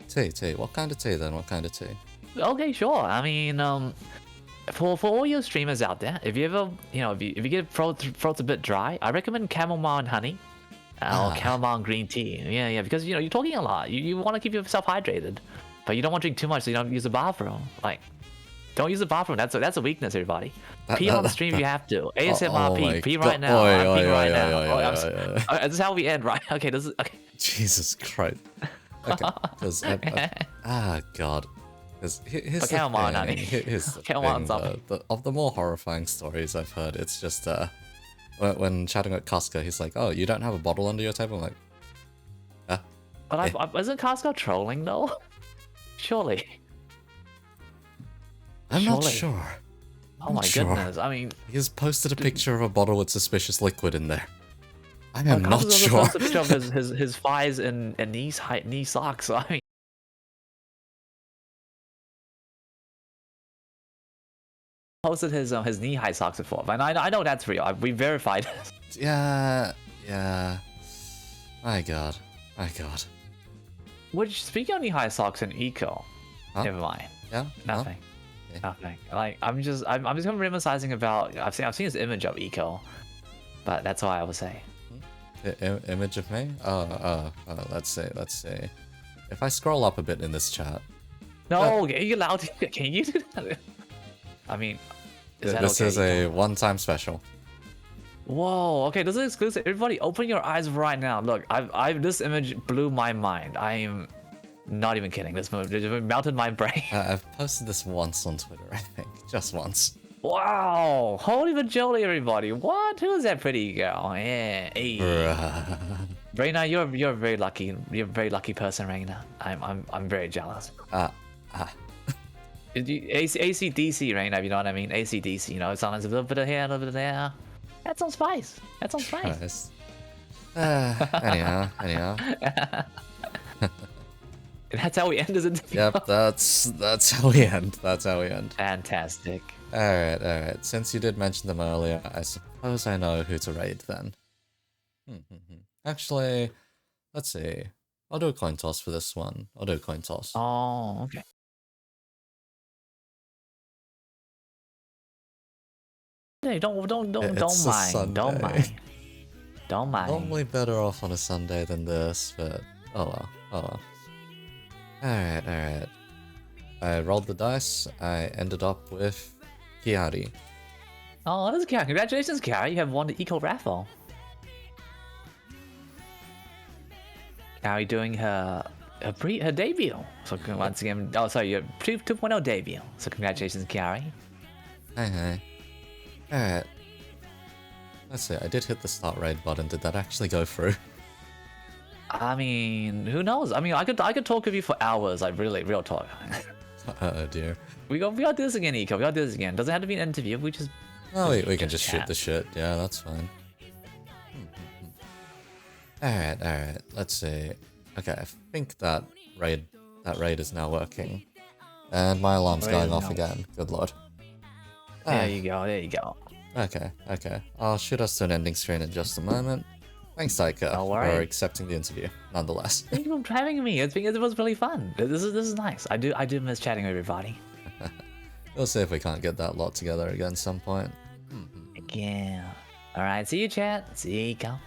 Speaker 2: Tea. What kind of tea then? What kind of tea?
Speaker 1: Okay, sure. I mean, for all your streamers out there, if you ever, if you get throats a bit dry, I recommend chamomile and honey, or chamomile and green tea. Yeah, because you're talking a lot. You want to keep yourself hydrated, but you don't want to drink too much, so you don't use the bathroom. Like, don't use the bathroom. That's a weakness, everybody. Pee on the stream if you have to. ASMR pee right now. I'm peeing right now. This is how we end, right? Okay, this is okay.
Speaker 2: Jesus Christ. Okay, because God. Here's the thing. Here's the thing, of the more horrifying stories I've heard, it's just when chatting at Casca, he's like, "Oh, you don't have a bottle under your table?" I'm like, huh?
Speaker 1: But isn't Casca trolling though? Surely.
Speaker 2: I'm not sure.
Speaker 1: Oh my goodness! I mean,
Speaker 2: he's posted a picture of a bottle with suspicious liquid in there. I am not sure.
Speaker 1: Posted a picture of his thighs and knee socks. So, I mean. Posted his knee-high socks before, and I know that's real. We verified it.
Speaker 2: Yeah. My God.
Speaker 1: Which, speaking of knee-high socks and eco, never mind.
Speaker 2: Yeah.
Speaker 1: Nothing. Nothing. Like I'm just kind of reminiscing about. I've seen this image of eco, but that's all I will say.
Speaker 2: The image of me? Let's see. If I scroll up a bit in this chat.
Speaker 1: No, are you allowed to? Can you do that? I mean,
Speaker 2: this is a one-time special.
Speaker 1: Whoa, okay, this is exclusive. Everybody, open your eyes right now. Look, this image blew my mind. I am not even kidding. This movie melted my brain.
Speaker 2: I've posted this once on Twitter, I think. Just once.
Speaker 1: Wow, holy majoli, everybody. What? Who is that pretty girl? Yeah. Hey. Reina, you're very lucky. You're a very lucky person, Reina. I'm very jealous. AC/DC, Reina, you know what I mean? AC/DC, sometimes a little bit of here, a little bit of there. Add some spice.
Speaker 2: Nice. Anyhow.
Speaker 1: That's how we end this interview.
Speaker 2: Yep, that's how we end.
Speaker 1: Fantastic.
Speaker 2: Alright. Since you did mention them earlier, I suppose I know who to raid then. Actually, let's see. I'll do a coin toss for this one.
Speaker 1: Oh, okay. Hey, don't mind.
Speaker 2: Normally better off on a Sunday than this, but oh well. Alright. I rolled the dice. I ended up with Kiari.
Speaker 1: Oh, that is Kiari. Congratulations, Kiari. You have won the Eco Raffle. Kiari doing her debut. So once again, your 2.0 debut. So congratulations, Kiari.
Speaker 2: Hi. Alright. Let's see, I did hit the start raid button. Did that actually go through?
Speaker 1: I mean, who knows? I mean, I could talk with you for hours, like really, real talk.
Speaker 2: Oh dear.
Speaker 1: We got do this again, Eco. We got do this again. Doesn't have to be an interview. We just.
Speaker 2: Oh, we can just shoot the shit. Yeah, that's fine. Alright. Let's see. Okay, I think that raid is now working, and my alarm's going off again. Good lord.
Speaker 1: There you go.
Speaker 2: Okay. I'll shoot us to an ending screen in just a moment. Thanks, Taika, for accepting the interview, nonetheless.
Speaker 1: Thank you for having me. It was really fun. This is nice. I do miss chatting with everybody.
Speaker 2: We'll see if we can't get that lot together again some point.
Speaker 1: Yeah. Alright, see you, chat. See you, Eco.